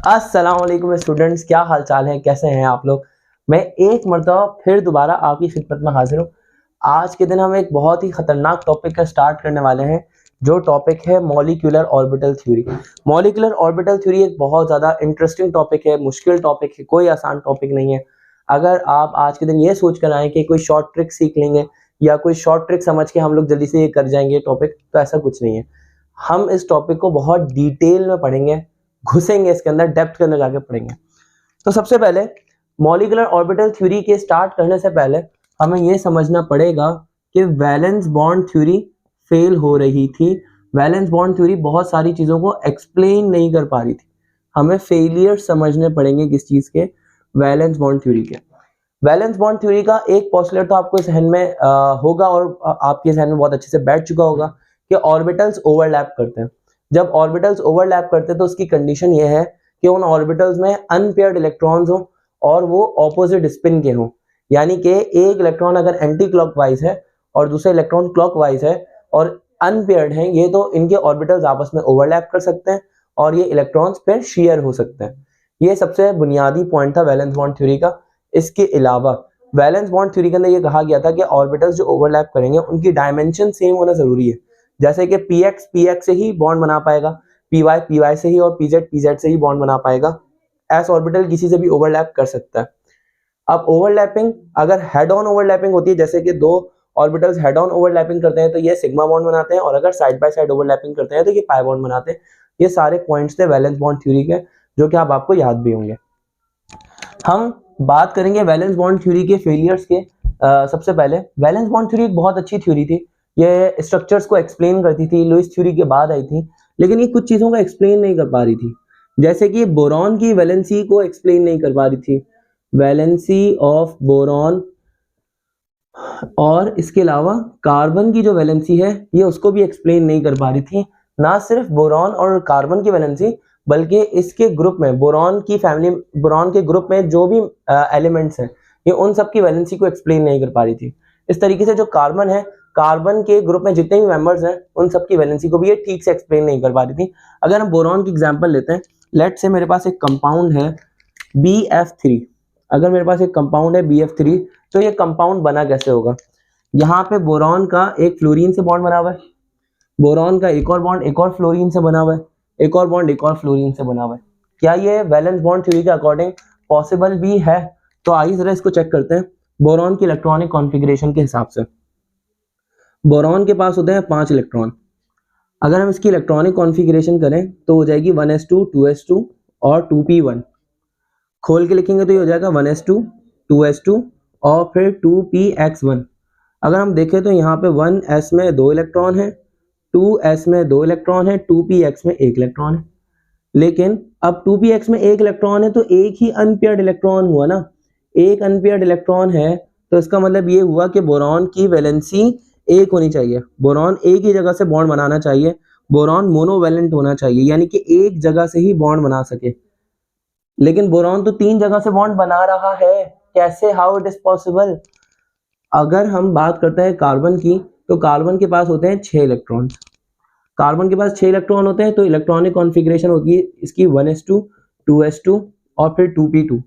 अस्सलाम वालेकुम स्टूडेंट्स, क्या हाल चाल है, कैसे हैं आप लोग। मैं एक मरतबा फिर दोबारा आपकी खिदमत में हाजिर हूँ। आज के दिन हम एक बहुत ही ख़तरनाक टॉपिक का स्टार्ट करने वाले हैं, जो टॉपिक है molecular orbital theory. Molecular orbital theory एक बहुत ज़्यादा इंटरेस्टिंग टॉपिक है, मुश्किल टॉपिक है, कोई आसान टॉपिक नहीं है। अगर आप आज के दिन ये सोच कर आएँ कि कोई शॉर्ट ट्रिक सीख लेंगे या कोई शॉर्ट ट्रिक समझ के हम लोग जल्दी से ये कर जाएंगे टॉपिक, तो ऐसा कुछ नहीं है। हम इस टॉपिक को बहुत डिटेल में पढ़ेंगे, घुसेंगे इसके अंदर, डेप्थ के अंदर जाके पढ़ेंगे। तो सबसे पहले मॉलिक्यूलर ऑर्बिटल थ्योरी के स्टार्ट करने से पहले हमें यह समझना पड़ेगा कि वैलेंस बॉन्ड थ्योरी फेल हो रही थी। वैलेंस बॉन्ड थ्योरी बहुत सारी चीज़ों को एक्सप्लेन नहीं कर पा रही थी। हमें फेलियर समझने पड़ेंगे किस चीज़ के, वैलेंस बॉन्ड थ्योरी के। वैलेंस बॉन्ड थ्योरी का एक पोस्टुलेट तो आपको जहन में होगा और आपके जहन में बहुत अच्छे से बैठ चुका होगा कि ऑर्बिटल्स ओवरलैप करते हैं। जब ऑर्बिटल्स ओवरलैप करते हैं तो उसकी कंडीशन ये है कि उन ऑर्बिटल्स में अनपेयर्ड इलेक्ट्रॉन्स हो और वो ऑपोजिट स्पिन के हों। यानी कि एक इलेक्ट्रॉन अगर एंटी क्लॉकवाइज है और दूसरा इलेक्ट्रॉन क्लॉकवाइज है और अनपेयर्ड हैं, ये तो इनके ऑर्बिटल्स आपस में ओवरलैप कर सकते हैं और ये इलेक्ट्रॉन्स फिर शेयर हो सकते हैं। ये सबसे बुनियादी पॉइंट था वैलेंस बॉन्ड थ्योरी का। इसके अलावा वैलेंस बॉन्ड थ्योरी के अंदर ये कहा गया था कि ऑर्बिटल्स जो ओवरलैप करेंगे उनकी डायमेंशन सेम होना जरूरी है। जैसे कि px px से ही बॉन्ड बना पाएगा, py py से ही और pz pz से ही बॉन्ड बना पाएगा। s ऑर्बिटल किसी से भी ओवरलैप कर सकता है। अब ओवरलैपिंग अगर हेड ऑन ओवरलैपिंग होती है, जैसे कि दो ऑर्बिटल्स हेड ऑन ओवरलैपिंग करते हैं तो ये सिग्मा बॉन्ड बनाते हैं, और अगर साइड बाय साइड ओवरलैपिंग करते हैं तो ये पाई बॉन्ड बनाते हैं। ये सारे पॉइंट्स थे वैलेंस बॉन्ड थ्योरी के, जो कि अब आपको याद भी होंगे। हम बात करेंगे वैलेंस बॉन्ड थ्योरी के फेलियर्स के। सबसे पहले वैलेंस बॉन्ड थ्योरी एक बहुत अच्छी थ्योरी थी। ये स्ट्रक्चर्स को एक्सप्लेन करती थी, लुईस थ्योरी के बाद आई थी, लेकिन ये कुछ चीज़ों को एक्सप्लेन नहीं कर पा रही थी। जैसे कि बोरॉन की वैलेंसी को एक्सप्लेन नहीं कर पा रही थी, वैलेंसी ऑफ बोरॉन, और इसके अलावा कार्बन की जो वैलेंसी है ये उसको भी एक्सप्लेन नहीं कर पा रही थी। ना सिर्फ बोरॉन और कार्बन की वैलेंसी, बल्कि इसके ग्रुप में बोरॉन की फैमिली, बोरॉन के ग्रुप में जो भी एलिमेंट्स हैं, ये उन सब की वैलेंसी को एक्सप्लेन नहीं कर पा रही थी। इस तरीके से जो कार्बन है, कार्बन के ग्रुप में जितने भी मेंबर्स हैं उन सब की वैलेंसी को भी ये ठीक से एक्सप्लेन नहीं कर पा रही थी। अगर हम बोरॉन की एग्जांपल लेते हैं, लेट से मेरे पास एक कंपाउंड है BF3। अगर मेरे पास एक कंपाउंड है BF3, तो ये कंपाउंड बना कैसे होगा। यहाँ पे बोरॉन का एक फ्लोरीन से बॉन्ड बना हुआ है, बोरॉन का एक और बॉन्ड एक और फ्लोरीन से बना हुआ है, एक और बॉन्ड एक और फ्लोरीन से बना हुआ है। क्या ये वैलेंस बॉन्ड थ्योरी के अकॉर्डिंग पॉसिबल भी है? तो आइए जरा इसको चेक करते हैं बोरॉन की इलेक्ट्रॉनिक कॉन्फ़िगरेशन के हिसाब से। बोरॉन के पास होते हैं 5 इलेक्ट्रॉन। अगर हम इसकी इलेक्ट्रॉनिक कॉन्फ़िगरेशन करें तो हो जाएगी 1s2 2s2 और 2p1। खोल के लिखेंगे तो ये हो जाएगा 1s2 2s2 और फिर 2px1। अगर हम देखें तो यहाँ पे 1s में 2 इलेक्ट्रॉन है, 2s में 2 इलेक्ट्रॉन है, 2px में 1 इलेक्ट्रॉन है। लेकिन अब 2px में 1 इलेक्ट्रॉन है तो एक ही अनपेयर्ड इलेक्ट्रॉन हुआ ना। एक अनपेयर्ड इलेक्ट्रॉन है तो इसका मतलब ये हुआ कि बोरॉन की वैलेंसी 1 होनी चाहिए। बोरॉन एक ही जगह से बॉन्ड बनाना चाहिए, बोरॉन मोनोवैलेंट होना चाहिए, यानी कि एक जगह से ही बॉन्ड बना सके। लेकिन बोरॉन तो 3 जगह से बॉन्ड बना रहा है, कैसे, हाउ इट इज पॉसिबल। अगर हम बात करते हैं कार्बन की, तो कार्बन के पास होते हैं 6 इलेक्ट्रॉन। कार्बन के पास 6 इलेक्ट्रॉन होते हैं तो इलेक्ट्रॉनिक कॉन्फ़िगरेशन होगी इसकी 1s2 2s2 और फिर 2p2।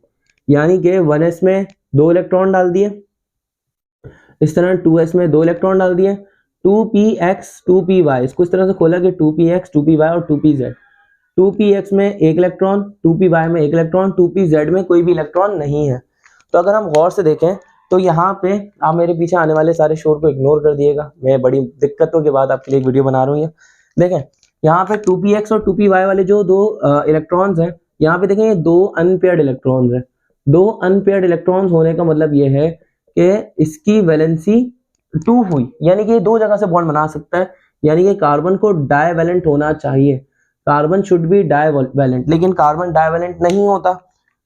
यानी कि 1s में 2 इलेक्ट्रॉन डाल दिए, इस तरह 2s में 2 इलेक्ट्रॉन डाल दिए, 2px 2py, इसको इस तरह से खोला कि 2px 2py और 2pz। 2px में 1 इलेक्ट्रॉन, 2py में 1 इलेक्ट्रॉन, 2pz में कोई भी इलेक्ट्रॉन नहीं है। तो अगर हम गौर से देखें तो यहाँ पे आप मेरे पीछे आने वाले सारे शोर को इग्नोर कर दिएगा, मैं बड़ी दिक्कतों के बाद आपके लिए एक वीडियो बना रहा हूँ। देखें यहाँ पे 2px और 2py वाले जो दो इलेक्ट्रॉन्स हैं, यहाँ पे देखें ये 2 अनपेयर्ड इलेक्ट्रॉन्स हैं। 2 अनपेयर्ड इलेक्ट्रॉन्स होने का मतलब ये है कि इसकी वैलेंसी 2 हुई, यानी कि ये 2 जगह से बॉन्ड बना सकता है, यानी कि कार्बन को डाइवैलेंट होना चाहिए। कार्बन शुड बी डाइवैलेंट, लेकिन कार्बन डाइवैलेंट नहीं होता,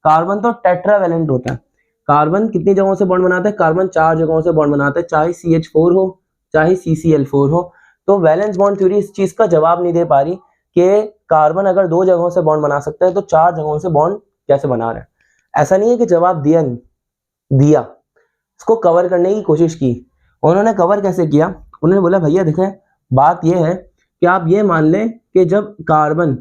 कार्बन तो टेट्रावैलेंट होता है। कार्बन कितनी जगहों से बॉन्ड बनाता है? कार्बन 4 जगहों से बॉन्ड बनाता है, चाहे CH4 हो चाहे CCl4 हो। तो वैलेंस बॉन्ड थ्योरी इस चीज का जवाब नहीं दे पा रही कि कार्बन अगर 2 जगहों से बॉन्ड बना सकता है तो 4 जगहों से बॉन्ड कैसे बना रहा है। ऐसा नहीं है कि जवाब दिया नहीं, दिया, इसको कवर करने की कोशिश की। उन्होंने कवर कैसे किया? उन्होंने बोला भैया देखें, बात यह है कि आप ये मान लें कि जब कार्बन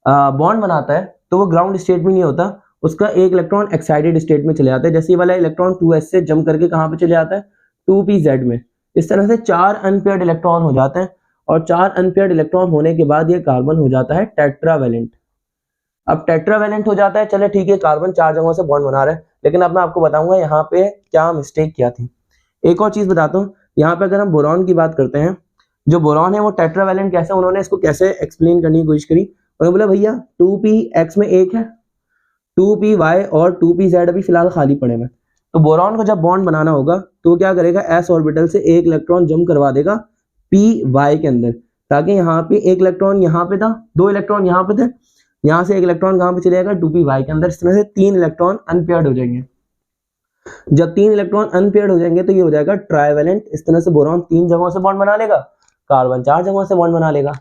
बॉन्ड बनाता है तो वो ग्राउंड स्टेट में नहीं होता, उसका एक इलेक्ट्रॉन एक्साइटेड स्टेट में चले जाता है। जैसे ये वाला इलेक्ट्रॉन 2s से जंप करके कहाँ पे चले जाता है, 2pz में। इस तरह से 4 अनपेयर्ड इलेक्ट्रॉन हो जाते हैं, और 4 अनपेयर्ड इलेक्ट्रॉन होने के बाद ये कार्बन हो जाता है टेट्रावैलेंट। अब टेट्रावैलेंट हो जाता है, चले ठीक है, कार्बन 4 जगहों से बॉन्ड बना रहा है, लेकिन अब मैं आपको बताऊंगा यहाँ पे क्या मिस्टेक किया थी। एक और चीज बताता हूँ, यहाँ पे अगर हम बोरॉन की बात करते हैं, जो बोरॉन है वो टेट्रावैलेंट कैसे, उन्होंने इसको कैसे एक्सप्लेन करने की कोशिश करी। उन्होंने बोला भैया 2px में एक है, 2py और 2pz अभी फिलहाल खाली पड़े हैं, तो बोरॉन को जब बॉन्ड बनाना होगा तो वो क्या करेगा, s ऑर्बिटल से एक इलेक्ट्रॉन जंप करवा देगा py के अंदर, ताकि यहाँ पे एक इलेक्ट्रॉन यहाँ पे था, 2 इलेक्ट्रॉन यहाँ पे थे, यहाँ से एक इलेक्ट्रॉन कहाँ पे चले जाएगा 2py के अंदर। इस तरह से 3 इलेक्ट्रॉन अनपेयर्ड हो जाएंगे। जब 3 इलेक्ट्रॉन अनपेयर्ड हो जाएंगे तो ये हो जाएगा ट्राइवैलेंट। इस तरह से बोरॉन 3 जगहों से बॉन्ड बना लेगा, कार्बन 4 जगहों से बॉन्ड बना लेगा।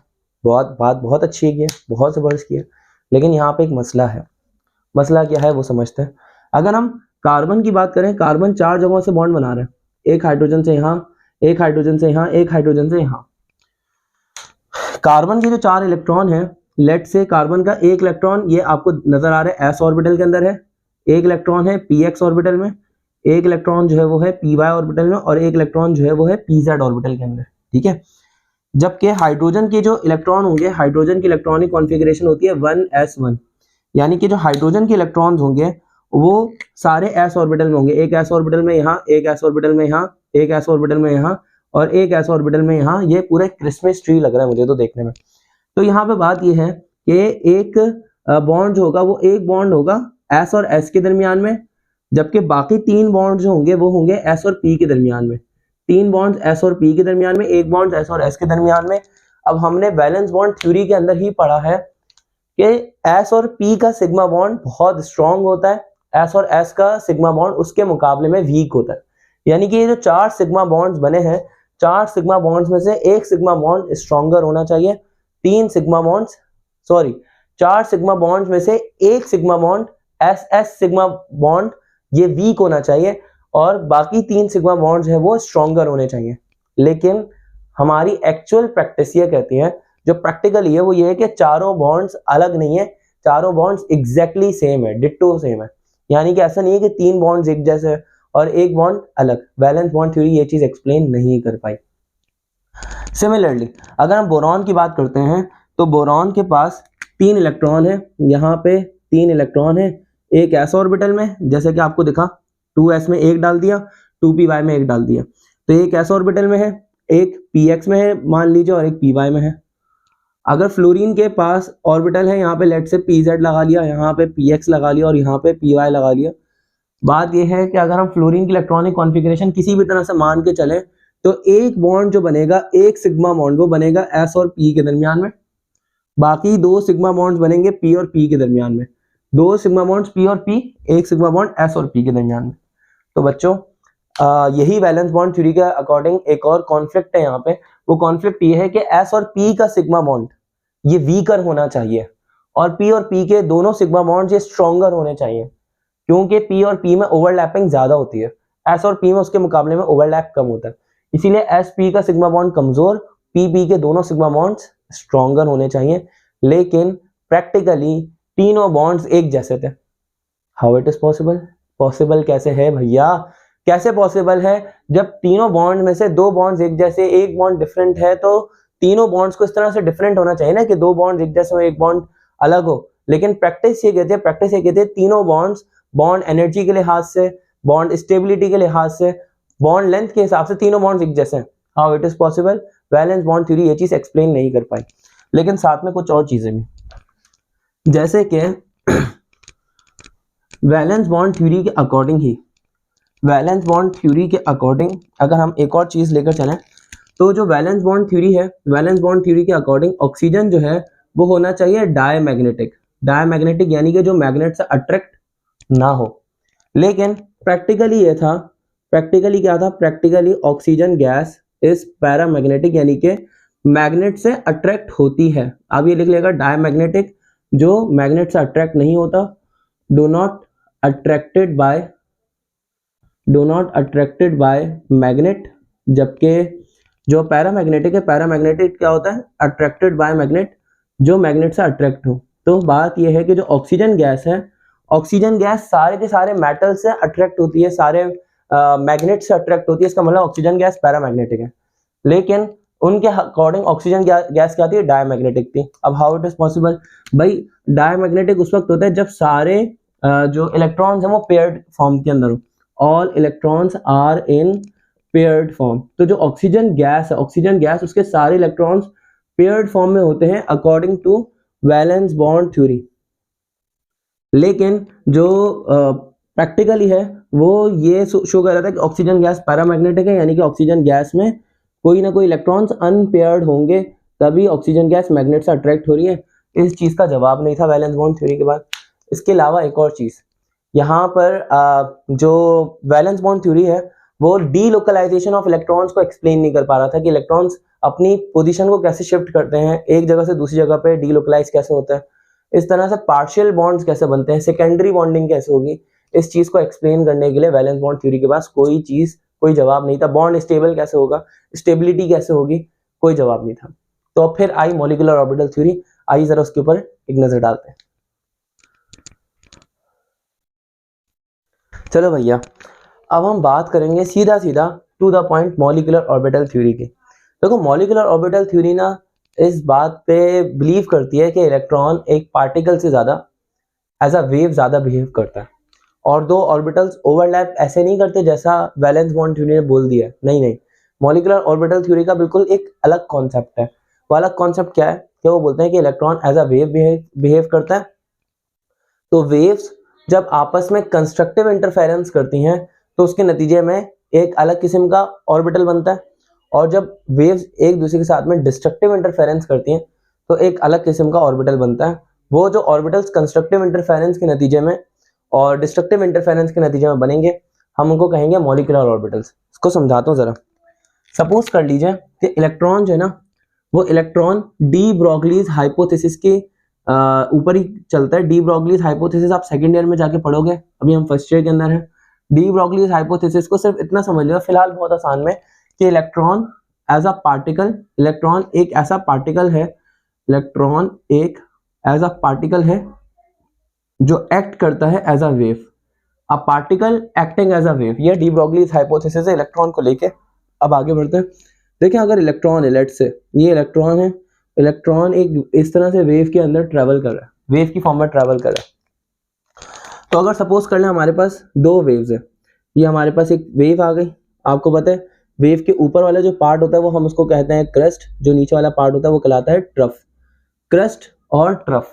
बात बहुत अच्छी है, बहुत जबरदस्त की है, लेकिन यहाँ पे एक मसला है। मसला क्या है वो समझते हैं। अगर हम कार्बन की बात करें, कार्बन 4 जगहों से बॉन्ड बना रहे हैं, एक हाइड्रोजन से यहाँ, एक हाइड्रोजन से यहाँ, एक हाइड्रोजन से यहाँ। कार्बन के जो 4 इलेक्ट्रॉन है, लेट से कार्बन का एक इलेक्ट्रॉन ये आपको नजर आ रहा है s ऑर्बिटल के अंदर है, एक इलेक्ट्रॉन है px ऑर्बिटल में, एक इलेक्ट्रॉन जो है वो है py ऑर्बिटल में, और एक इलेक्ट्रॉन जो है वो है pz ऑर्बिटल के अंदर, ठीक है। जबकि हाइड्रोजन के जो इलेक्ट्रॉन होंगे, हाइड्रोजन की इलेक्ट्रॉनिक कॉन्फ़िगरेशन होती है 1s1, यानी कि जो हाइड्रोजन के इलेक्ट्रॉन्स होंगे वो सारे s ऑर्बिटल में होंगे, एक s ऑर्बिटल में यहाँ, एक s ऑर्बिटल में यहाँ, एक s ऑर्बिटल में यहाँ, और एक s ऑर्बिटल में यहाँ। ये पूरा क्रिसमस ट्री लग रहा है मुझे तो देखने में। तो यहाँ पे बात ये है कि एक बॉन्ड जो होगा वो एक बॉन्ड होगा s और s के दरमियान में, जबकि बाकी 3 बॉन्ड जो होंगे वो होंगे s और p के दरमियान में। 3 बॉन्ड s और p के दरमियान में, एक बॉन्ड s और s के दरमियान में। अब हमने वैलेंस बॉन्ड थ्योरी के अंदर ही पढ़ा है कि s और p का सिग्मा बॉन्ड बहुत स्ट्रांग होता है, s और s का सिग्मा बॉन्ड उसके मुकाबले में वीक होता है। यानी कि ये जो 4 सिग्मा बॉन्ड्स बने हैं, 4 सिग्मा बॉन्ड्स में से एक सिग्मा बॉन्ड स्ट्रॉन्गर होना चाहिए, 4 सिग्मा बॉन्ड्स में से एक sigma bond SS sigma bond ये वीक होना चाहिए, और बाकी 3 सिग्मा बॉन्ड्स हैं वो स्ट्रॉन्गर होने चाहिए। लेकिन हमारी एक्चुअल प्रैक्टिस ये कहती है, जो प्रैक्टिकली है वो ये है कि चारों बॉन्ड्स अलग नहीं है, चारों बॉन्ड्स एग्जैक्टली सेम है, डिट्टो सेम है। यानी कि ऐसा नहीं है कि 3 बॉन्ड्स एक जैसे है और एक बॉन्ड अलग। वैलेंस बॉन्ड थ्योरी ये चीज एक्सप्लेन नहीं कर पाई। सिमिलरली अगर हम बोरॉन की बात करते हैं, तो बोरॉन के पास 3 इलेक्ट्रॉन है, यहाँ पे 3 इलेक्ट्रॉन है, एक s ऑर्बिटल में जैसे कि आपको दिखा, 2s में एक डाल दिया, 2py में एक डाल दिया, तो एक s ऑर्बिटल में है, एक px में है मान लीजिए, और एक py में है। अगर फ्लोरीन के पास ऑर्बिटल है, यहाँ पे लेट से pz लगा लिया, यहाँ पे px लगा लिया, और यहाँ पे py लगा लिया। बात यह है कि अगर हम फ्लोरीन की इलेक्ट्रॉनिक कॉन्फ़िगरेशन किसी भी तरह से मान के चलें, तो एक बॉन्ड जो बनेगा, एक सिग्मा बॉन्ड वो बनेगा s और p के दरमियान में, बाकी 2 सिग्मा बॉन्ड्स बनेंगे p और p के दरमियान में, 2 सिग्मा बॉन्ड्स p और p, एक सिग्मा बॉन्ड s और p के दरमियान में। तो बच्चों यही वैलेंस बॉन्ड थ्योरी के अकॉर्डिंग एक और कॉन्फ्लिक्ट है यहाँ पे। वो कॉन्फ्लिक्ट ये है कि s और p का सिग्मा बॉन्ड ये वीकर होना चाहिए, और p के दोनों सिग्मा बॉन्ड ये स्ट्रॉन्गर होने चाहिए, क्योंकि p और p में ओवरलैपिंग ज्यादा होती है, s और p में उसके मुकाबले में ओवरलैप कम होता है। इसीलिए s-p का सिग्मा बॉन्ड कमजोर, p के दोनों सिग्मा बॉन्ड्स स्ट्रॉन्गर होने चाहिए। लेकिन प्रैक्टिकली तीनों बॉन्ड्स एक जैसे थे। How it is possible? Possible कैसे है भैया? कैसे पॉसिबल है? जब तीनों बॉन्ड में से 2 बॉन्ड्स एक जैसे, एक बॉन्ड डिफरेंट है, तो तीनों बॉन्ड्स को इस तरह से डिफरेंट होना चाहिए ना कि 2 बॉन्ड्स एक जैसे हो, एक बॉन्ड अलग हो। लेकिन प्रैक्टिस ये कहते हैं तीनों बॉन्ड्स बॉन्ड एनर्जी के लिहाज से, बॉन्ड स्टेबिलिटी के लिहाज से, बॉन्ड लेंथ के हिसाब से तीनों बॉन्ड्स एक जैसे हैं। How it is possible? Valence bond theory ये चीज एक्सप्लेन नहीं कर पाई। लेकिन साथ में कुछ और चीजें भी, जैसे कि वैलेंस बॉन्ड थ्योरी के अकॉर्डिंग अगर हम एक और चीज लेकर चलें, तो जो वैलेंस बॉन्ड थ्योरी है, वैलेंस बॉन्ड थ्योरी के अकॉर्डिंग ऑक्सीजन जो है वो होना चाहिए डायमैग्नेटिक, यानी कि जो मैग्नेट से अट्रैक्ट ना हो। लेकिन प्रैक्टिकली क्या था? Practically oxygen gas is paramagnetic, यानी कि मैग्नेट से अट्रैक्ट होती है। अब ये लिख लेगा डायमैग्नेटिक, जो मैग्नेट से अट्रैक्ट नहीं होता, do not attracted by magnet. जबकि जो पैरामैग्नेटिक है, पैरामैग्नेटिक क्या होता है? अट्रैक्टेड बाय मैग्नेट, जो मैग्नेट से अट्रैक्ट हो। तो बात यह है कि जो ऑक्सीजन गैस है, ऑक्सीजन गैस सारे के सारे मेटल से अट्रैक्ट होती है, सारे मैग्नेट से अट्रैक्ट होती है, इसका मतलब ऑक्सीजन गैस पैरामैग्नेटिक है। लेकिन उनके अकॉर्डिंग ऑक्सीजन गैस क्या थी, डायमैग्नेटिक थी। अब हाउ इट इज पॉसिबल? भाई डायमैग्नेटिक उस वक्त होता है जब सारे जो इलेक्ट्रॉन्स हैं वो पेयर्ड फॉर्म के अंदर हो, all electrons are in paired form. तो जो ऑक्सीजन गैस है, ऑक्सीजन गैस उसके सारे इलेक्ट्रॉन्स पेयर्ड फॉर्म में होते हैं according to valence bond theory. लेकिन जो प्रैक्टिकली है वो ये शो कर रहा था कि ऑक्सीजन गैस पैरामैग्नेटिक है, यानी कि ऑक्सीजन गैस में कोई ना कोई इलेक्ट्रॉन्स अनपेयर्ड होंगे, तभी ऑक्सीजन गैस मैग्नेट से अट्रैक्ट हो रही है। इस चीज का जवाब नहीं था वैलेंस बॉन्ड थ्योरी के बाद। इसके अलावा एक और चीज यहाँ पर जो वैलेंस बॉन्ड थ्योरी है वो डीलोकलाइजेशन ऑफ इलेक्ट्रॉन्स को एक्सप्लेन नहीं कर पा रहा था कि इलेक्ट्रॉन्स अपनी पोजीशन को कैसे शिफ्ट करते हैं, एक जगह से दूसरी जगह पे डीलोकलाइज कैसे होता है, इस तरह से पार्शियल बॉन्ड्स कैसे बनते हैं, सेकेंडरी बॉन्डिंग कैसे होगी। इस चीज को एक्सप्लेन करने के लिए वैलेंस बॉन्ड थ्योरी के पास कोई जवाब नहीं था। बॉन्ड स्टेबल कैसे होगा, स्टेबिलिटी कैसे होगी, कोई जवाब नहीं था। तो अब फिर आई मॉलिक्यूलर ऑर्बिटल थ्योरी। आइए जरा उसके ऊपर एक नजर डालते हैं। चलो भैया, अब हम बात करेंगे सीधा सीधा to the point molecular orbital theory की। देखो मॉलिक्यूलर ऑर्बिटल थ्योरी ना इस बात पे बिलीव करती है कि इलेक्ट्रॉन एक पार्टिकल से ज्यादा एज अ वेव ज्यादा बिहेव करता है, और दो ऑर्बिटल्स ओवरलैप ऐसे नहीं करते जैसा वैलेंस बॉन्ड थ्योरी ने बोल दिया। नहीं, मॉलिक्यूलर ऑर्बिटल थ्योरी का बिल्कुल एक अलग कॉन्सेप्ट है। वो अलग कॉन्सेप्ट क्या है कि वो बोलते हैं कि electron as a wave behave करता है। तो वेव्स जब आपस में कंस्ट्रक्टिव इंटरफेरेंस करती हैं तो उसके नतीजे में एक अलग किस्म का ऑर्बिटल बनता है, और जब वेव्स एक दूसरे के साथ में डिस्ट्रक्टिव इंटरफेरेंस करती हैं तो एक अलग किस्म का ऑर्बिटल बनता है। वो जो ऑर्बिटल्स कंस्ट्रक्टिव इंटरफेरेंस के नतीजे में और डिस्ट्रक्टिव इंटरफेरेंस के नतीजे में बनेंगे, हम उनको कहेंगे मॉलिक्यूलर ऑर्बिटल्स। इसको समझाता हूँ जरा। सपोज कर लीजिए कि इलेक्ट्रॉन जो है ना, वो इलेक्ट्रॉन डी ब्रोगलीज हाइपोथेसिस के ऊपर ही चलता है। डी ब्रोगलीज हाइपोथेसिस आप सेकंड ईयर में जाके पढ़ोगे, अभी हम फर्स्ट ईयर के अंदर हैं। डी ब्रोगलीज हाइपोथेसिस को सिर्फ इतना समझ लो फिलहाल बहुत आसान में कि electron as a particle, electron एक ऐसा पार्टिकल है, इलेक्ट्रॉन एक एज अ पार्टिकल है जो एक्ट करता है as a wave. A particle acting as a wave, ये डी ब्रोगलीज हाइपोथेसिस है इलेक्ट्रॉन को लेके। अब आगे बढ़ते हैं। देखिए अगर इलेक्ट्रॉन है, लेट्स से ये इलेक्ट्रॉन है, इलेक्ट्रॉन एक इस तरह से वेव के अंदर ट्रेवल कर रहा है, वेव की फॉर्म में ट्रेवल कर रहा है। तो अगर सपोज कर लें हमारे पास दो वेव्स है, ये हमारे पास एक वेव आ गई। आपको पता है वेव के ऊपर वाला जो पार्ट होता है वो हम उसको कहते हैं क्रस्ट, जो नीचे वाला पार्ट होता है वो कहलाता है ट्रफ। क्रस्ट और ट्रफ,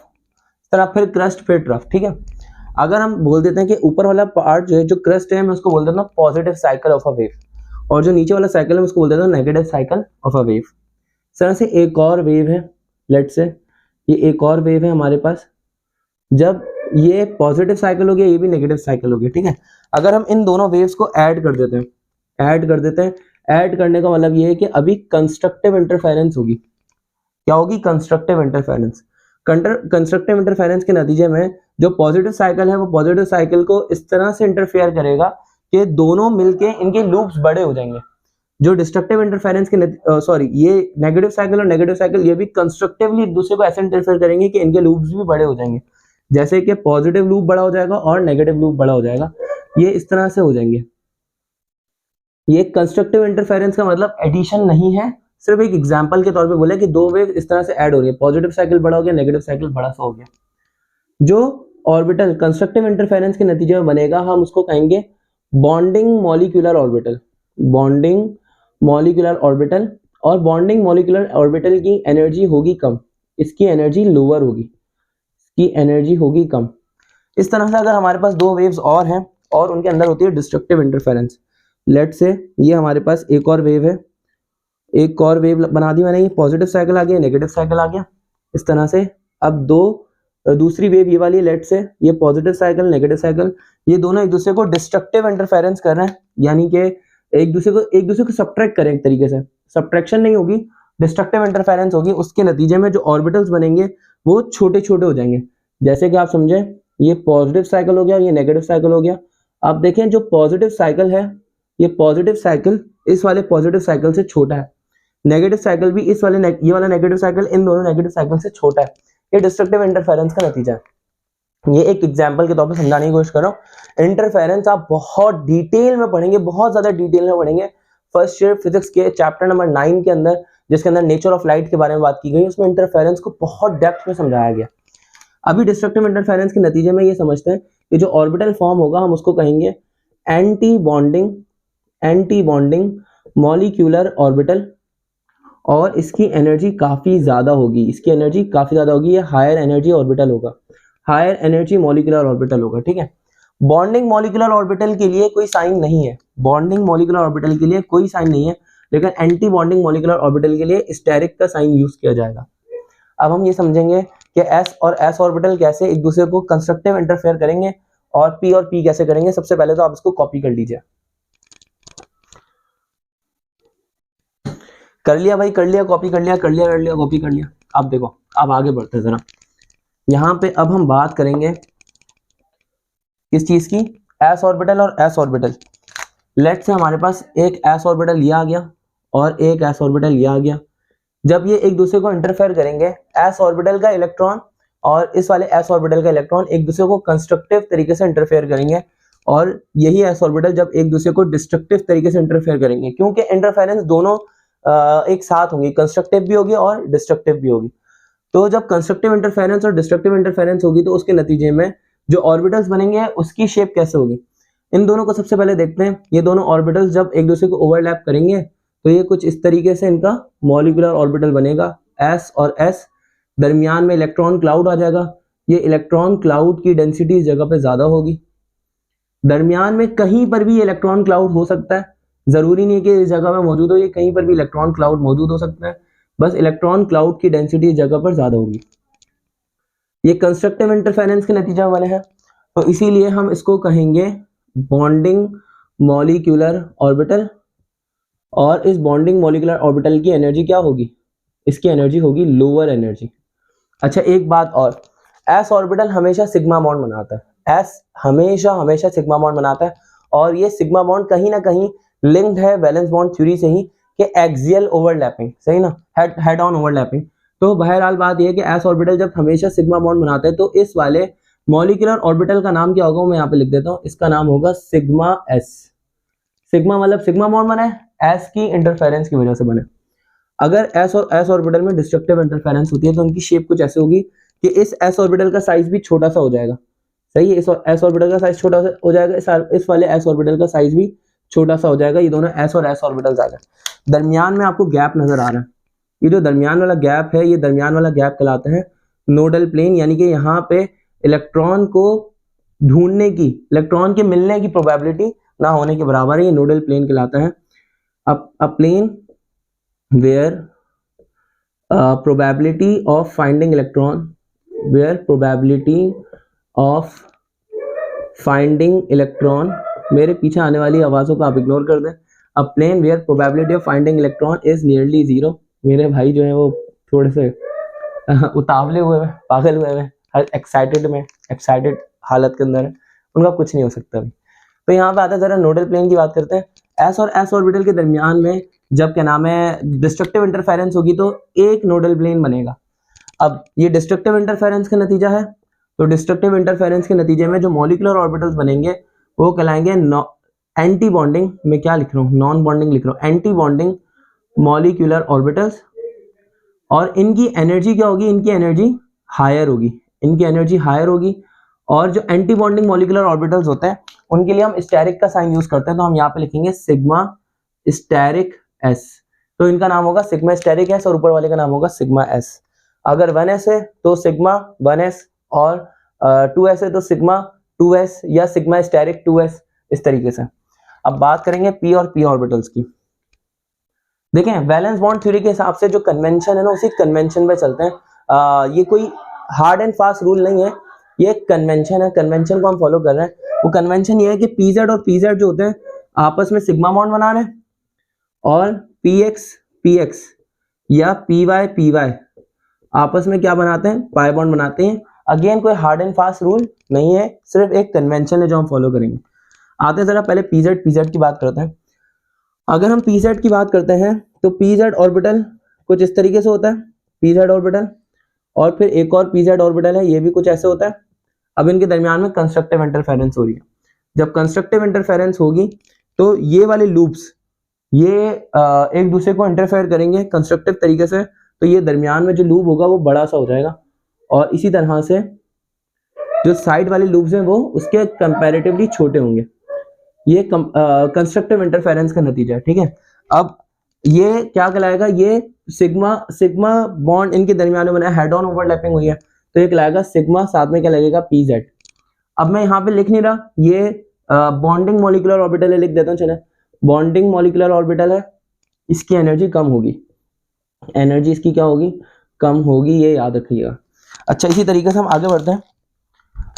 तरह फिर क्रस्ट फिर ट्रफ, ठीक है। अगर हम बोल देते हैं कि ऊपर वाला पार्ट जो है, जो क्रस्ट है, मैं उसको बोल देता हूँ positive cycle of a wave, और जो नीचे वाला साइकिल है उसको बोल देता हूँ negative cycle of a wave. इस तरह से एक और वेव है, लेट्स से ये एक और वेव है हमारे पास। जब ये पॉजिटिव साइकिल हो गया, ये भी नेगेटिव साइकिल हो गया, ठीक है। अगर हम इन दोनों वेव्स को ऐड कर देते हैं, ऐड करने का मतलब ये है कि अभी कंस्ट्रक्टिव इंटरफेरेंस होगी। क्या होगी? Constructive interference. कंस्ट्रक्टिव इंटरफेरेंस के नतीजे में जो पॉजिटिव साइकिल है वो पॉजिटिव साइकिल को इस तरह से इंटरफेयर करेगा कि दोनों मिलके इनके लूप्स बड़े हो जाएंगे। जो डिस्ट्रक्टिव इंटरफेरेंस के सॉरी ये नेगेटिव साइकिल और नेगेटिव साइकिल ये भी कंस्ट्रक्टिवली एक दूसरे को ऐसे इंटरफेयर करेंगे कि इनके लूप्स भी बड़े हो जाएंगे। जैसे कि पॉजिटिव लूप बड़ा हो जाएगा और नेगेटिव लूप बड़ा हो जाएगा, ये इस तरह से हो जाएंगे। ये कंस्ट्रक्टिव इंटरफेरेंस का मतलब एडिशन नहीं है, सिर्फ एक एग्जांपल के तौर पे बोला कि दो वेव इस तरह से ऐड हो रही है, पॉजिटिव साइकिल बड़ा हो गया, नेगेटिव साइकिल बड़ा सा हो गया। जो ऑर्बिटल कंस्ट्रक्टिव इंटरफेरेंस के नतीजे में बनेगा हम उसको कहेंगे bonding molecular orbital. Bonding molecular orbital, और बॉन्डिंग मॉलिक्यूलर ऑर्बिटल की एनर्जी होगी कम, इसकी एनर्जी लोअर होगी, इसकी एनर्जी होगी कम। इस तरह से अगर हमारे पास दो वेव्स और हैं और उनके अंदर होती है डिस्ट्रक्टिव इंटरफेरेंस, लेट से ये हमारे पास एक और वेव है, एक और वेव बना दी मैंने, ये पॉजिटिव साइकिल आ गया, नेगेटिव साइकिल आ गया। इस तरह से अब दूसरी वेव ये वाली, लेट से ये पॉजिटिव साइकिल नेगेटिव साइकिल, ये दोनों एक दूसरे को डिस्ट्रक्टिव इंटरफेरेंस कर रहे हैं, यानी कि एक दूसरे को सब्ट्रैक्ट करें। एक तरीके से सब्ट्रैक्शन नहीं होगी, डिस्ट्रक्टिव इंटरफेरेंस होगी। उसके नतीजे में जो ऑर्बिटल्स बनेंगे वो छोटे छोटे हो जाएंगे। जैसे कि आप समझे ये पॉजिटिव साइकिल हो गया और ये नेगेटिव साइकिल हो गया। आप देखें जो पॉजिटिव साइकिल है, ये पॉजिटिव साइकिल इस वाले पॉजिटिव साइकिल से छोटा है, नेगेटिव साइकिल भी ये वाला नेगेटिव साइकिल इन दोनों नेगेटिव साइकिल से छोटा है। ये डिस्ट्रक्टिव इंटरफेरेंस का नतीजा है। ये एक एग्जाम्पल के तौर पर समझाने की कोशिश कर रहा हूँ। इंटरफेरेंस आप बहुत डिटेल में पढ़ेंगे, बहुत ज्यादा डिटेल में पढ़ेंगे फर्स्ट ईयर फिजिक्स के चैप्टर नंबर 9 के अंदर, जिसके अंदर नेचर ऑफ लाइट के बारे में बात की गई। उसमें इंटरफेरेंस को बहुत डेप्थ में समझाया गया। अभी डिस्ट्रक्टिव इंटरफेरेंस के नतीजे में ये समझते हैं कि जो ऑर्बिटल फॉर्म होगा हम उसको कहेंगे एंटी बॉन्डिंग मॉलिक्यूलर ऑर्बिटल, और इसकी एनर्जी काफी ज्यादा होगी, ये हायर एनर्जी ऑर्बिटल होगा, हायर एनर्जी मॉलिक्यूलर ऑर्बिटल होगा। ठीक है, बॉन्डिंग मॉलिक्यूलर ऑर्बिटल के लिए कोई साइन नहीं है, लेकिन एंटी बॉन्डिंग मॉलिक्यूलर ऑर्बिटल के लिए स्टेरिक का साइन यूज किया जाएगा। अब हम ये समझेंगे कि s और s ऑर्बिटल कैसे एक दूसरे को कंस्ट्रक्टिव इंटरफेयर करेंगे और p कैसे करेंगे। सबसे पहले तो आप इसको कॉपी कर लीजिए। कर लिया भाई, कर लिया, कॉपी कर लिया, कॉपी कर लिया। अब देखो, अब आगे बढ़ते हैं जरा। यहाँ पे अब हम बात करेंगे किस चीज की, s ऑर्बिटल और s ऑर्बिटल। लेट्स से हमारे पास एक s ऑर्बिटल ये आ गया और एक s ऑर्बिटल ये आ गया। जब ये एक दूसरे को इंटरफेयर करेंगे, s ऑर्बिटल का इलेक्ट्रॉन और इस वाले s ऑर्बिटल का इलेक्ट्रॉन एक दूसरे को कंस्ट्रक्टिव तरीके से इंटरफेयर करेंगे, और यही s ऑर्बिटल जब एक दूसरे को डिस्ट्रक्टिव तरीके से इंटरफेयर करेंगे, क्योंकि इंटरफेरेंस दोनों एक साथ होंगी, कंस्ट्रक्टिव भी होगी और डिस्ट्रक्टिव भी होगी। तो जब कंस्ट्रक्टिव इंटरफेरेंस और डिस्ट्रक्टिव इंटरफेरेंस होगी तो उसके नतीजे में जो ऑर्बिटल्स बनेंगे उसकी शेप कैसे होगी, इन दोनों को सबसे पहले देखते हैं। ये दोनों ऑर्बिटल्स जब एक दूसरे को ओवरलैप करेंगे तो ये कुछ इस तरीके से इनका मॉलिक्यूलर ऑर्बिटल बनेगा, s और s, दरमियान में इलेक्ट्रॉन क्लाउड आ जाएगा। ये इलेक्ट्रॉन क्लाउड की डेंसिटी इस जगह पे ज्यादा होगी। दरमियान में कहीं पर भी इलेक्ट्रॉन क्लाउड हो सकता है, जरूरी नहीं है कि इस जगह में मौजूद हो, ये कहीं पर भी इलेक्ट्रॉन क्लाउड मौजूद हो सकता है, बस इलेक्ट्रॉन क्लाउड की डेंसिटी इस जगह पर ज्यादा होगी। ये कंस्ट्रक्टिव इंटरफेरेंस के नतीजा वाले हैं, तो इसीलिए हम इसको कहेंगे बॉन्डिंग मॉलिक्यूलर ऑर्बिटल, और इस बॉन्डिंग मॉलिक्यूलर ऑर्बिटल की एनर्जी क्या होगी, इसकी एनर्जी होगी लोअर एनर्जी। अच्छा, एक बात और, s ऑर्बिटल हमेशा सिग्मा बॉन्ड बनाता है, s हमेशा सिग्मा बॉन्ड बनाता है, और ये सिग्मा बॉन्ड कहीं ना कहीं लिंक्ड है वैलेंस बॉन्ड थ्योरी से ही कि एक्सियल ओवरलैपिंग, सही ना, हेड ऑन ओवरलैपिंग। तो बहरहाल बात यह है कि s ऑर्बिटल जब हमेशा सिग्मा बॉन्ड बनाता है तो इस वाले मॉलिक्यूलर ऑर्बिटल का नाम क्या होगा, मैं यहाँ पे लिख देता हूँ, इसका नाम होगा सिग्मा s। सिग्मा मतलब सिग्मा बॉन्ड बना है, s की इंटरफेरेंस की वजह से बने। अगर s और s ऑर्बिटल में डिस्ट्रक्टिव इंटरफेरेंस होती है तो उनकी शेप कुछ ऐसे होगी कि इस s ऑर्बिटल का साइज भी छोटा सा हो जाएगा, सही है, इस s ऑर्बिटल का साइज छोटा सा हो जाएगा, इस वाले s ऑर्बिटल का साइज भी छोटा सा हो जाएगा। ये दोनों s और s ऑर्बिटल्स आ गए। दरमियान में आपको गैप नजर आ रहा है, ये जो दरमियान वाला गैप है, ये दरमियान वाला गैप कहलाता है नोडल प्लेन, यानी कि यहाँ पे इलेक्ट्रॉन को ढूंढने की, इलेक्ट्रॉन के मिलने की प्रोबेबिलिटी ना होने के बराबर है, ये नोडल प्लेन कहलाता है। a plane where probability of finding electron मेरे पीछे आने वाली आवाजों को आप इग्नोर कर दें। a plane where probability of finding electron is nearly zero। मेरे भाई जो है वो थोड़े से उतावले हुए हैं, पागल हुए हैं, एक्साइटेड हालत के अंदर है, उनका कुछ नहीं हो सकता अभी। तो यहाँ पे आता है, जरा नोडल प्लेन की बात करते हैं। s और s ऑर्बिटल के दरमियान में जब क्या नाम है डिस्ट्रक्टिव इंटरफेरेंस होगी तो एक नोडल प्लेन बनेगा। अब ये डिस्ट्रक्टिव इंटरफेरेंस का नतीजा है, तो डिस्ट्रक्टिव इंटरफेरेंस के नतीजे में जो मॉलिक्यूलर ऑर्बिटल्स बनेंगे वो कहलाएंगे एंटी बॉन्डिंग, मैं क्या लिख रहा हूँ, नॉन बॉन्डिंग लिख रहा हूँ, एंटी बॉन्डिंग मॉलिक्यूलर ऑर्बिटल्स। और इनकी एनर्जी क्या होगी, इनकी एनर्जी हायर होगी, और जो एंटी बॉन्डिंग मॉलिक्यूलर ऑर्बिटल्स होते हैं उनके लिए हम स्टेरिक का साइन यूज करते हैं, तो हम यहाँ पे लिखेंगे सिग्मा स्टेरिक s। तो इनका नाम होगा सिग्मा स्टेरिक s और ऊपर वाले का नाम होगा सिग्मा s। अगर 1s है तो सिग्मा 1s, और 2s है तो सिग्मा 2s या सिग्मा स्टेरिक 2s, इस तरीके से। अब बात करेंगे p और p ऑर्बिटल्स की। देखें, वैलेंस बॉन्ड थ्योरी के हिसाब से जो कन्वेंशन है ना, उसी कन्वेंशन पे चलते हैं। ये कोई हार्ड एंड फास्ट रूल नहीं है, ये एक कन्वेंशन है, कन्वेंशन को हम फॉलो कर रहे हैं। वो कन्वेंशन ये है कि pz और pz जो होते हैं आपस में सिग्मा बॉन्ड बना रहे हैं, और px या py आपस में क्या बनाते हैं, पाई बॉन्ड बनाते हैं। अगेन कोई हार्ड एंड फास्ट रूल नहीं है, सिर्फ एक कन्वेंशन है जो हम फॉलो करेंगे। आते हैं जरा पहले pz की बात करते हैं। अगर हम pz की बात करते हैं तो pz ऑर्बिटल कुछ इस तरीके से होता है, pz ऑर्बिटल, और फिर एक और pz ऑर्बिटल है, ये भी कुछ ऐसे होता है। अब इनके दरमियान में कंस्ट्रक्टिव इंटरफेरेंस हो रही है। जब कंस्ट्रक्टिव इंटरफेरेंस होगी तो ये वाले लूप्स ये एक दूसरे को इंटरफेयर करेंगे कंस्ट्रक्टिव तरीके से, तो ये दरमियान में जो लूप होगा वो बड़ा सा हो जाएगा, और इसी तरह से जो साइड वाले लूप्स हैं वो उसके कंपैरेटिवली छोटे होंगे। ये कंस्ट्रक्टिव इंटरफेरेंस का नतीजा है, ठीक है। अब ये क्या कहलाएगा, ये सिग्मा सिग्मा बॉन्ड इनके दरमियान में बना है, हेड ऑन ओवरलैपिंग हुई है, तो ये कहलाएगा सिग्मा, साथ में क्या लगेगा पीजेड। अब मैं यहाँ पे लिख नहीं रहा, ये बॉन्डिंग मॉलिक्यूलर ऑर्बिटल है, लिख देता हूँ, चले बॉन्डिंग मॉलिक्यूलर ऑर्बिटल है, इसकी एनर्जी कम होगी, एनर्जी इसकी क्या होगी, कम होगी, ये याद रखिएगा। अच्छा, इसी तरीके से हम आगे बढ़ते हैं।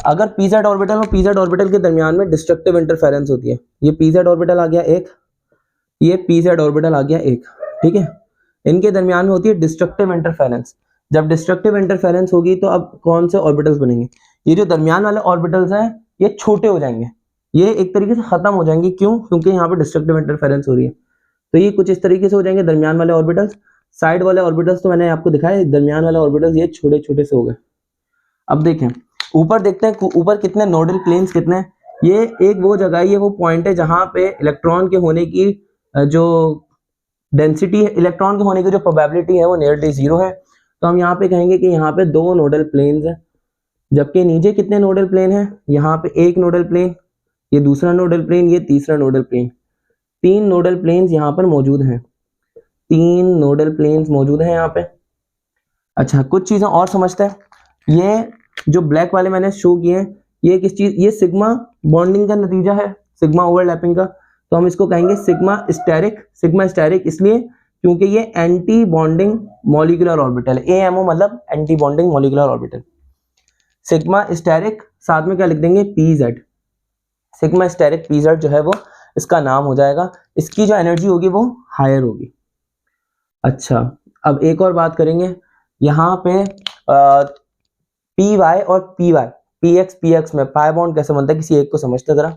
अगर पीजेड ऑर्बिटल और पीजेड ऑर्बिटल के दरमियान में डिस्ट्रक्टिव इंटरफेरेंस होती है, ये पीजेड ऑर्बिटल आ गया एक, ये पीजेड ऑर्बिटल आ गया एक, ठीक है, इनके दरमियान में होती है डिस्ट्रक्टिव इंटरफेरेंस। जब डिस्ट्रक्टिव इंटरफेरेंस होगी तो अब कौन से ऑर्बिटल्स बनेंगे, ये जो दरमियान वाले ऑर्बिटल्स हैं ये छोटे हो जाएंगे, ये एक तरीके से खत्म हो जाएंगे। क्यों? क्योंकि यहाँ पे डिस्ट्रक्टिव इंटरफेरेंस हो रही है, तो ये कुछ इस तरीके से हो जाएंगे दरमियान वाले ऑर्बिटल्स। साइड वाले ऑर्बिटल्स तो मैंने आपको दिखाया, दरमियान वाले ऑर्बिटल्स ये छोटे छोटे से हो गए। अब देखें ऊपर, देखते हैं ऊपर कितने नोडल प्लेन्स कितने हैं। ये एक वो जगह है, ये वो पॉइंट है जहां पे इलेक्ट्रॉन के होने की जो डेंसिटी है, इलेक्ट्रॉन के होने की जो प्रोबेबिलिटी है वो नियरली 0 है। तो हम यहाँ पे कहेंगे कि यहाँ पे 2 नोडल प्लेन्स हैं, जबकि नीचे कितने नोडल प्लेन हैं, यहाँ पे एक नोडल प्लेन, ये दूसरा नोडल प्लेन, ये तीसरा नोडल प्लेन, 3 नोडल प्लेन्स यहाँ पर मौजूद हैं, 3 नोडल प्लेन्स मौजूद हैं यहाँ पे। अच्छा, कुछ चीजें और समझते हैं। ये जो ब्लैक वाले मैंने शो किए हैं, ये किस चीज, ये सिग्मा बॉन्डिंग का नतीजा है, सिग्मा ओवरलैपिंग का, तो हम इसको कहेंगे सिग्मा स्टेरिक। सिग्मा स्टेरिक इसलिए क्योंकि ये एंटी बॉन्डिंग मॉलिक्यूलर ऑर्बिटल है, एएमओ मतलब anti bonding molecular orbital, sigma asterisk, साथ में क्या लिख देंगे पीजेड, सिग्मा स्टेरिक पीजेड जो है वो इसका नाम हो जाएगा, इसकी जो एनर्जी होगी वो हायर होगी। अच्छा, अब एक और बात करेंगे, यहाँ पे पी वाई और पी वाई, पी एक्स में पाई बॉन्ड कैसे बनता है, किसी एक को समझते जरा,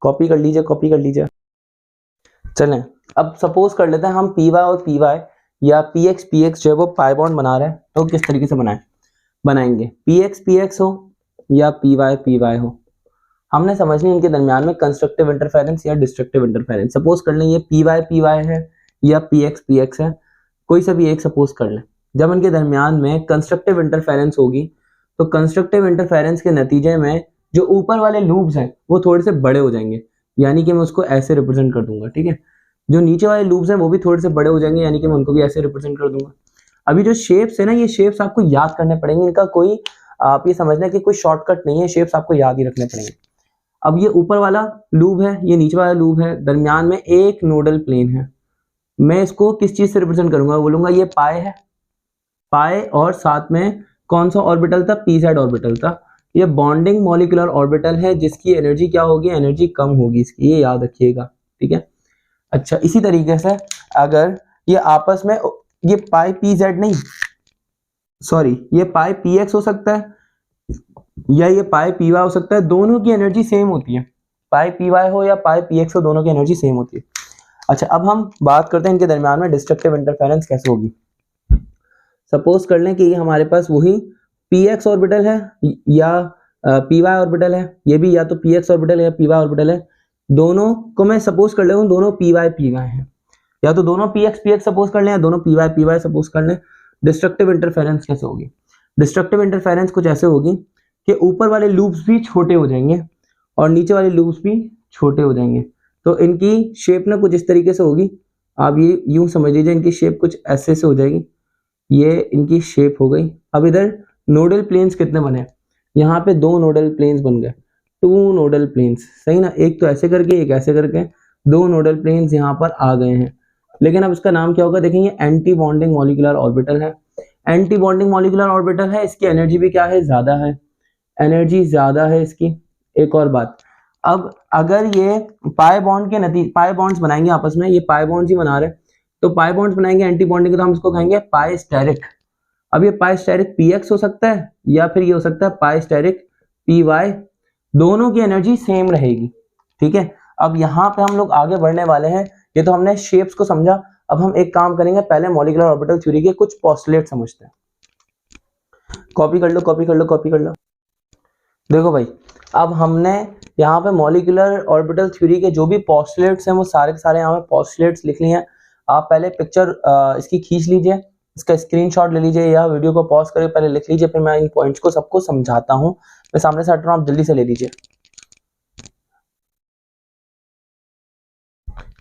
कॉपी कर लीजिए, कॉपी कर लीजिए। चलें, अब सपोज कर लेते हैं हम पी वाई और पी वाई या पी एक्स जो है वो पाई बॉन्ड बना रहे हैं, तो किस तरीके से बनाएंगे, पी एक्स हो या पी वाई हो, हमने समझनी इनके दरमियान में कंस्ट्रक्टिव इंटरफेरेंस या डिस्ट्रक्टिव इंटरफेरेंस। सपोज कर लें ये पी वाई है या पी एक्स है, कोई सा भी एक सपोज कर लें। जब इनके दरमियान में कंस्ट्रक्टिव इंटरफेरेंस होगी तो कंस्ट्रक्टिव इंटरफेरेंस के नतीजे में जो ऊपर वाले लूप्स हैं वो थोड़े से बड़े हो जाएंगे, यानी कि मैं उसको ऐसे रिप्रेजेंट कर दूंगा, ठीक है। जो नीचे वाले लूप्स हैं वो भी थोड़े से बड़े हो जाएंगे, यानी कि मैं उनको भी ऐसे रिप्रेजेंट कर दूंगा। अभी जो शेप्स है ना, ये शेप्स आपको याद करने पड़ेंगे, इनका कोई आप ये समझना कि कोई शॉर्टकट नहीं है, शेप्स आपको याद ही रखने पड़ेंगे। अब ये ऊपर वाला लूप है, ये नीचे वाला लूप है, दरमियान में एक नोडल प्लेन है, मैं इसको किस चीज से रिप्रेजेंट करूंगा, बोलूंगा ये पाई है, पाई और साथ में कौन सा ऑर्बिटल था, पीजेड ऑर्बिटल था। ये बॉन्डिंग मॉलिक्यूलर ऑर्बिटल है जिसकी एनर्जी क्या होगी, एनर्जी कम होगी इसकी, ये याद रखिएगा, ठीक है। अच्छा, इसी तरीके से अगर ये आपस में, ये पाई पीजेड नहीं, सॉरी, ये पाई पी एक्स हो सकता है या ये पाई पी वाई हो सकता है, दोनों की एनर्जी सेम होती है, पाई पी वाई हो या पाई पी एक्स हो, दोनों की एनर्जी सेम होती है। अच्छा, अब हम बात करते हैं इनके दरमियान में डिस्ट्रक्टिव इंटरफेरेंस कैसे होगी। सपोज कर लें कि ये हमारे पास वही पी एक्स ऑर्बिटल है या पी वाई ऑर्बिटल है, ये भी या तो पी एक्स ऑर्बिटल है या पी वाई ऑर्बिटल है, दोनों को मैं सपोज कर लेता हूँ दोनों पी वाई हैं, या तो दोनों पी एक्स सपोज कर लें या दोनों पी वाई सपोज कर लें। डिस्ट्रक्टिव इंटरफेरेंस कैसे होगी, डिस्ट्रक्टिव इंटरफेरेंस कुछ ऐसे होगी कि ऊपर वाले लूप्स भी छोटे हो जाएंगे और नीचे वाले लूप्स भी छोटे हो जाएंगे, तो इनकी शेप ना कुछ इस तरीके से होगी, आप ये यूं समझ लीजिए, इनकी शेप कुछ ऐसे से हो जाएगी, ये इनकी शेप हो गई। अब इधर नोडल प्लेन्स कितने बने, यहाँ पे 2 नोडल प्लेन्स बन गए, 2 नोडल प्लेन्स, सही ना, एक तो ऐसे करके एक ऐसे करके, 2 नोडल प्लेन्स यहाँ पर आ गए हैं। लेकिन अब इसका नाम क्या होगा, देखेंगे एंटी बॉन्डिंग मॉलिक्यूलर ऑर्बिटल है, एंटी बॉन्डिंग मॉलिक्यूलर ऑर्बिटल है, इसकी एनर्जी भी क्या है, ज्यादा है, एनर्जी ज्यादा है इसकी। एक और बात, अब अगर ये पाई बॉन्ड के नतीजे, पाई बॉन्ड्स बनाएंगे आपस में, ये पाई बॉन्ड्स ही बना रहे, तो पाई बॉन्ड्स बनाएंगे एंटी बॉन्डिंग, तो हम इसको कहेंगे पाई स्टेरिक। अब ये पाई स्टेरिक पी एक्स हो सकता है या फिर ये हो सकता है पाई स्टेरिक पी वाई, दोनों की एनर्जी सेम रहेगी, ठीक है। अब यहाँ पे हम लोग आगे बढ़ने वाले हैं, ये तो हमने शेप्स को समझा, अब हम एक काम करेंगे, पहले मॉलिक्यूलर ऑर्बिटल थ्योरी के कुछ पोस्टुलेट समझते हैं। कॉपी कर लो, कॉपी कर लो, कॉपी कर लो। देखो भाई, अब हमने यहाँ पे मॉलिक्यूलर ऑर्बिटल थ्योरी के जो भी पोस्टुलेट्स हैं वो सारे के सारे यहाँ पे पोस्टुलेट्स लिख लिए हैं। आप पहले पिक्चर इसकी खींच लीजिए, इसका स्क्रीनशॉट ले लीजिए या वीडियो को पॉज करके पहले लिख लीजिए, फिर मैं इन पॉइंट्स को सबको समझाता हूँ। मैं सामने से हट रहा हूँ, आप जल्दी से ले लीजिए।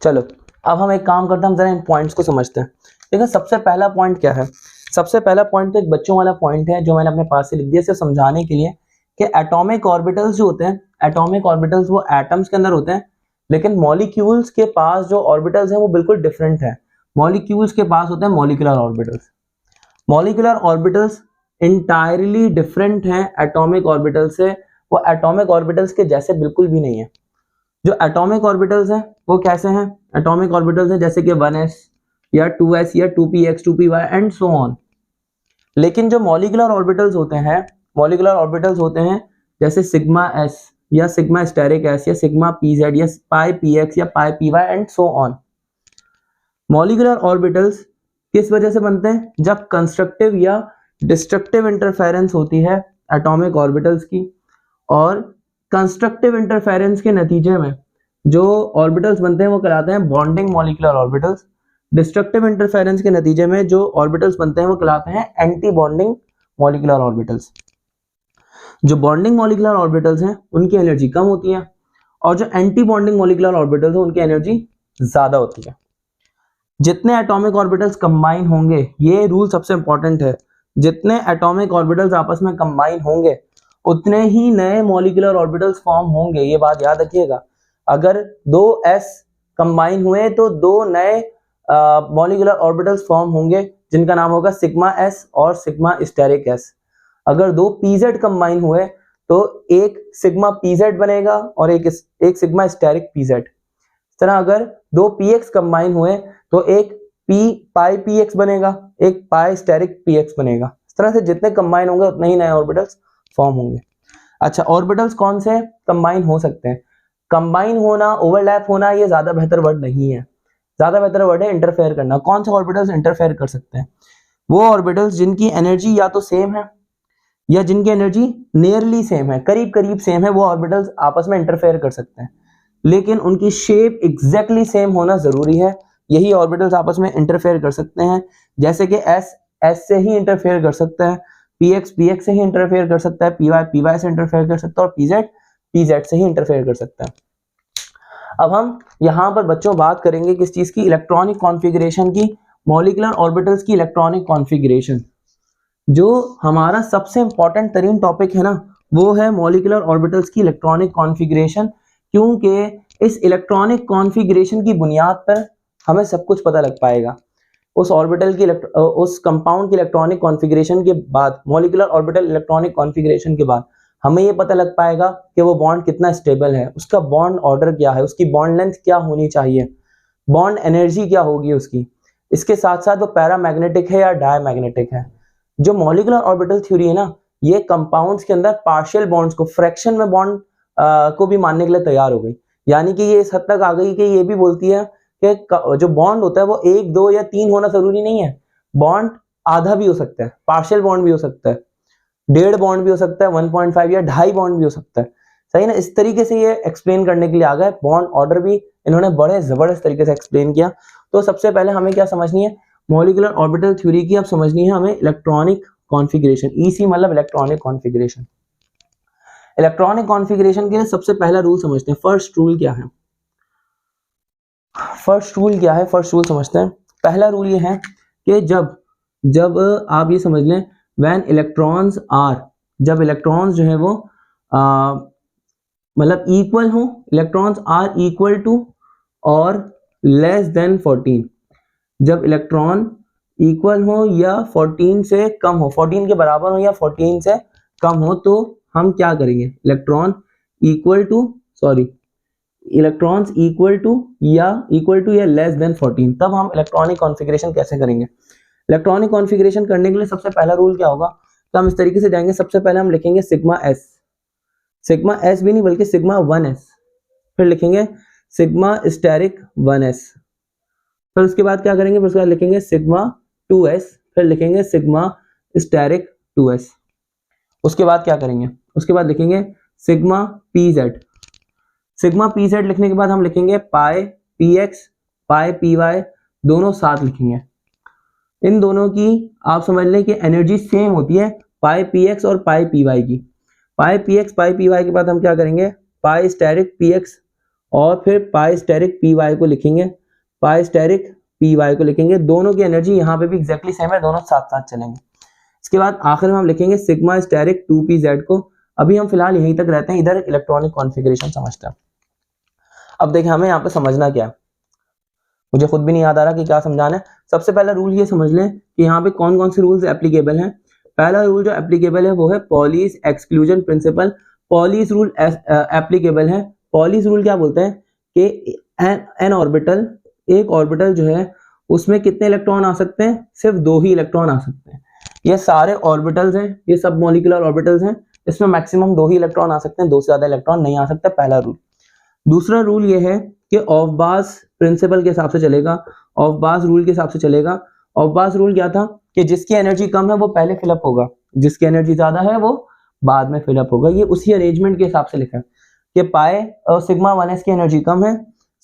चलो अब हम एक काम करते हैं, हम जरा इन पॉइंट्स को समझते हैं। देखो सबसे पहला पॉइंट क्या है, सबसे पहला पॉइंट तो एक बच्चों वाला पॉइंट है जो मैंने अपने पास से लिख दिया सिर्फ समझाने के लिए कि एटॉमिक ऑर्बिटल्स जो होते हैं, एटॉमिक ऑर्बिटल्स वो एटम्स के अंदर होते हैं, लेकिन मॉलिक्यूल्स के पास जो ऑर्बिटल्स हैं वो बिल्कुल डिफरेंट है। मॉलिक्यूल्स के पास होते हैं molecular orbitals. Molecular orbitals entirely different हैं एटॉमिक ऑर्बिटल से, वो एटॉमिक ऑर्बिटल्स के जैसे बिल्कुल भी नहीं है। जो एटॉमिक ऑर्बिटल्स हैं वो कैसे हैं, एटॉमिक ऑर्बिटल्स हैं जैसे कि 1s या 2s या 2px 2py and so on. लेकिन जो मॉलिक्यूलर ऑर्बिटल्स होते हैं, मॉलिक्यूलर ऑर्बिटल्स होते हैं जैसे सिग्मा s या सिग्मा स्टेरिक s या सिग्मा pz या पाई px या पाई py and so on. Molecular orbitals किस वजह से बनते हैं, जब कंस्ट्रक्टिव या डिस्ट्रक्टिव इंटरफेरेंस होती है एटॉमिक ऑर्बिटल्स की, और कंस्ट्रक्टिव इंटरफेरेंस के नतीजे में जो ऑर्बिटल्स बनते हैं वो कहलाते हैं bonding molecular orbitals. Destructive interference के नतीजे में जो ऑर्बिटल्स बनते हैं वो कहलाते हैं एंटी बॉन्डिंग मॉलिक्यूलर ऑर्बिटल्स। जो बॉन्डिंग मॉलिक्यूलर ऑर्बिटल्स हैं उनकी एनर्जी कम होती है, और जो एंटी बॉन्डिंग मॉलिक्यूलर ऑर्बिटल्स हैं उनकी एनर्जी ज्यादा होती है। जितने एटॉमिक ऑर्बिटल्स कंबाइन होंगे, ये रूल सबसे इंपॉर्टेंट है, जितने एटॉमिक ऑर्बिटल्स आपस में कंबाइन होंगे उतने ही नए मॉलिक्यूलर ऑर्बिटल्स फॉर्म होंगे। ये बात याद रखिएगा, अगर 2s कंबाइन हुए तो दो नए मॉलिक्यूलर ऑर्बिटल्स फॉर्म होंगे जिनका नाम होगा सिग्मा s और सिग्मा स्टेरिक s। अगर दो pz कंबाइन हुए तो एक सिग्मा pz बनेगा और एक सिग्मा स्टेरिक pz। इस तरह अगर दो px कंबाइन हुए तो एक p पाई px बनेगा, एक पाई स्टेरिक px बनेगा। इस तरह से जितने कंबाइन होंगे उतने ही नए ऑर्बिटल्स फॉर्म होंगे। अच्छा, ऑर्बिटल्स कौन से कंबाइन हो सकते हैं, कंबाइन होना, ओवरलैप होना, ये ज्यादा बेहतर वर्ड नहीं है, ज्यादा बेहतर वर्ड है इंटरफेयर करना। कौन से ऑर्बिटल्स इंटरफेयर कर सकते हैं, वो ऑर्बिटल्स जिनकी एनर्जी या तो सेम है या जिनकी एनर्जी नियरली सेम है, करीब करीब सेम है, वो ऑर्बिटल्स आपस में इंटरफेयर कर सकते हैं। लेकिन उनकी शेप एग्जैक्टली सेम होना जरूरी है, यही ऑर्बिटल्स आपस में इंटरफेयर कर सकते हैं। जैसे कि s से ही इंटरफेयर कर सकता है, px से ही इंटरफेयर कर सकता है, py से इंटरफेयर कर सकता है, और pz से ही इंटरफेयर कर सकता है। अब हम यहाँ पर बच्चों बात करेंगे किस चीज की, इलेक्ट्रॉनिक कॉन्फ़िगरेशन की, मॉलिक्यूलर ऑर्बिटल्स की इलेक्ट्रॉनिक कॉन्फ़िगरेशन। जो हमारा सबसे इंपॉर्टेंट तरीन टॉपिक है ना, वो है मॉलिक्यूलर ऑर्बिटल्स की इलेक्ट्रॉनिक कॉन्फ़िगरेशन, क्योंकि इस इलेक्ट्रॉनिक कॉन्फ़िगरेशन की बुनियाद पर हमें सब कुछ पता लग पाएगा। उस ऑर्बिटल की उस कंपाउंड की इलेक्ट्रॉनिक कॉन्फ़िगरेशन के बाद, मॉलिक्यूलर ऑर्बिटल इलेक्ट्रॉनिक कॉन्फ़िगरेशन के बाद हमें ये पता लग पाएगा कि वो बॉन्ड कितना स्टेबल है, उसका बॉन्ड ऑर्डर क्या है, उसकी बॉन्ड लेंथ क्या होनी चाहिए, बॉन्ड एनर्जी क्या होगी उसकी। इसके साथ साथ वो पैरामैग्नेटिक है या डायमैग्नेटिक है। जो मॉलिक्यूलर ऑर्बिटल थ्योरी है ना, ये कंपाउंड्स के अंदर पार्शियल बॉन्ड्स को, फ्रैक्शन में बॉन्ड को भी मानने के लिए तैयार हो गई। यानी कि ये इस हद तक आ गई कि ये भी बोलती है कि जो बॉन्ड होता है वो 1, 2 या 3 होना जरूरी नहीं है, बॉन्ड आधा भी हो सकता है, पार्शियल बॉन्ड भी हो सकता है, 1.5 बॉन्ड भी हो सकता है, 1.5 या 2.5 बॉन्ड भी हो सकता है। सही ना, इस तरीके से ये एक्सप्लेन करने के लिए आ गए। बॉन्ड ऑर्डर भी इन्होंने बड़े जबरदस्त तरीके से एक्सप्लेन किया। तो सबसे पहले हमें क्या समझनी है, मॉलिक्यूलर ऑर्बिटल थ्योरी की अब समझनी है हमें इलेक्ट्रॉनिक कॉन्फ़िगरेशन। ईसी मतलब इलेक्ट्रॉनिक कॉन्फ़िगरेशन। इलेक्ट्रॉनिक कॉन्फ़िगरेशन के लिए सबसे पहला रूल समझते हैं। फर्स्ट रूल क्या है, फर्स्ट रूल क्या है, फर्स्ट रूल समझते हैं। पहला रूल ये है कि जब आप ये समझ लें, व्हेन इलेक्ट्रॉन्स आर, जब इलेक्ट्रॉन्स जो है वो मतलब इक्वल हो, इलेक्ट्रॉन्स आर इक्वल टू और लेस देन 14, जब इलेक्ट्रॉन इक्वल हो या 14 से कम हो, 14 के बराबर हो या 14 से कम हो, तो हम क्या करेंगे, इलेक्ट्रॉन्स इक्वल टू या लेस देन 14, तब हम इलेक्ट्रॉनिक कॉन्फ़िगरेशन कैसे करेंगे। इलेक्ट्रॉनिक कॉन्फ़िगरेशन करने के लिए सबसे पहला रूल क्या होगा, तो हम इस तरीके से जाएंगे। सबसे पहले हम लिखेंगे सिग्मा एस भी नहीं बल्कि सिग्मा 1s, फिर लिखेंगे सिग्मा स्टेरिक 1s, फिर उसके बाद क्या करेंगे, फिर उसके बाद लिखेंगे सिग्मा 2s, फिर लिखेंगे सिग्मा स्टेरिक 2s। उसके बाद क्या करेंगे, उसके बाद लिखेंगे सिग्मा pz। सिग्मा pz लिखने के बाद हम लिखेंगे पाई px पाई py, दोनों साथ लिखेंगे। इन दोनों की आप समझ लें कि एनर्जी सेम होती है, पाई px और पाई py की। पाई px पाई py के बाद हम क्या करेंगे, पाई स्टेरिक px और फिर पाई स्टेरिक py को लिखेंगे, पाई स्टेरिक py को लिखेंगे। दोनों की एनर्जी यहाँ पे भी एग्जैक्टली सेम है, दोनों साथ साथ चलेंगे। इसके बाद आखिर में हम लिखेंगे सिग्मा स्टेरिक 2pz को। अभी हम फिलहाल यहीं तक रहते हैं, इधर इलेक्ट्रॉनिक कॉन्फ़िगरेशन समझते हैं। अब देखिए हमें यहाँ पे समझना क्या है, मुझे खुद भी नहीं याद आ रहा कि क्या समझाना है। सबसे पहला रूल ये समझ लें कि यहाँ पे कौन कौन से रूल्स एप्लीकेबल हैं। पहला रूल जो एप्लीकेबल है वो है Pauli's exclusion principle. Pauli's rule applicable है। पॉलीज रूल क्या बोलते हैं कि एन ऑर्बिटल, एक ऑर्बिटल जो है उसमें कितने इलेक्ट्रॉन आ सकते हैं, सिर्फ 2 ही इलेक्ट्रॉन आ सकते हैं। ये सारे ऑर्बिटल्स हैं, ये सब मॉलिक्यूलर ऑर्बिटल्स हैं, इसमें मैक्सिमम 2 ही इलेक्ट्रॉन आ सकते हैं, 2 से ज्यादा इलेक्ट्रॉन नहीं आ सकते, पहला रूल। दूसरा रूल ये है कि ऑफ बास प्रिंसिपल के हिसाब से चलेगा, ऑफ बास रूल के हिसाब से चलेगा। ऑफ बास रूल क्या था कि जिसकी एनर्जी कम है वो पहले फिलअप होगा, जिसकी एनर्जी ज्यादा है वो बाद में फिलअप होगा। ये उसी अरेंजमेंट के हिसाब से लिखा है कि पाई और सिग्मा 1s की एनर्जी कम है,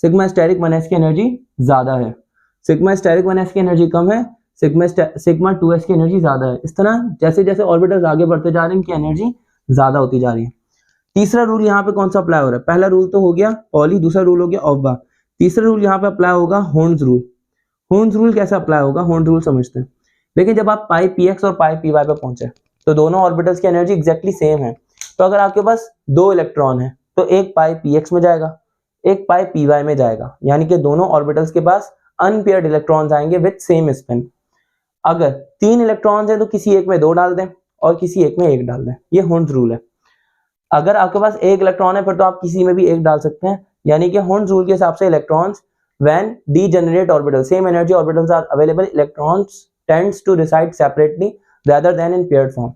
सिग्मा स्टेरिक 1s की एनर्जी ज्यादा है, सिग्मा स्टेरिक 1s की एनर्जी कम है, सिग्मा 2s की एनर्जी ज्यादा है। इस तरह जैसे जैसे ऑर्बिटल्स आगे बढ़ते जा रहे हैं इनकी एनर्जी ज्यादा होती जा रही है। तीसरा रूल यहाँ पे कौन सा अप्लाई हो रहा है, पहला रूल तो हो गया पॉली, दूसरा रूल हो गया ऑफ बास, तीसरा रूल यहाँ पे अप्लाई होगा होर्न्स रूल। होर्न्स रूल कैसे अप्लाई होगा, होर्न्स रूल समझते हैं। लेकिन जब आप पाई px और पाई py पे पहुंचे तो दोनों ऑर्बिटल्स की एनर्जी एग्जैक्टली सेम है। तो अगर आपके पास 2 इलेक्ट्रॉन है तो एक पाई px में जाएगा, एक पाई py में जाएगा, यानी कि दोनों ऑर्बिटल्स के पास अनपेयर्ड इलेक्ट्रॉन्स आएंगे विद सेम स्पिन। अगर 3 इलेक्ट्रॉन्स है तो किसी एक में 2 डाल दें और किसी एक में 1 डाल दें, ये होर्न्स रूल है। अगर आपके पास 1 इलेक्ट्रॉन है फिर तो आप किसी में भी 1 डाल सकते हैं, यानी कि होर्न्स रूल के हिसाब से electrons when degenerate orbital same energy orbitals are available electrons tends to reside separately rather than in paired form।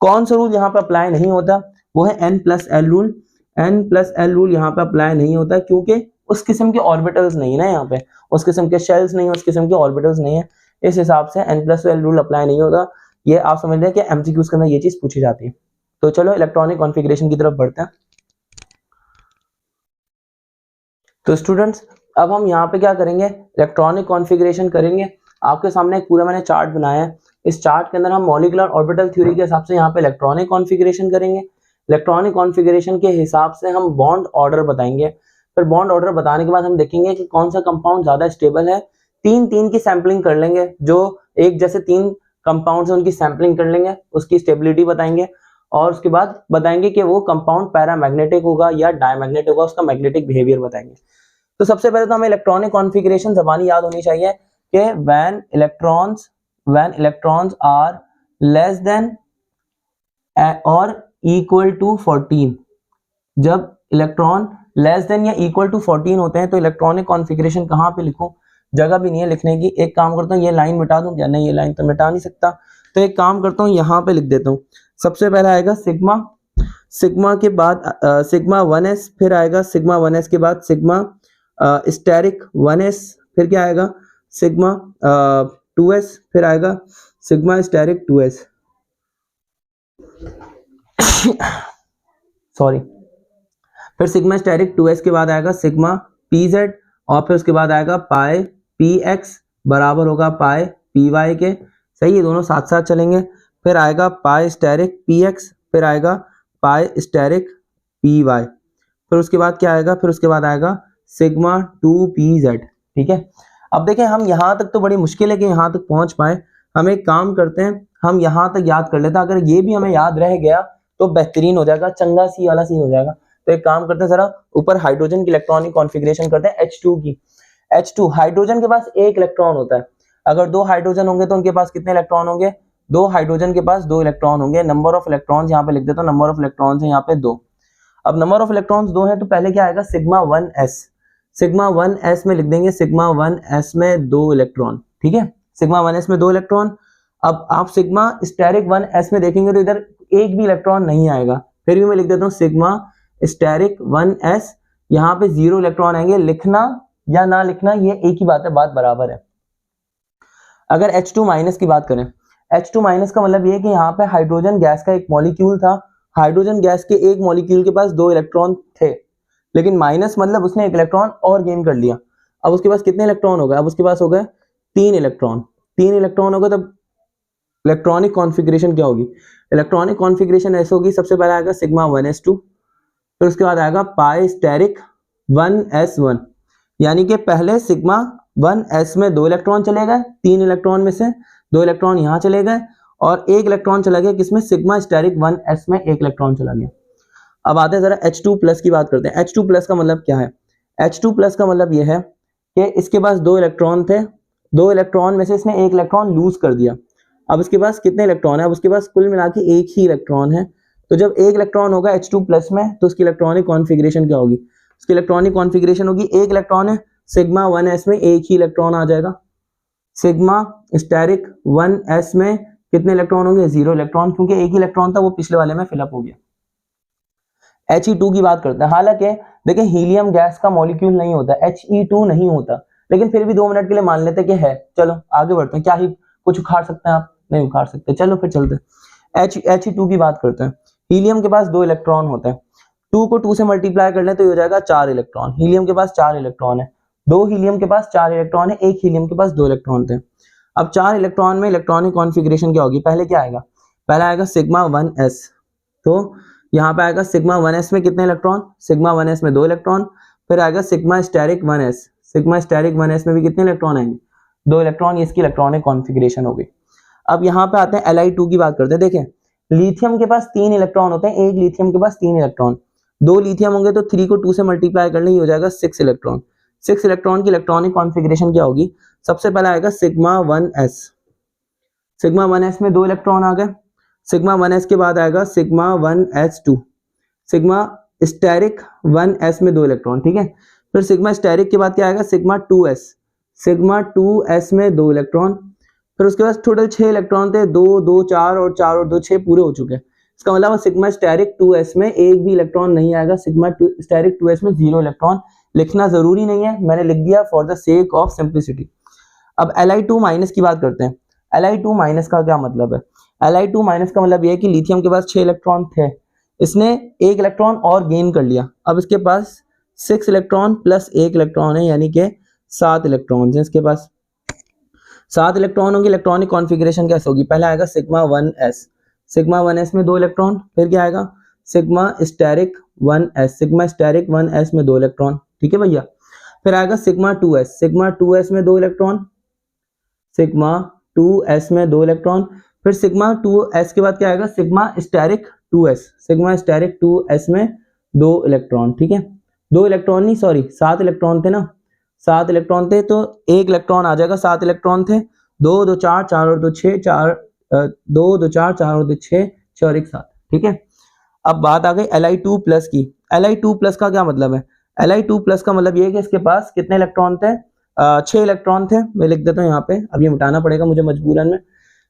कौन सा रूल यहाँ पे अप्लाई नहीं होता, वो है n+l रूल। n+l रूल यहाँ पे अप्लाई नहीं होता क्योंकि उस किस्म के ऑर्बिटल्स नहीं है ना, यहाँ पे उस किस्म के शेल्स नहीं है, उस किस्म के ऑर्बिटल्स नहीं है, इस हिसाब से n+l रूल अप्लाई नहीं होता। ये आप समझ लें कि एमसीक्यूज के अंदर ये चीज पूछी जाती है। तो चलो इलेक्ट्रॉनिक कॉन्फ़िगरेशन की तरफ बढ़ते हैं। तो स्टूडेंट्स अब हम यहाँ पे क्या करेंगे, इलेक्ट्रॉनिक कॉन्फ़िगरेशन करेंगे। आपके सामने एक पूरा मैंने चार्ट बनाया है, इस चार्ट के अंदर हम मॉलिक्यूलर ऑर्बिटल थ्योरी के हिसाब से यहाँ पे इलेक्ट्रॉनिक कॉन्फ़िगरेशन करेंगे। इलेक्ट्रॉनिक कॉन्फ़िगरेशन के हिसाब से हम बॉन्ड ऑर्डर बताएंगे, फिर बॉन्ड ऑर्डर बताने के बाद हम देखेंगे कि कौन सा कंपाउंड ज्यादा स्टेबल है। 3 की सैम्पलिंग कर लेंगे, जो एक जैसे 3 कंपाउंड्स हैं उनकी सैम्पलिंग कर लेंगे, उसकी स्टेबिलिटी बताएंगे और उसके बाद बताएंगे कि वो कंपाउंड पैरामैग्नेटिक होगा या डायमैग्नेटिक होगा, उसका मैग्नेटिक बिहेवियर बताएंगे। तो सबसे पहले तो हमें इलेक्ट्रॉनिक कॉन्फ़िगरेशन ज़बानी याद होनी चाहिए कि when electrons are less than or equal to 14, जब इलेक्ट्रॉन लेस देन या इक्वल टू 14 होते हैं तो इलेक्ट्रॉनिक कॉन्फ़िगरेशन कहाँ पे लिखूं, जगह भी नहीं है लिखने की। एक काम करता हूँ, ये लाइन मिटा दूं क्या, नहीं ये लाइन तो मिटा नहीं सकता, तो एक काम करता हूँ यहाँ पे लिख देता हूँ। सबसे पहला आएगा सिग्मा, सिग्मा के बाद सिग्मा 1s, फिर आएगा सिग्मा 1s के बाद सिग्मा स्टेरिक 1s, फिर क्या आएगा सिग्मा 2s, फिर आएगा सिग्मा स्टेरिक 2s सॉरी, फिर सिग्मा स्टेरिक 2s के बाद आएगा सिग्मा pz और फिर उसके बाद आएगा पाई px बराबर होगा पाई py के, सही है, दोनों साथ साथ चलेंगे। फिर आएगा पाई स्टेरिक px, फिर आएगा पाई स्टेरिक py, फिर उसके बाद क्या आएगा, फिर उसके बाद आएगा सिग्मा 2pz। ठीक है, अब देखें हम यहाँ तक तो बड़ी मुश्किल है कि यहाँ तक पहुंच पाए। हम एक काम करते हैं, हम यहाँ तक याद कर लेते हैं, अगर ये भी हमें याद रह गया तो बेहतरीन हो जाएगा, चंगा सी वाला सीन हो जाएगा। तो एक काम करते हैं, जरा ऊपर हाइड्रोजन की इलेक्ट्रॉनिक कॉन्फ़िगरेशन करते हैं। H2 की, H2 हाइड्रोजन के पास 1 इलेक्ट्रॉन होता है। अगर 2 हाइड्रोजन होंगे तो उनके पास कितने इलेक्ट्रॉन होंगे, 2 हाइड्रोजन के पास 2 इलेक्ट्रॉन होंगे। नंबर ऑफ इलेक्ट्रॉन्स यहाँ पे लिख देता हूँ, नंबर ऑफ इलेक्ट्रॉन्स है यहाँ पे 2। अब नंबर ऑफ इलेक्ट्रॉन्स 2 है तो पहले क्या आएगा सिग्मा 1s, सिग्मा 1s में लिख देंगे सिग्मा 1s में 2 इलेक्ट्रॉन। ठीक है, सिग्मा 1s में 2 इलेक्ट्रॉन। अब आप सिग्मा स्टेरिक 1s में देखेंगे तो इधर एक भी इलेक्ट्रॉन नहीं आएगा, फिर भी मैं लिख देता हूँ सिग्मा स्टेरिक 1s, यहाँ पे 0 इलेक्ट्रॉन आएंगे। लिखना या ना लिखना ये एक ही बात है, बात बराबर है। अगर H2 माइनस की बात करें, H2 माइनस का मतलब ये है कि यहाँ पे हाइड्रोजन गैस का एक मॉलिक्यूल था, हाइड्रोजन गैस के एक मॉलिक्यूल के पास 2 इलेक्ट्रॉन थे, लेकिन माइनस मतलब उसने एक इलेक्ट्रॉन और गेन कर लिया। अब उसके पास कितने इलेक्ट्रॉन हो गए? अब उसके पास हो गए 3 इलेक्ट्रॉन। 3 इलेक्ट्रॉन हो गए, तब इलेक्ट्रॉनिक कॉन्फ़िगरेशन क्या होगी? इलेक्ट्रॉनिक कॉन्फ़िगरेशन ऐसे होगी, सबसे पहले आएगा सिग्मा 1s2, फिर उसके बाद आएगा पाई स्टेरिक 1s1, यानी कि पहले सिग्मा 1s में 2 इलेक्ट्रॉन चले गए, 3 इलेक्ट्रॉन में से 2 इलेक्ट्रॉन यहाँ चले गए और 1 इलेक्ट्रॉन चला गया किसमें? सिग्मा स्टेरिक 1s में 1 इलेक्ट्रॉन चला गया। अब आते हैं जरा H2 प्लस की बात करते हैं। H2 प्लस का मतलब क्या है? H2 प्लस का मतलब यह है कि इसके पास 2 इलेक्ट्रॉन थे, 2 इलेक्ट्रॉन में से इसने 1 इलेक्ट्रॉन लूज कर दिया। अब इसके पास कितने इलेक्ट्रॉन है? अब उसके पास कुल मिला के 1 ही इलेक्ट्रॉन है। तो जब 1 इलेक्ट्रॉन होगा H2 प्लस में तो उसकी इलेक्ट्रॉनिक कॉन्फ़िगरेशन क्या होगी? उसकी इलेक्ट्रॉनिक कॉन्फ़िगरेशन होगी, 1 इलेक्ट्रॉन है, सिग्मा 1s में 1 ही इलेक्ट्रॉन आ जाएगा। सिग्मा स्टेरिक 1s में कितने इलेक्ट्रॉन होंगे? 0 इलेक्ट्रॉन, क्योंकि 1 ही इलेक्ट्रॉन था, वो पिछले वाले में फिलअप हो गया। He2 की बात करते हैं। हालांकि देखिए हीलियम गैस का मॉलिक्यूल नहीं होता, He2 नहीं होता, लेकिन फिर भी 2 मिनट के लिए मान लेते हैं कि है। चलो आगे बढ़ते हैं। क्या ही कुछ उखाड़ सकते हैं आप? नहीं उखाड़ सकते। चलो फिर चलते हैं। He2 की बात करते हैं। हीलियम के पास 2 इलेक्ट्रॉन होते हैं, 2 को 2 से मल्टीप्लाई कर लें तो ये हो जाएगा 4 इलेक्ट्रॉन। हीलियम के पास 4 इलेक्ट्रॉन है, 2 हीलियम के पास 4 इलेक्ट्रॉन है, 1 हीलियम के पास 2 इलेक्ट्रॉन थे। अब 4 इलेक्ट्रॉन में इलेक्ट्रॉनिक कॉन्फ़िगरेशन क्या होगी? पहले क्या आएगा? पहले आएगा सिग्मा 1s, तो यहाँ पे आएगा सिग्मा 1s में कितने इलेक्ट्रॉन? सिग्मा 1s में 2 इलेक्ट्रॉन। फिर आएगा sigma steric 1s, sigma steric 1s में भी कितने इलेक्ट्रॉन आएंगे? 2 इलेक्ट्रॉन। ये इसकी इलेक्ट्रॉनिक कॉन्फ़िगरेशन हो गई। अब यहाँ पे आते हैं Li2 की बात करते हैं। देखें लिथियम के पास 3 इलेक्ट्रॉन होते हैं, एक लिथियम के पास 3 इलेक्ट्रॉन, 2 लिथियम होंगे तो 3 को 2 से मल्टीप्लाई कर लें, ये हो जाएगा 6 इलेक्ट्रॉन। 6 इलेक्ट्रॉन की इलेक्ट्रॉनिक कॉन्फ़िगरेशन क्या होगी? सबसे पहले आएगा सिग्मा 1s, सिग्मा 1s में 2 इलेक्ट्रॉन आ गए। सिग्मा 1s के बाद आएगा sigma 1s2, sigma steric 1s में 2 इलेक्ट्रॉन, ठीक है। फिर सिग्मा स्टेरिक के बाद क्या आएगा? सिग्मा 2s, सिग्मा 2s में 2 इलेक्ट्रॉन। फिर उसके बाद टोटल 6 इलेक्ट्रॉन थे, 2 2 4 और 4 और 2 6 पूरे हो चुके हैं। इसका मतलब सिग्मा स्टेरिक 2s में एक भी इलेक्ट्रॉन नहीं आएगा। सिग्मा स्टेरिक 2s में 0 इलेक्ट्रॉन। लिखना जरूरी नहीं है, मैंने लिख दिया for the sake of simplicity. अब Li2 माइनस की बात करते हैं। Li2 माइनस का क्या मतलब है? Li2 माइनस का मतलब यह है कि लिथियम के पास 6 इलेक्ट्रॉन थे, इसने 1 इलेक्ट्रॉन और गेन कर लिया। अब इसके पास 6 इलेक्ट्रॉन प्लस 1 इलेक्ट्रॉन है, यानी कि 7 इलेक्ट्रॉन है इसके पास। 7 इलेक्ट्रॉनों की इलेक्ट्रॉनिक कॉन्फ़िगरेशन कैसे होगी? पहले आएगा सिग्मा 1s, सिग्मा 1s में 2 इलेक्ट्रॉन। फिर क्या आएगा? Sigma steric 1s, sigma steric 1s में 2 इलेक्ट्रॉन, ठीक है भैया। फिर आएगा सिग्मा 2s, सिग्मा 2s में 2 इलेक्ट्रॉन, सिग्मा 2s में 2 इलेक्ट्रॉन। फिर सिग्मा 2s के बाद क्या आएगा? Sigma steric 2s, sigma steric 2s में 2 इलेक्ट्रॉन, ठीक है। 2 इलेक्ट्रॉन नहीं, सॉरी 7 इलेक्ट्रॉन थे ना, 7 इलेक्ट्रॉन थे तो 1 इलेक्ट्रॉन आ जाएगा। 7 इलेक्ट्रॉन थे, 2 2 4 4 और 2 6 4, 2 2 4 4 और 2 6 6 और 1 7, ठीक है। अब बात आ गई Li2 प्लस की। Li2 प्लस का क्या मतलब है? Li2 प्लस का मतलब ये है कि इसके पास कितने इलेक्ट्रॉन थे? 6 इलेक्ट्रॉन थे। मैं लिख देता हूँ यहाँ पे, अब ये मिटाना पड़ेगा मुझे मजबूरन में।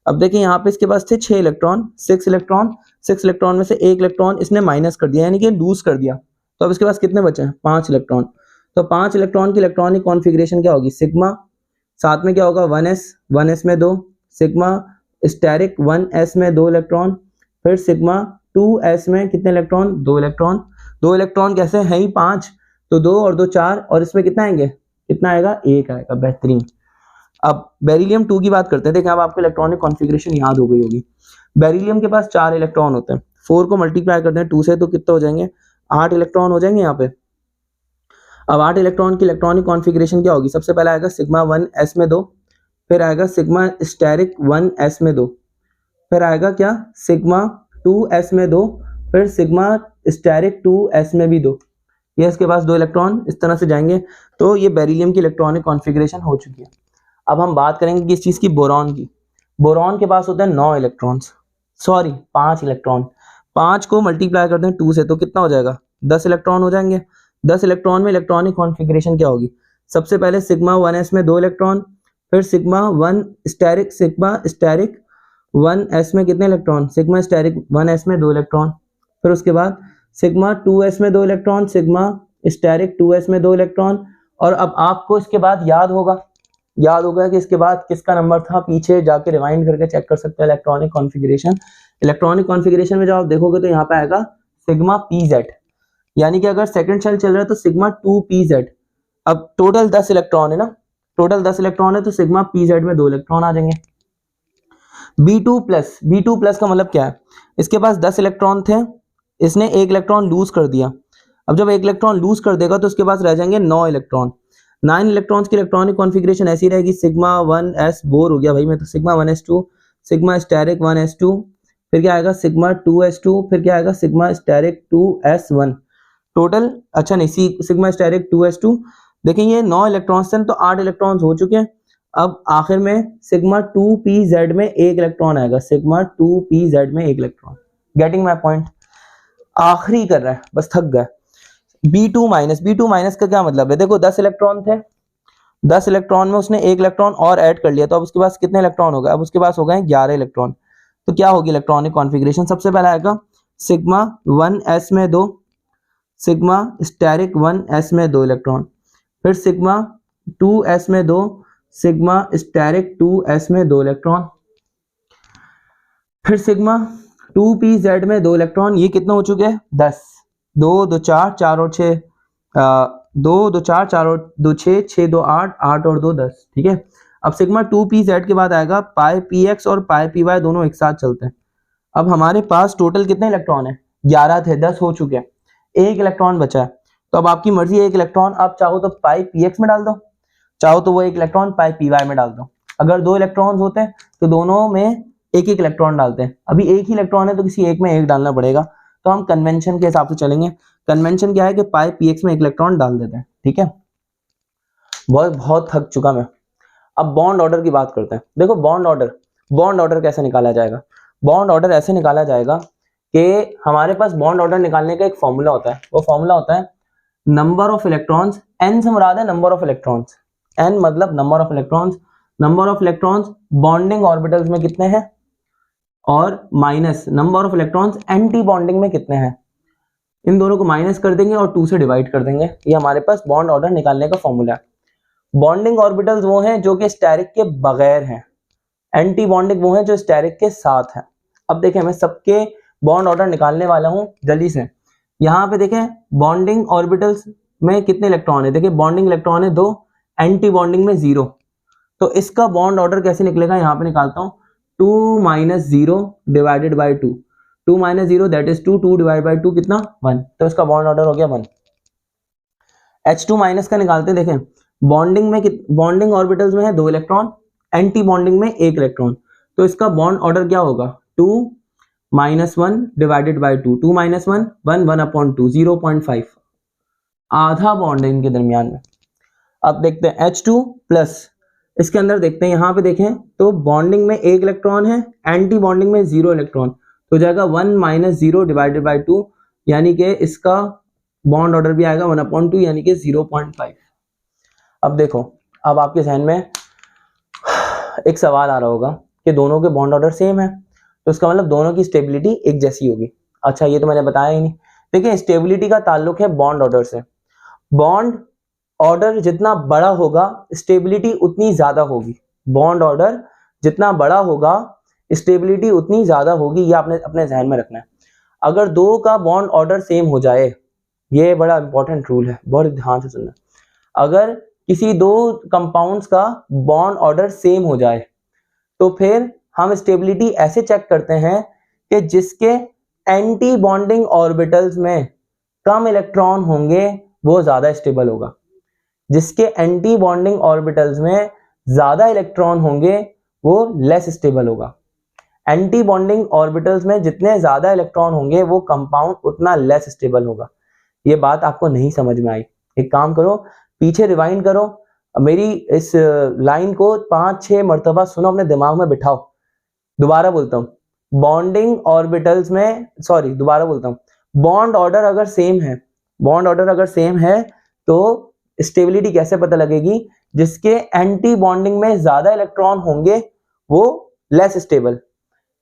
अब देखिए यहाँ पे इसके पास थे 6 इलेक्ट्रॉन, 6 इलेक्ट्रॉन, 6 इलेक्ट्रॉन में से 1 इलेक्ट्रॉन इसने माइनस कर दिया, यानी कि लूज कर दिया। तो अब इसके पास कितने बचे हैं? 5 इलेक्ट्रॉन। तो 5 इलेक्ट्रॉन की इलेक्ट्रॉनिक कॉन्फ़िगरेशन क्या होगी? सिग्मा, साथ में क्या होगा? 1s, 1s में 2, सिग्मा स्टेरिक 1s में 2 इलेक्ट्रॉन। फिर सिग्मा 2s में कितने इलेक्ट्रॉन? 2 इलेक्ट्रॉन। 2 इलेक्ट्रॉन कैसे हैं ही 5, तो 2 और 2 4, और इसमें कितना आएंगे? कितना आएगा? 1 आएगा। बेहतरीन। अब बेरिलियम 2 की बात करते हैं। देखिए अब आपको इलेक्ट्रॉनिक कॉन्फ़िगरेशन याद हो गई होगी। बेरिलियम के पास 4 इलेक्ट्रॉन होते हैं, 4 को मल्टीप्लाई करते हैं 2 से तो कितना हो जाएंगे? 8 इलेक्ट्रॉन हो जाएंगे यहाँ पे। अब 8 इलेक्ट्रॉन की इलेक्ट्रॉनिक कॉन्फ़िगरेशन क्या होगी? सबसे पहले आएगा सिग्मा 1s में 2, फिर आएगा सिग्मा स्टेरिक 1s में 2, फिर आएगा क्या? सिग्मा 2s में 2, फिर सिग्मा स्टेरिक 2s में भी 2। ये इसके पास 2 इलेक्ट्रॉन इस तरह से जाएंगे। तो ये बेरिलियम की इलेक्ट्रॉनिक कॉन्फ़िगरेशन हो चुकी है। अब हम बात करेंगे किस चीज़ की? बोरॉन की। बोरॉन के पास होते हैं 9 इलेक्ट्रॉन्स, सॉरी 5 इलेक्ट्रॉन। 5 को मल्टीप्लाई करते हैं 2 से तो कितना हो जाएगा? 10 इलेक्ट्रॉन हो जाएंगे। 10 इलेक्ट्रॉन में इलेक्ट्रॉनिक कॉन्फ़िगरेशन क्या होगी? सबसे पहले सिग्मा 1s में 2 इलेक्ट्रॉन, फिर सिग्मा 1s में कितने इलेक्ट्रॉन? सिग्मा स्टेरिक 1s में 2 इलेक्ट्रॉन। फिर उसके बाद सिग्मा 2s में 2 इलेक्ट्रॉन, सिग्मा स्टेरिक 2s में 2 इलेक्ट्रॉन, और अब आपको इसके बाद याद होगा कि इसके बाद किसका नंबर था, पीछे जाके रिवाइंड करके चेक कर सकते हैं। इलेक्ट्रॉनिक कॉन्फ़िगरेशन में जब आप देखोगे तो यहाँ पे आएगा सिग्मा pz, यानी कि अगर सेकंड शेल चल रहा है तो सिग्मा 2pz। अब टोटल 10 इलेक्ट्रॉन है ना, टोटल 10 इलेक्ट्रॉन है तो सिग्मा pz में 2 इलेक्ट्रॉन आ जाएंगे। B2 प्लस का मतलब क्या है, इसके पास 10 इलेक्ट्रॉन थे, इसने 1 इलेक्ट्रॉन लूज कर दिया। अब जब 1 इलेक्ट्रॉन लूज कर देगा तो उसके पास रह जाएंगे 9 इलेक्ट्रॉन। 9 इलेक्ट्रॉन्स की इलेक्ट्रॉनिक कॉन्फ़िगरेशन ऐसी रहेगी, सिग्मा 1s, बोर हो गया भाई मैं तो, sigma 1s2, sigma steric 1s2, फिर क्या आएगा सिग्मा 2s2, फिर क्या आएगा सिग्मा स्टेरिक 2s1 टोटल। अच्छा नहीं, सिग्मा स्टेरिक 2s2। देखें ये 9 इलेक्ट्रॉन्स थे तो 8 इलेक्ट्रॉन्स हो चुके हैं। अब आखिर में सिग्मा 2pz में 1 इलेक्ट्रॉन आएगा, सिग्मा 2pz में 1 इलेक्ट्रॉन। Getting my point? आखिरी कर रहा है, बस थक गया। B2 माइनस का क्या मतलब है, देखो 10 इलेक्ट्रॉन थे, 10 इलेक्ट्रॉन में उसने 1 इलेक्ट्रॉन और ऐड कर लिया, तो अब उसके पास कितने इलेक्ट्रॉन हो गए, अब उसके पास हो गए 11 इलेक्ट्रॉन। तो क्या होगी इलेक्ट्रॉनिक कॉन्फ़िगरेशन, सबसे पहला आएगा सिग्मा 1s में 2, सिग्मा स्टेरिक 1s में 2 इलेक्ट्रॉन, फिर सिग्मा 2s में 2, सिग्मा स्टेरिक 2s में 2 इलेक्ट्रॉन, फिर सिग्मा 2pz में 2 इलेक्ट्रॉन। ये कितने हो चुके हैं 10, 2 2 4 4 और 6, 2 2 4 4 और 2 6, 6 2 8, 8 और 2 10, ठीक है। अब सिग्मा 2pz के बाद आएगा पाई px और पाई py, दोनों एक साथ चलते हैं। अब हमारे पास टोटल कितने इलेक्ट्रॉन है, 11 थे, 10 हो चुके हैं, 1 इलेक्ट्रॉन बचा है। तो अब आपकी मर्जी है, 1 इलेक्ट्रॉन आप चाहो तो पाई px में डाल दो, चाहो तो वो 1 इलेक्ट्रॉन पाई py में डाल दो। अगर 2 इलेक्ट्रॉन्स होते हैं तो दोनों में एक इलेक्ट्रॉन डालते हैं, अभी एक ही इलेक्ट्रॉन है तो किसी एक में 1 डालना पड़ेगा। तो हम कन्वेंशन के हिसाब से चलेंगे। कन्वेंशन क्या है कि पाई px में 1 इलेक्ट्रॉन डाल देते हैं, ठीक है। बहुत थक चुका मैं। अब बॉन्ड ऑर्डर की बात करते हैं। देखो बॉन्ड ऑर्डर कैसे निकाला जाएगा, बॉन्ड ऑर्डर ऐसे निकाला जाएगा कि हमारे पास बॉन्ड ऑर्डर निकालने का एक फॉर्मूला होता है, वो फॉर्मूला होता है नंबर ऑफ इलेक्ट्रॉन्स, n से मुराद है नंबर ऑफ इलेक्ट्रॉन्स, n मतलब number of electrons, number of electrons bonding orbitals में कितने हैं, और minus number of electrons anti bonding में कितने हैं। इन दोनों को माइनस कर देंगे और 2 से डिवाइड कर देंगे। ये हमारे पास बॉन्ड ऑर्डर निकालने का फॉर्मूला है। बॉन्डिंग ऑर्बिटल्स वो हैं जो कि स्टेरिक के बगैर हैं, एंटी बॉन्डिंग वो हैं जो स्टेरिक के साथ हैं। अब देखें मैं सबके बॉन्ड ऑर्डर निकालने वाला हूं जल्दी से। यहाँ पे देखें बॉन्डिंग ऑर्बिटल्स में कितने इलेक्ट्रॉन है, देखिए बॉन्डिंग इलेक्ट्रॉन है 2, एंटी बॉन्डिंग में 0। तो इसका बॉन्ड ऑर्डर कैसे निकलेगा, यहाँ पे निकालता हूँ 2 - 0 divided by 2, 2 - 0 that is 2, 2 divide by 2 कितना 1, तो इसका बॉन्ड ऑर्डर हो गया 1। H2 माइनस का निकालते हैं। देखें बॉन्डिंग ऑर्बिटल्स में है 2 इलेक्ट्रॉन, एंटी बॉन्डिंग में 1 इलेक्ट्रॉन, तो इसका बॉन्ड ऑर्डर क्या होगा 2 - 1 डिवाइडेड बाई 2, 2 - 1 1 1/2, 0.5, आधा बॉन्ड है इनके दरमियान में। अब देखते हैं H2 प्लस, इसके अंदर देखते हैं, यहाँ पे देखें तो बॉन्डिंग में 1 इलेक्ट्रॉन है, एंटी बॉन्डिंग में 0 इलेक्ट्रॉन, तो जाएगा 1 - 0 डिवाइडेड बाई 2, यानी कि इसका बॉन्ड ऑर्डर भी आएगा 1/2 यानी कि 0.5। अब देखो, अब आपके जहन में एक सवाल आ रहा होगा कि दोनों के बॉन्ड ऑर्डर सेम है, तो इसका मतलब दोनों की स्टेबिलिटी एक जैसी होगी। अच्छा ये तो मैंने बताया ही नहीं। देखिए स्टेबिलिटी का ताल्लुक है बॉन्ड ऑर्डर से, बॉन्ड ऑर्डर जितना बड़ा होगा स्टेबिलिटी उतनी ज्यादा होगी, बॉन्ड ऑर्डर जितना बड़ा होगा स्टेबिलिटी उतनी ज्यादा होगी, ये आपने अपने जहन में रखना है। अगर दो का बॉन्ड ऑर्डर सेम हो जाए, ये बड़ा इंपॉर्टेंट रूल है, बहुत ध्यान से सुनना, अगर किसी दो कंपाउंड्स का बॉन्ड ऑर्डर सेम हो जाए तो फिर हम स्टेबिलिटी ऐसे चेक करते हैं कि जिसके एंटी बॉन्डिंग ऑर्बिटल्स में कम इलेक्ट्रॉन होंगे वो ज्यादा स्टेबल होगा, जिसके एंटी बॉन्डिंग ऑर्बिटल्स में ज्यादा इलेक्ट्रॉन होंगे वो लेस स्टेबल होगा। एंटी बॉन्डिंग ऑर्बिटल्स में जितने ज्यादा इलेक्ट्रॉन होंगे वो कंपाउंड उतना लेस स्टेबल होगा। ये बात आपको नहीं समझ में आई, एक काम करो पीछे रिवाइंड करो, मेरी इस लाइन को 5-6 मरतबा सुनो, अपने दिमाग में बिठाओ। दोबारा बोलता हूँ, बॉन्डिंग ऑर्बिटल्स में, सॉरी दोबारा बोलता हूँ, बॉन्ड ऑर्डर अगर सेम है, बॉन्ड ऑर्डर अगर सेम है तो स्टेबिलिटी कैसे पता लगेगी, जिसके एंटी बॉन्डिंग में ज्यादा इलेक्ट्रॉन होंगे वो लेस स्टेबल,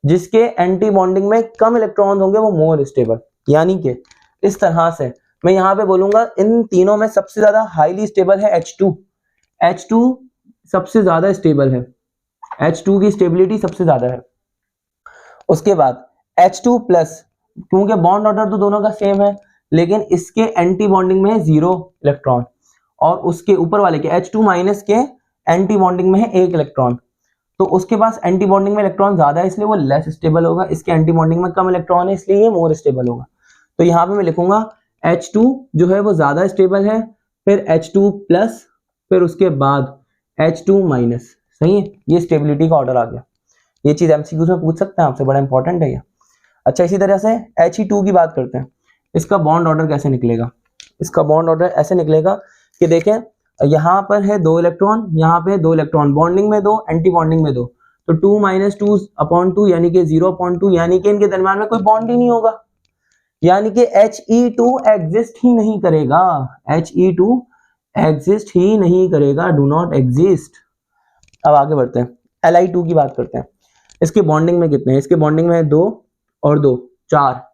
जिसके एंटी बॉन्डिंग में कम इलेक्ट्रॉन होंगे वो मोर स्टेबल। यानी कि इस तरह से मैं यहाँ पे बोलूंगा इन तीनों में सबसे ज्यादा हाईली स्टेबल है H2। H2 सबसे ज्यादा स्टेबल है, H2 की स्टेबिलिटी सबसे ज्यादा है। उसके बाद H2 प्लस, क्योंकि बॉन्ड ऑर्डर तो दोनों का सेम है, लेकिन इसके एंटी बॉन्डिंग में है 0 इलेक्ट्रॉन और उसके ऊपर वाले के H2 माइनस के एंटी बॉन्डिंग में है 1 इलेक्ट्रॉन। तो उसके पास एंटी बॉन्डिंग में इलेक्ट्रॉन ज्यादा है इसलिए वो लेस स्टेबल होगा, इसके एंटी बॉन्डिंग में कम इलेक्ट्रॉन है इसलिए ये मोर स्टेबल होगा। तो यहाँ पे मैं लिखूंगा H2 जो है वो ज्यादा स्टेबल है, फिर H2 प्लस, फिर उसके बाद H2 माइनस। सही है, ये स्टेबिलिटी का ऑर्डर आ गया। ये चीज एमसीक्यूज में पूछ सकते हैं आपसे, बड़ा इंपॉर्टेंट है ये। अच्छा, इसी तरह से He2 की बात करते हैं। इसका बॉन्ड ऑर्डर कैसे निकलेगा? इसका बॉन्ड ऑर्डर ऐसे निकलेगा कि देखें यहाँ पर है 2 इलेक्ट्रॉन, यहाँ पे 2 इलेक्ट्रॉन, बॉन्डिंग में 2, एंटी बॉन्डिंग में 2, तो 2 माइनस 2/2 यानी कि 0/2, यानी कि इनके दरम्यान में कोई बॉन्ड ही नहीं होगा, यानी कि He2 एग्जिस्ट ही नहीं करेगा, He2 एग्जिस्ट ही नहीं करेगा, डू नॉट एग्जिस्ट। अब आगे बढ़ते हैं, Li2 की बात करते हैं। इसके बॉन्डिंग में कितने हैं? इसके बॉन्डिंग में है 2 और 2 4।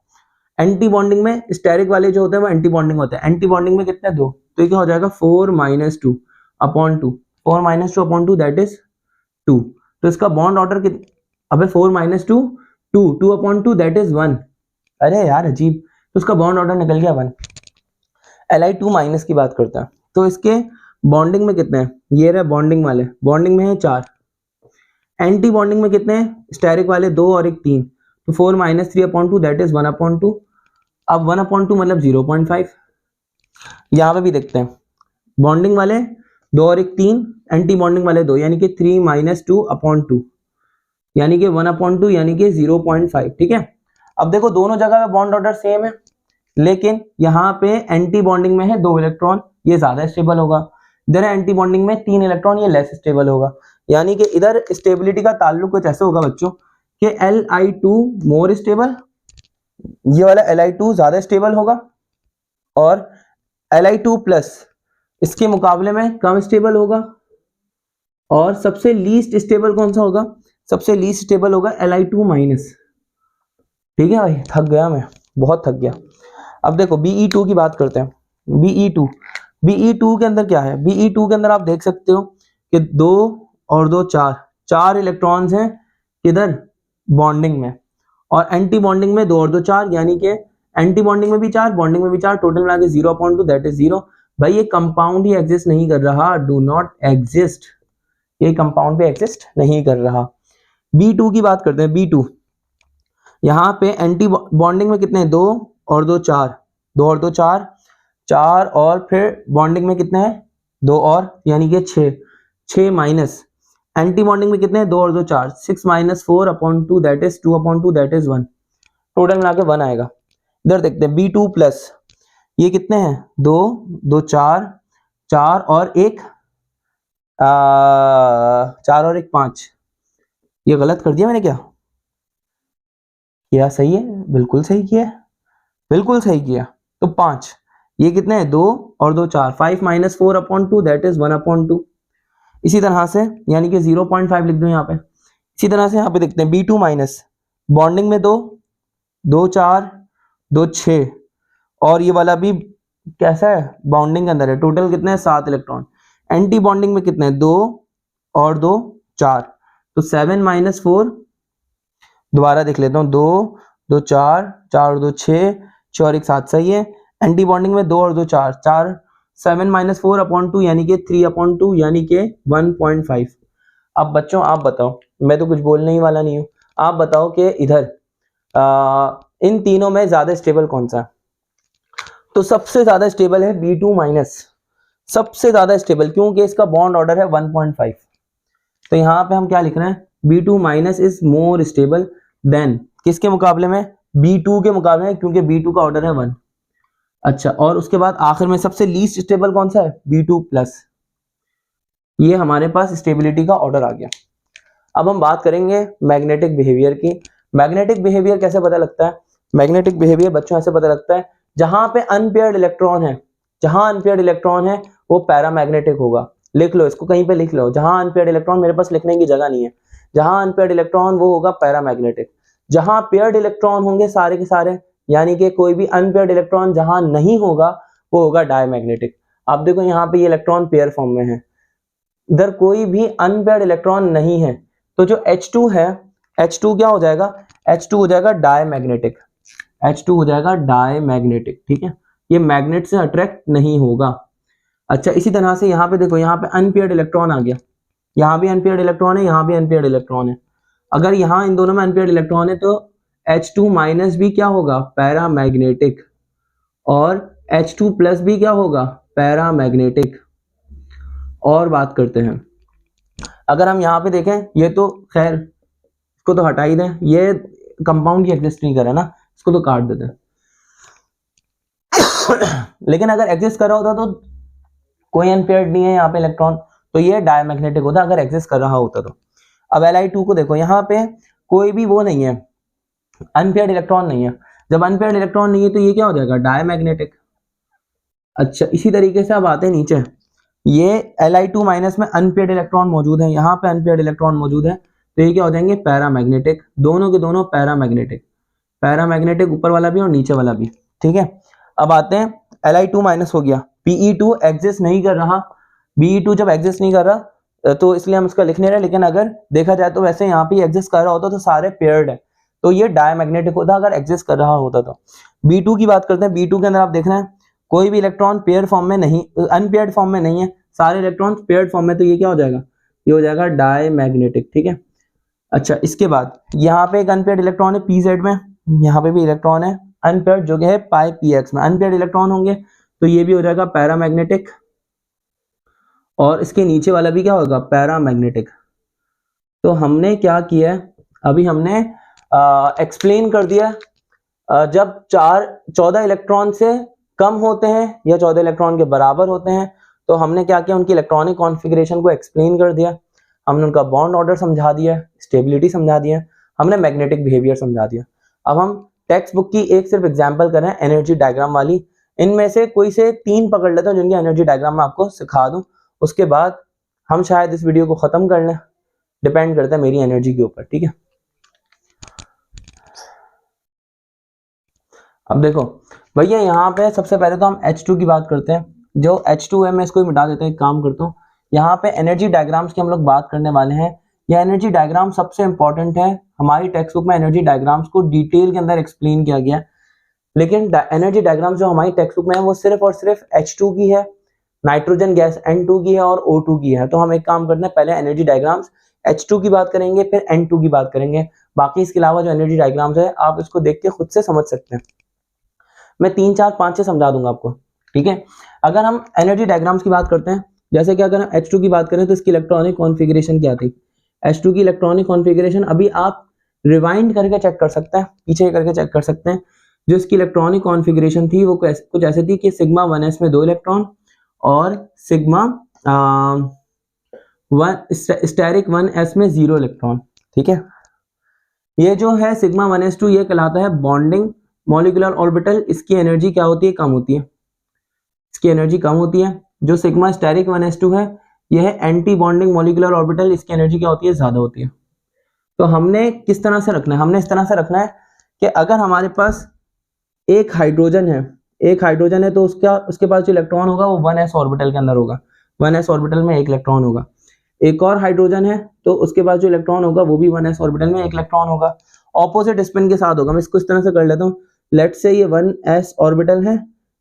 एंटी बॉन्डिंग में स्टेरिक वाले जो होते हैं वो एंटी बॉन्डिंग होते हैं, एंटी बॉन्डिंग में कितने? 2, तो ये क्या हो जाएगा 4 माइनस 2/2, 4 माइनस 2/2 दैट इज 2। तो इसका बॉन्ड ऑर्डर अबे 4 माइनस 2 2/2 दैट इज 1। अरे यार अजीब, तो उसका बॉन्ड ऑर्डर निकल गया 1। Li2 माइनस की बात करते हैं, तो इसके बॉन्डिंग में कितने हैं? ये रहे बॉन्डिंग वाले, बॉन्डिंग में है 4। एंटी बॉन्डिंग में कितने हैं? स्टेरिक वाले 2 और एक 3, तो 4 माइनस 3/2 दैट इज 1/2। अब 1/2 मतलब 0.5। यहाँ पे भी देखते हैं, बॉन्डिंग वाले 2 और एक 3, एंटी बॉन्डिंग वाले 2, यानी कि 3 माइनस 2/2 यानी कि 1/2 यानी कि 0.5। ठीक है, अब देखो दोनों जगह पे बॉन्ड ऑर्डर सेम है, लेकिन यहाँ पे एंटी बॉन्डिंग में है 2 इलेक्ट्रॉन, ये ज्यादा स्टेबल होगा, इधर एंटी बॉन्डिंग में 3 इलेक्ट्रॉन, ये लेस स्टेबल होगा। यानी कि इधर स्टेबिलिटी का ताल्लुक कुछ ऐसे होगा बच्चों कि Li2 मोर स्टेबल, ये वाला Li2 ज्यादा स्टेबल होगा, और Li2 प्लस इसके मुकाबले में कम स्टेबल होगा, और सबसे लीस्ट स्टेबल कौन सा होगा? सबसे लीस्ट स्टेबल होगा Li2 माइनस। ठीक है भाई, थक गया मैं, बहुत थक गया। अब देखो Be2 की बात करते हैं। Be2 के अंदर क्या है? Be2 के अंदर आप देख सकते हो कि 2 और 2 4 इलेक्ट्रॉन्स हैं किधर? बॉन्डिंग में, और एंटी बॉन्डिंग में 2 और 2 4, यानी कि एंटी बॉन्डिंग में भी 4, बॉन्डिंग में भी 4, टोटल मिला के 0/2 दैट इज 0। भाई ये कंपाउंड ही एग्जिस्ट नहीं कर रहा, डू नॉट एग्जिस्ट, ये कंपाउंड पे एग्जिस्ट नहीं कर रहा। B2 की बात करते हैं। B2 यहाँ पे एंटी बॉन्डिंग में कितने हैं? 2 और 2 4, 2 और 2 4 4, और फिर बॉन्डिंग में कितने हैं? 2 और, यानी कि 6 माइनस एंटी बॉन्डिंग में कितने हैं? 2 और 2 4, 6 minus 4/2 that is 2/2 that is 1, total मिला के 1 आएगा। इधर देखते हैं B2 प्लस, ये कितने हैं? 2 2 4 4 और एक 4 और एक 5। ये गलत कर दिया मैंने क्या? किया सही है, बिल्कुल सही किया, बिल्कुल सही किया। तो 5, ये कितने हैं? 2 और 2 4, 5 माइनस 4/2 दैट इज 1/2। इसी तरह से यानी कि 0.5 लिख दो यहाँ पे। इसी तरह से यहाँ पे देखते हैं B2 माइनस, बॉन्डिंग में 2 2 4 2 6, और ये वाला भी कैसा है? बॉन्डिंग के अंदर है, टोटल कितने हैं? 7 इलेक्ट्रॉन। एंटी बॉन्डिंग में कितने हैं? 2 और 2 4, तो 7 माइनस 4, दोबारा देख लेता हूँ, 2 2 4 4 और 2 6 6 और 1 7, सही है। एंटी बॉन्डिंग में 2 और 2 4 4, 7 माइनस 4/2 यानी कि 3/2 यानी कि 1.5। अब बच्चों आप बताओ, मैं तो कुछ बोलने ही वाला नहीं हूँ, आप बताओ कि इधर इन तीनों में ज्यादा स्टेबल कौन सा है? तो सबसे ज्यादा स्टेबल है B2 माइनस, सबसे ज्यादा स्टेबल, क्योंकि इसका बॉन्ड ऑर्डर है 1.5। तो यहाँ पे हम क्या लिख रहे हैं? B2 minus is more stable then, किसके मुकाबले में? B2 के मुकाबले में, क्योंकि B2 का ऑर्डर है 1। अच्छा, और उसके बाद आखिर में सबसे लीस्ट स्टेबल कौन सा है? B2 plus. ये हमारे पास स्टेबिलिटी का ऑर्डर आ गया। अब हम बात करेंगे मैग्नेटिक बिहेवियर की। मैग्नेटिक बिहेवियर कैसे पता लगता है? मैग्नेटिक बिहेवियर बच्चों ऐसे पता लगता है, जहां पे अनपेयर्ड इलेक्ट्रॉन है, जहां अनपेयर्ड इलेक्ट्रॉन है वो पैरामैग्नेटिक होगा। लिख लो इसको, कहीं पे लिख लो, जहां अनपेयर्ड इलेक्ट्रॉन, मेरे पास लिखने की जगह नहीं है, जहां अनपेयर्ड इलेक्ट्रॉन वो होगा पैरामैग्नेटिक। जहां पेयर्ड इलेक्ट्रॉन होंगे सारे के सारे, यानी कि कोई भी अनपेयर्ड इलेक्ट्रॉन जहां नहीं होगा वो होगा डायमैग्नेटिक। आप देखो यहाँ पे ये इलेक्ट्रॉन पेयर फॉर्म में है, इधर कोई भी अनपेयर्ड इलेक्ट्रॉन नहीं है, तो जो H2 है, H2 क्या हो जाएगा, H2 हो जाएगा डायमैग्नेटिक, H2 हो जाएगा डायमैग्नेटिक, ठीक है, ये मैग्नेट से अट्रैक्ट नहीं होगा। अच्छा, इसी तरह से यहाँ पे देखो, यहाँ पे अनपेयर्ड इलेक्ट्रॉन आ गया, यहाँ भी अनपेयर्ड इलेक्ट्रॉन है, यहाँ भी अनपेयर्ड इलेक्ट्रॉन है। अगर यहाँ इन दोनों में अनपेयर्ड इलेक्ट्रॉन है तो H2 माइनस भी क्या होगा, पैरामैग्नेटिक, और H2 प्लस भी क्या होगा, पैरामैग्नेटिक। और बात करते हैं, अगर हम यहाँ पे देखें, ये तो खैर इसको तो हटा ही दें, ये कंपाउंड ही एग्जिस्ट नहीं कर रहा ना, इसको तो काट देते हैं। लेकिन अगर एग्जिस्ट कर रहा होता तो कोई अनपेयर्ड नहीं है यहाँ पे इलेक्ट्रॉन, तो ये डायमैग्नेटिक होता अगर एग्जिस्ट कर रहा होता तो। अब Li2 को देखो, यहाँ पे कोई भी वो नहीं है, अनपेयर्ड इलेक्ट्रॉन नहीं है, जब अनपेयर्ड इलेक्ट्रॉन नहीं है तो ये क्या हो जाएगा, डायमैग्नेटिक। अच्छा, इसी तरीके से अब आते हैं नीचे, ये Li2 माइनस में अनपेयर्ड इलेक्ट्रॉन मौजूद है, यहाँ पे अनपेयर्ड इलेक्ट्रॉन मौजूद है, तो ये क्या हो जाएंगे, पैरामैग्नेटिक, दोनों के दोनों पैरामैग्नेटिक, पैरामैग्नेटिक ऊपर वाला भी और नीचे वाला भी, ठीक है। अब आते हैं, Li2 माइनस हो गया, Pe2 एग्जिस्ट नहीं कर रहा, Be2 जब एग्जिस्ट नहीं कर रहा तो इसलिए हम इसका लिख नहीं रहे, लेकिन अगर देखा जाए तो वैसे यहाँ पे एग्जिस्ट कर रहा होता तो सारे पेयर्ड है, तो ये डायमैग्नेटिक होता अगर एग्जिस्ट कर रहा होता तो। B2 की बात करते हैं, B2 के अंदर आप देख रहे हैं कोई भी इलेक्ट्रॉन पेयर फॉर्म में नहीं, अनपेयर्ड फॉर्म में नहीं है, सारे इलेक्ट्रॉन पेयर्ड फॉर्म में, तो ये क्या हो जाएगा, ये हो जाएगा डायमैग्नेटिक, ठीक है। अच्छा, इसके बाद यहाँ पे एक अनपेयर्ड इलेक्ट्रॉन है pz में, यहाँ पे भी इलेक्ट्रॉन है अनपेयर्ड जो कि है πpx में, अनपेयर्ड इलेक्ट्रॉन होंगे तो ये भी हो जाएगा पैरामैग्नेटिक, और इसके नीचे वाला भी क्या होगा, पैरामैग्नेटिक। तो हमने क्या किया है, अभी हमने एक्सप्लेन कर दिया, जब 14 इलेक्ट्रॉन से कम होते हैं या 14 इलेक्ट्रॉन के बराबर होते हैं तो हमने क्या किया, उनकी इलेक्ट्रॉनिक कॉन्फ़िगरेशन को एक्सप्लेन कर दिया, हमने उनका बॉन्ड ऑर्डर समझा दिया, स्टेबिलिटी समझा दिया, हमने मैग्नेटिक बिहेवियर समझा दिया। अब हम टेक्स्ट बुक की एक सिर्फ एग्जांपल करें एनर्जी डायग्राम वाली, इनमें से कोई से 3 पकड़ लेता हूं जिनकी एनर्जी डायग्राम मैं आपको सिखा दूं, उसके बाद हम शायद इस वीडियो को खत्म कर लें, डिपेंड करता है मेरी एनर्जी के ऊपर, ठीक है। अब देखो भैया, यहाँ पे सबसे पहले तो हम H2 की बात करते हैं, जो H2 है मैं इसको मिटा देता हूँ, एक काम करता हूँ, यहाँ पे एनर्जी डायग्राम्स की हम लोग बात करने वाले हैं। यह एनर्जी डायग्राम सबसे इंपॉर्टेंट है, हमारी टेक्स्ट बुक में एनर्जी डायग्राम्स को डिटेल के अंदर एक्सप्लेन किया गया है, लेकिन एनर्जी डायग्राम जो हमारी टेक्स्ट बुक में है वो सिर्फ और सिर्फ H2 की है, नाइट्रोजन गैस N2 की है और O2 की है। तो हम एक काम करते हैं, पहले एनर्जी डायग्राम्स H2 की बात करेंगे, फिर N2 की बात करेंगे, बाकी इसके अलावा जो एनर्जी डायग्राम्स है आप इसको देख के खुद से समझ सकते हैं, मैं 3 4 5 6 समझा दूंगा आपको, ठीक है। अगर हम एनर्जी डायग्राम्स की बात करते हैं, जैसे कि अगर हम H2 की बात करें तो इसकी इलेक्ट्रॉनिक कॉन्फ़िगरेशन क्या थी, H2 की इलेक्ट्रॉनिक कॉन्फ़िगरेशन अभी आप रिवाइंड करके चेक कर सकते हैं, पीछे करके चेक कर सकते हैं। जो इसकी इलेक्ट्रॉनिक कॉन्फ़िगरेशन थी वो कुछ ऐसे थी कि सिग्मा 1s में 2 इलेक्ट्रॉन और सिग्मा स्टेरिक 1s में 0 इलेक्ट्रॉन, ठीक है। ये जो है सिग्मा 1s2 ये कहलाता है बॉन्डिंग मॉलिक्यूलर ऑर्बिटल, इसकी एनर्जी क्या होती है, कम होती है, इसकी एनर्जी कम होती है। जो सिग्मा स्टेरिक 1s2 है यह है एंटी बॉन्डिंग मॉलिक्यूलर ऑर्बिटल, इसकी एनर्जी क्या होती है, ज्यादा होती है। तो हमने किस तरह से रखना है, हमने इस तरह से रखना है कि अगर हमारे पास एक हाइड्रोजन है तो उसके पास जो इलेक्ट्रॉन होगा वो 1s ऑर्बिटल के अंदर होगा, 1s ऑर्बिटल में 1 इलेक्ट्रॉन होगा। एक और हाइड्रोजन है तो उसके पास जो इलेक्ट्रॉन होगा वो भी 1s ऑर्बिटल में 1 इलेक्ट्रॉन होगा, ऑपोजिट स्पिन के साथ होगा। मैं इसको इस तरह से कर लेता हूँ, लेट्स से ये 1s ऑर्बिटल है,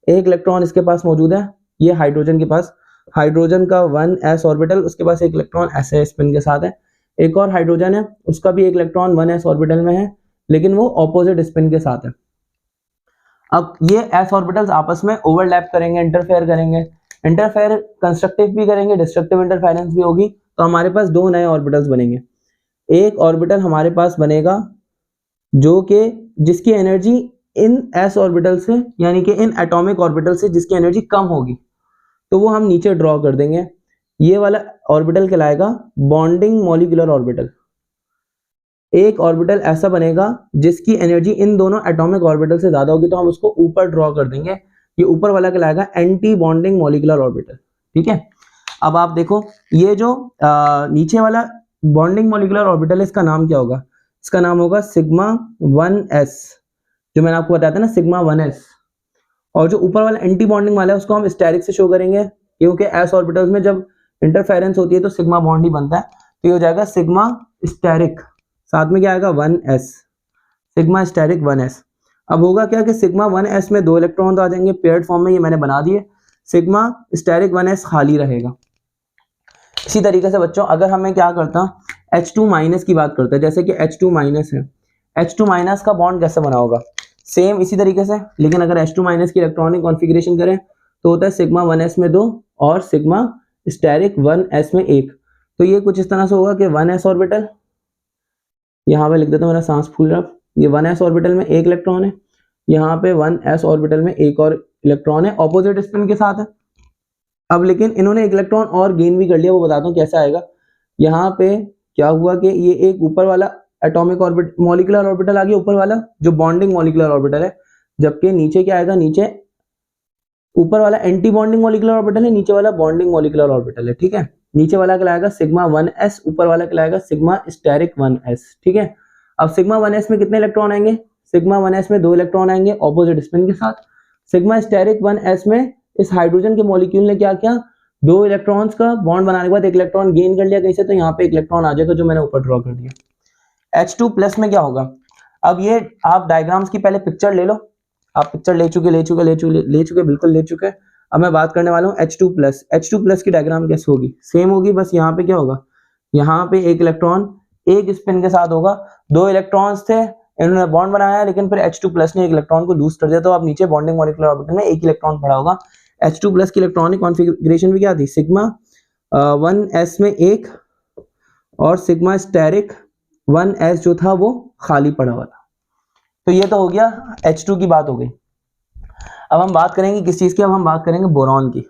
1 इलेक्ट्रॉन इसके पास मौजूद है, ये हाइड्रोजन के पास, हाइड्रोजन का 1s ऑर्बिटल, उसके पास 1 इलेक्ट्रॉन ऐसे स्पिन के साथ है। एक और हाइड्रोजन है, उसका भी 1 इलेक्ट्रॉन 1s ऑर्बिटल में है, लेकिन वो ऑपोजिट स्पिन के साथ है। अब ये s ऑर्बिटल्स आपस में ओवरलैप करेंगे, इंटरफेयर करेंगे, इंटरफेयर कंस्ट्रक्टिव भी करेंगे, डिस्ट्रक्टिव इंटरफेरेंस भी होगी, तो हमारे पास 2 नए ऑर्बिटल्स बनेंगे। एक ऑर्बिटल हमारे पास बनेगा जो कि जिसकी एनर्जी इन s ऑर्बिटल से, यानी कि इन एटॉमिक ऑर्बिटल से जिसकी एनर्जी कम होगी, तो वो हम नीचे ड्रॉ कर देंगे। ये वाला ऑर्बिटल कहलाएगा बॉन्डिंग मॉलिक्यूलर ऑर्बिटल। एक ऑर्बिटल ऐसा बनेगा जिसकी एनर्जी इन दोनों एटॉमिक ऑर्बिटल से ज्यादा होगी, तो हम उसको ऊपर ड्रॉ कर देंगे, ये ऊपर वाला कहलाएगा एंटी बॉन्डिंग मॉलिक्यूलर ऑर्बिटल, ठीक है। अब आप देखो ये जो नीचे वाला बॉन्डिंग मॉलिक्यूलर ऑर्बिटल है, इसका नाम क्या होगा, इसका नाम होगा सिग्मा 1s, जो मैंने आपको बताया था ना सिग्मा 1s, और जो ऊपर वाला एंटी बॉन्डिंग वाला है उसको हम स्टेरिक से शो करेंगे, क्योंकि s ऑर्बिटल्स में जब इंटरफेरेंस होती है तो सिग्मा बॉन्ड ही बनता है, तो ये हो जाएगा सिग्मा स्टेरिक, साथ में क्या आएगा 1s, सिग्मा स्टेरिक 1s। अब होगा क्या कि सिग्मा 1s में 2 इलेक्ट्रॉन तो आ जाएंगे पेयर्ड फॉर्म में, ये मैंने बना दिए, सिग्मा स्टेरिक 1s खाली रहेगा। इसी तरीके से बच्चों अगर हमें क्या करता H2 माइनस की बात करते हैं, जैसे कि H2 माइनस है, H2 माइनस का बॉन्ड कैसे बना होगा, सेम इसी तरीके से, लेकिन अगर H2 माइनस की इलेक्ट्रॉनिक कॉन्फ़िगरेशन करें तो होता है सिग्मा 1s में 2 और सिग्मा स्टेरिक 1s में 1। तो ये कुछ इस तरह से होगा कि 1s ऑर्बिटल, यहाँ पे लिख देता हूँ, मेरा सांस फूल रहा, ये 1s ऑर्बिटल में 1 इलेक्ट्रॉन है, यहाँ पे 1s ऑर्बिटल में 1 और इलेक्ट्रॉन है, ऑपोजिट स्पिन के साथ है। अब लेकिन इन्होंने 1 इलेक्ट्रॉन और गेन भी कर लिया, वो बताता हूँ कैसे आएगा। यहाँ पे क्या हुआ कि ये एक ऊपर वाला एटॉमिक ऑर्बिट मॉलिक्यूलर ऑर्बिटल आ गया, ऊपर वाला जो बॉन्डिंग मॉलिक्यूलर ऑर्बिटल है, जबकि नीचे क्या आएगा, नीचे ऊपर वाला एंटी बॉन्डिंग मॉलिक्यूलर ऑर्बिटल है, नीचे वाला बॉन्डिंग मॉलिक्यूलर ऑर्बिटल है, ठीक है। नीचे वाला कहलाएगा सिग्मा 1s, ऊपर वाला कहलाएगा सिग्मा स्टेरिक 1s, ठीक है। अब सिग्मा 1s में कितने इलेक्ट्रॉन आएंगे, सिग्मा 1s में 2 इलेक्ट्रॉन आएंगे ऑपोजिट स्पिन के साथ। सिग्मा स्टेरिक 1s में इस हाइड्रोजन के मॉलिक्यूल ने क्या किया, 2 इलेक्ट्रॉन्स का बॉन्ड बनाने के बाद 1 इलेक्ट्रॉन गेन कर लिया कहीं से, तो यहाँ पे 1 इलेक्ट्रॉन आ जाएगा जो मैंने ऊपर ड्रॉ कर दिया। H2 प्लस में क्या होगा, अब ये आप डायग्राम्स की पहले पिक्चर ले लो, आप पिक्चर ले चुके बिल्कुल ले चुके। अब मैं बात करने वाला हूँ H2 प्लस। H2 प्लस की डायग्राम कैसे होगी, सेम होगी, बस यहाँ पे क्या होगा, यहाँ पे 1 इलेक्ट्रॉन एक स्पिन के साथ होगा, 2 इलेक्ट्रॉन्स थे, इन्होंने बॉन्ड बनाया, लेकिन फिर H2 प्लस ने 1 इलेक्ट्रॉन को लूज कर दिया, तो अब नीचे बॉन्डिंग मॉलिक्यूलर ऑर्बिटल में 1 इलेक्ट्रॉन पड़ा होगा। H2 प्लस की इलेक्ट्रॉनिक कॉन्फ़िगरेशन भी क्या थी, सिग्मा 1s में 1 और सिग्मा स्टेरिक 1s जो था वो खाली पड़ा हुआ था। तो ये तो हो गया H2 की बात हो गई। अब हम बात करेंगे किस चीज की, अब हम बात करेंगे बोरॉन की,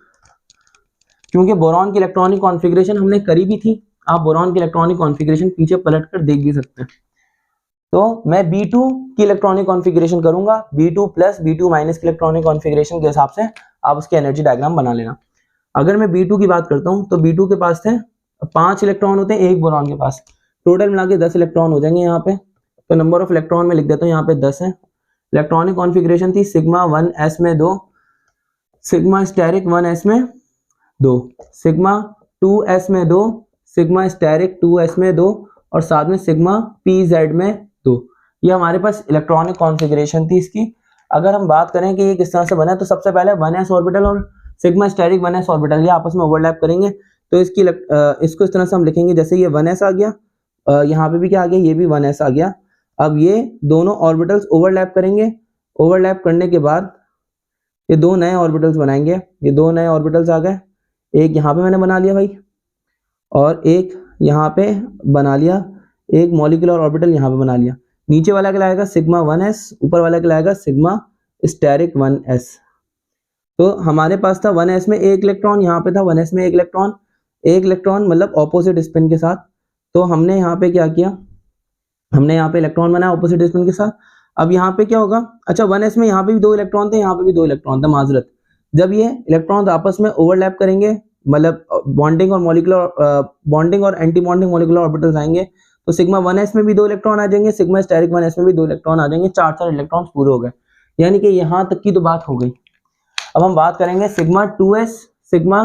क्योंकि बोरॉन की इलेक्ट्रॉनिक कॉन्फ़िगरेशन हमने करी भी थी, आप बोरॉन की इलेक्ट्रॉनिक कॉन्फ़िगरेशन पीछे पलट कर देख भी सकते हैं। तो मैं B2 की इलेक्ट्रॉनिक कॉन्फ़िगरेशन करूंगा, B2 प्लस B2 माइनस की इलेक्ट्रॉनिक कॉन्फ़िगरेशन के हिसाब से आप उसके एनर्जी डायग्राम बना लेना। अगर मैं B2 की बात करता हूं तो B2 के पास थे 5 इलेक्ट्रॉन होते हैं एक बोरॉन के पास, टोटल मिला के 10 इलेक्ट्रॉन हो जाएंगे यहाँ पे, तो नंबर ऑफ इलेक्ट्रॉन में लिख देता हूँ यहाँ पे 10 है। इलेक्ट्रॉनिक कॉन्फ़िगरेशन थी सिग्मा 1s में 2, सिग्मा स्टेरिक 1s में 2, सिग्मा 2s में 2, सिग्मा स्टेरिक 2s में 2 और साथ में सिग्मा pz में 2। ये हमारे पास इलेक्ट्रॉनिक कॉन्फ़िगरेशन थी इसकी। अगर हम बात करें कि ये किस तरह से बना है, तो सबसे पहले 1s ऑर्बिटल और सिग्मा स्टेरिक 1s ऑर्बिटल ये आपस में ओवरलैप करेंगे, तो इसको इस तरह से हम लिखेंगे, जैसे ये 1s आ गया, यहाँ पे भी क्या आ गया, ये भी 1s आ गया। अब ये दोनों ऑर्बिटल्स ओवरलैप करेंगे, ओवरलैप करने के बाद ये 2 नए ऑर्बिटल्स बनाएंगे, ये 2 नए ऑर्बिटल्स आ गए, एक यहाँ पे मैंने बना लिया भाई और एक यहाँ पे बना लिया, एक मॉलिक्यूलर ऑर्बिटल यहाँ पे बना लिया। नीचे वाला कहलाएगा सिग्मा 1s, ऊपर वाला कहलाएगा सिग्मा स्टेरिक 1s। तो हमारे पास था 1s में 1 इलेक्ट्रॉन, यहाँ पे था 1s में 1 इलेक्ट्रॉन, 1 इलेक्ट्रॉन मतलब ऑपोजिट स्पिन के साथ। तो हमने यहाँ पे क्या किया, हमने यहाँ पे इलेक्ट्रॉन बनाया ऑपोजिट स्पिन के साथ। अब यहाँ पे क्या होगा, अच्छा 1s में यहाँ पे भी 2 इलेक्ट्रॉन थे, यहाँ पे भी 2 इलेक्ट्रॉन थे, माजरत। जब ये इलेक्ट्रॉन आपस में ओवरलैप करेंगे, मतलब बॉन्डिंग और मॉलिक्यूलर बॉन्डिंग और एंटी बॉन्डिंग मॉलिक्यूलर ऑर्बिटल्स आएंगे, तो सिग्मा 1s में भी 2 इलेक्ट्रॉन आ जाएंगे, सिग्मा स्टेरिक 1s में भी 2 इलेक्ट्रॉन आ जाएंगे, 4 इलेक्ट्रॉन पूरे हो गए। यानी कि यहाँ तक की तो बात हो गई। अब हम बात करेंगे sigma 2s, sigma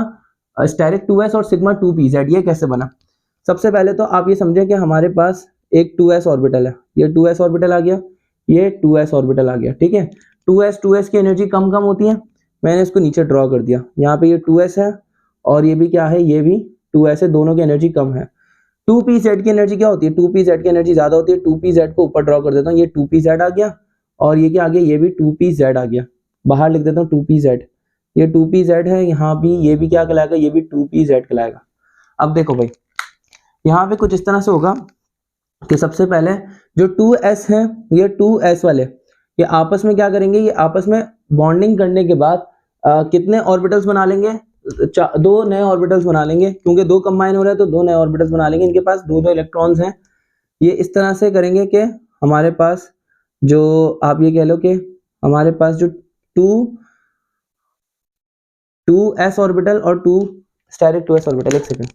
steric 2s और सिग्मा 2pz ये कैसे बना। सबसे पहले तो आप ये समझे कि हमारे पास एक 2s ऑर्बिटल है, ये 2s ऑर्बिटल आ गया, ये 2s ऑर्बिटल आ गया, ठीक है। 2s की एनर्जी कम होती है, मैंने इसको नीचे ड्रॉ कर दिया। यहाँ पे ये 2s है और ये भी क्या है, ये भी 2s है, दोनों की एनर्जी कम है। 2pz की एनर्जी क्या होती है, 2pz की एनर्जी ज्यादा होती है। 2pz को ऊपर ड्रॉ कर देता हूँ, ये 2pz आ गया और ये क्या आ गया, ये भी 2pz आ गया, बाहर लिख देता हूँ 2pz, ये 2pz है, यहाँ भी ये भी क्या कहलाएगा, ये भी 2pz कहलाएगा। अब देखो भाई यहाँ पे कुछ इस तरह से होगा कि सबसे पहले जो 2s है, ये 2s वाले ये आपस में क्या करेंगे, ये आपस में बॉन्डिंग करने के बाद कितने ऑर्बिटल्स बना लेंगे, 2 नए ऑर्बिटल्स बना लेंगे, क्योंकि 2 कंबाइन हो रहा है तो 2 नए ऑर्बिटल्स बना लेंगे। इनके पास 2 इलेक्ट्रॉन्स हैं, ये इस तरह से करेंगे कि हमारे पास जो आप ये कह लो कि हमारे पास जो 2s ऑर्बिटल और 2 स्टेरिक 2s ऑर्बिटल, एक सेकंड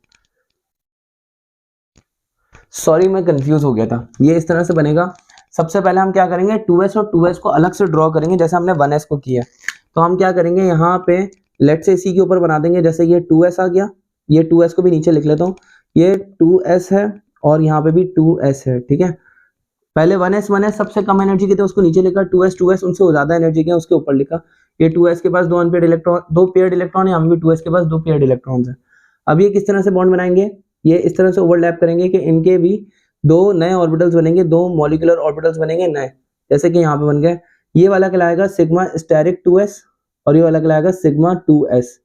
सॉरी मैं कंफ्यूज हो गया था, ये इस तरह से बनेगा सबसे पहले हम क्या करेंगे 2s और 2s को अलग से ड्रॉ करेंगे जैसे हमने 1s को किया। तो हम क्या करेंगे यहाँ पे लेट से इसी के ऊपर बना देंगे, जैसे ये 2s आ गया, ये 2s को भी नीचे लिख लेता हूँ, ये 2s है और यहाँ पे भी 2s है, ठीक है। पहले 1s सबसे कम एनर्जी के थे उसको नीचे लिखा, 2s उनसे ज्यादा एनर्जी के उसके ऊपर लिखा। ये 2s के पास 2 अनपेयर्ड इलेक्ट्रॉन, 2 पेयर्ड इलेक्ट्रॉन है, हम भी 2s के पास 2 पेयर्ड इलेक्ट्रॉन्स है। अब ये किस तरह से बॉन्ड बनाएंगे, ये इस तरह से ओवरलैप करेंगे कि इनके भी 2 नए ऑर्बिटल्स बनेंगे, 2 मॉलिक्यूलर ऑर्बिटल्स बनेंगे नए, जैसे कि यहाँ पे बन गए। ये वाला कहलाएगा सिग्मा स्टेरिक 2s और ये वाला कहलाएगा सिग्मा 2s।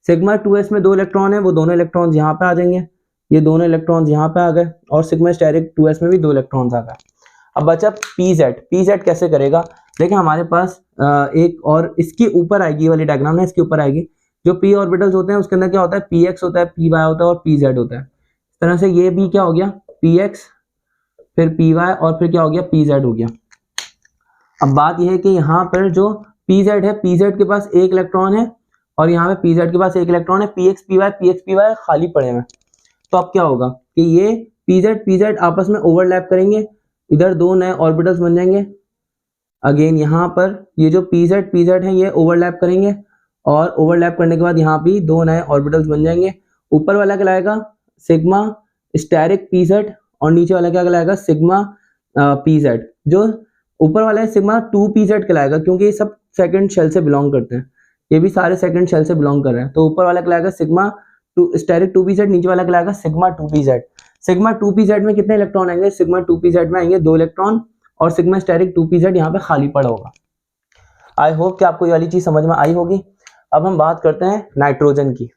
सिग्मा 2s में 2 इलेक्ट्रॉन है, वो दोनों इलेक्ट्रॉन्स यहाँ पे आ जाएंगे, ये दोनों इलेक्ट्रॉन्स यहाँ पे आ गए, और सिग्मा स्टेरिक 2s में भी 2 इलेक्ट्रॉन्स आ गए। अब बचा pz कैसे करेगा, देखिए हमारे पास एक और इसके ऊपर आएगी, ये वाली डायग्राम है इसके ऊपर आएगी, जो p ऑर्बिटल्स होते हैं उसके अंदर क्या होता है, px होता है, py होता है और pz होता है। इस तरह से ये भी क्या हो गया, px फिर py और फिर क्या हो गया, pz हो गया। अब बात यह है कि यहाँ पर जो pz है, pz के पास 1 इलेक्ट्रॉन है और यहाँ पे pz के पास 1 इलेक्ट्रॉन है, px py खाली पड़े हुए। तो अब क्या होगा कि ये pz आपस में ओवरलैप करेंगे, इधर 2 नए ऑर्बिटल्स बन जाएंगे। अगेन यहाँ पर ये जो pz है ये ओवरलैप करेंगे और ओवरलैप करने के बाद यहाँ भी 2 नए ऑर्बिटल्स बन जाएंगे। ऊपर वाला कहलाएगा सिग्मा स्टेरिक pz और नीचे वाला क्या कहलाएगा, सिग्मा pz। जो ऊपर वाला है सिग्मा 2pz कहलाएगा, क्योंकि ये सब सेकंड शेल से बिलोंग करते हैं, ये भी सारे सेकंड शेल से बिलोंग कर रहे हैं। तो ऊपर वाला कहलाएगा सिग्मा स्टेरिक 2pz, नीचे वाला कहलाएगा सिग्मा 2pz। सिग्मा 2pz में कितने इलेक्ट्रॉन आएंगे, सिग्मा 2pz में आएंगे 2 इलेक्ट्रॉन और सिग्मा स्टेरिक 2pz यहाँ पे खाली पड़ा होगा। आई होप कि आपको ये वाली चीज समझ में आई होगी। अब हम बात करते हैं नाइट्रोजन की।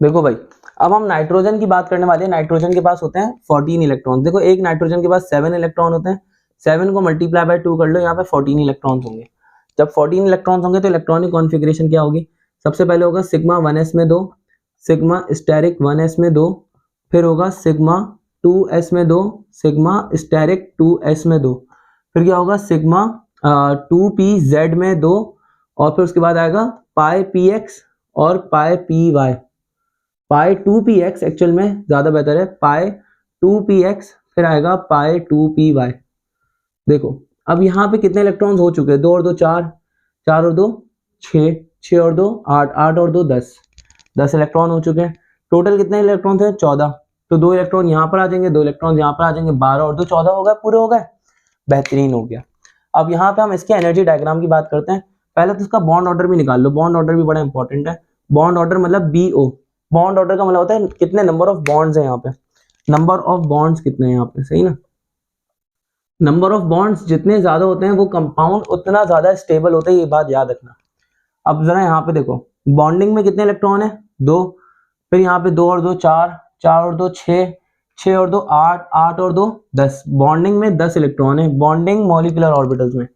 देखो भाई, अब हम नाइट्रोजन की बात करने वाले हैं। नाइट्रोजन के पास होते हैं 14 इलेक्ट्रॉन। देखो एक नाइट्रोजन के पास 7 इलेक्ट्रॉन होते हैं, 7 को मल्टीप्लाई बाय 2 कर लो, यहाँ पे 14 इलेक्ट्रॉन होंगे। जब 14 इलेक्ट्रॉन होंगे तो इलेक्ट्रॉनिक कॉन्फ़िगरेशन क्या होगी, सबसे पहले होगा सिग्मा 1s में 2, सिग्मा स्टेरिक 1s में 2, फिर होगा सिग्मा 2s में 2, सिग्मा स्टेरिक 2s में 2, फिर क्या होगा सिग्मा 2pz में 2 और फिर उसके बाद आएगा पाई px और पाई py। पाई 2px एक्चुअल में ज्यादा बेहतर है, पाई 2px फिर आएगा पाई 2py। देखो अब यहाँ पे कितने इलेक्ट्रॉन्स हो चुके हैं, 2 और 2 4, 4 और 2 6, 6 और 2 8, 8 और 2 10, 10 इलेक्ट्रॉन हो चुके हैं। टोटल कितने इलेक्ट्रॉन थे, 14। तो 2 इलेक्ट्रॉन यहाँ पर आ जाएंगे, 2 इलेक्ट्रॉन यहाँ पर आ जाएंगे, 12 और 2 14 हो गए, पूरे हो गए, बेहतरीन हो गया। अब यहाँ पे हम इसके एनर्जी डायग्राम की बात करते हैं। पहले तो इसका बॉन्ड ऑर्डर भी निकाल लो, बॉन्ड ऑर्डर भी बड़ा इंपॉर्टेंट है। बॉन्ड ऑर्डर मतलब BO, बॉन्ड ऑर्डर का मतलब होता है कितने नंबर ऑफ बॉन्ड्स हैं यहाँ पे, नंबर ऑफ बॉन्ड्स कितने हैं यहाँ पे, सही ना। नंबर ऑफ बॉन्ड्स जितने ज्यादा होते हैं वो कंपाउंड उतना ज्यादा स्टेबल होता है, ये बात याद रखना। अब जरा यहाँ पे देखो, बॉन्डिंग में कितने इलेक्ट्रॉन है, 2, फिर यहाँ पे 2 और 2 4, 4 और 2 6, 6 और 2 8, 8 और 2 10, बॉन्डिंग में 10 इलेक्ट्रॉन है, बॉन्डिंग मॉलिक्यूलर ऑर्बिटल्स में।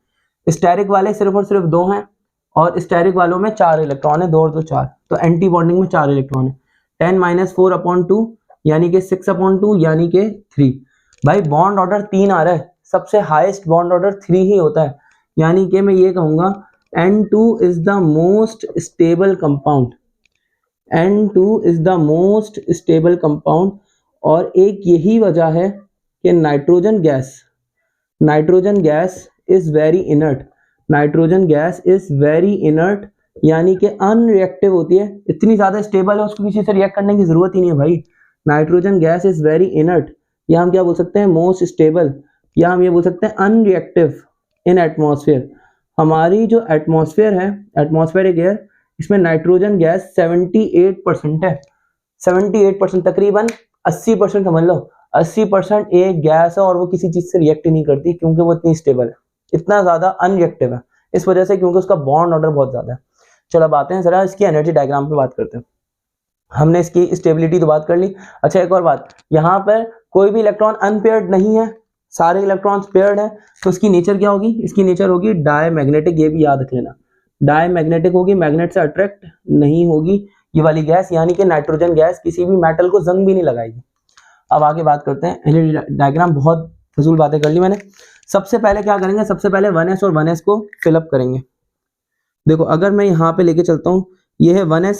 स्टेरिक वाले सिर्फ और सिर्फ 2 हैं और स्टेरिक वालों में 4 इलेक्ट्रॉन है, 2 और 2 4, तो एंटी बॉन्डिंग में 4 इलेक्ट्रॉन है। 10 - 4/2 यानी कि 6/2 यानी कि 3। भाई बॉन्ड ऑर्डर 3 आ रहा है, सबसे हाईएस्ट बॉन्ड ऑर्डर 3 ही होता है, यानी कि मैं ये कहूंगा N2 is the most stable compound, N2 is the most stable compound. और एक यही वजह है कि nitrogen gas is very inert, nitrogen gas is very inert यानी कि अनरिएक्टिव होती है, इतनी ज्यादा स्टेबल है उसको किसी से रिएक्ट करने की जरूरत ही नहीं है भाई। Nitrogen gas is very inert, या हम क्या बोल सकते हैं, मोस्ट स्टेबल, या हम ये बोल सकते हैं अनरिएक्टिव इन एटमॉस्फेयर। हमारी जो एटमॉस्फेयर है, एटमॉस्फेरिक एयर, इसमें नाइट्रोजन गैस 78% है, 78%, तकरीबन 80% समझ लो, 80% एक गैस है और वो किसी चीज से रिएक्ट ही नहीं करती क्योंकि वो इतनी स्टेबल है, इतना ज्यादा अनरिएक्टिव है, इस वजह से क्योंकि उसका बॉन्ड ऑर्डर बहुत ज्यादा है। चलो अब आते हैं जरा इसकी एनर्जी डायग्राम पे बात करते हैं। हमने इसकी स्टेबिलिटी तो बात कर ली। अच्छा एक और बात, यहाँ पर कोई भी इलेक्ट्रॉन अनपेयर्ड नहीं है, सारे इलेक्ट्रॉन्स पेयर्ड है, तो इसकी नेचर क्या होगी, इसकी नेचर होगी डायमैग्नेटिक, ये भी याद रख लेना, डायमैग्नेटिक होगी, मैग्नेट से अट्रैक्ट नहीं होगी ये वाली गैस, यानी कि नाइट्रोजन गैस किसी भी मेटल को जंग भी नहीं लगाएगी। अब आगे बात करते हैं एनर्जी डायग्राम, बहुत फजूल बातें कर ली मैंने। सबसे पहले क्या करेंगे, सबसे पहले 1s और 1s को फिलअप करेंगे। देखो अगर मैं यहाँ पे लेके चलता हूँ, ये है 1s,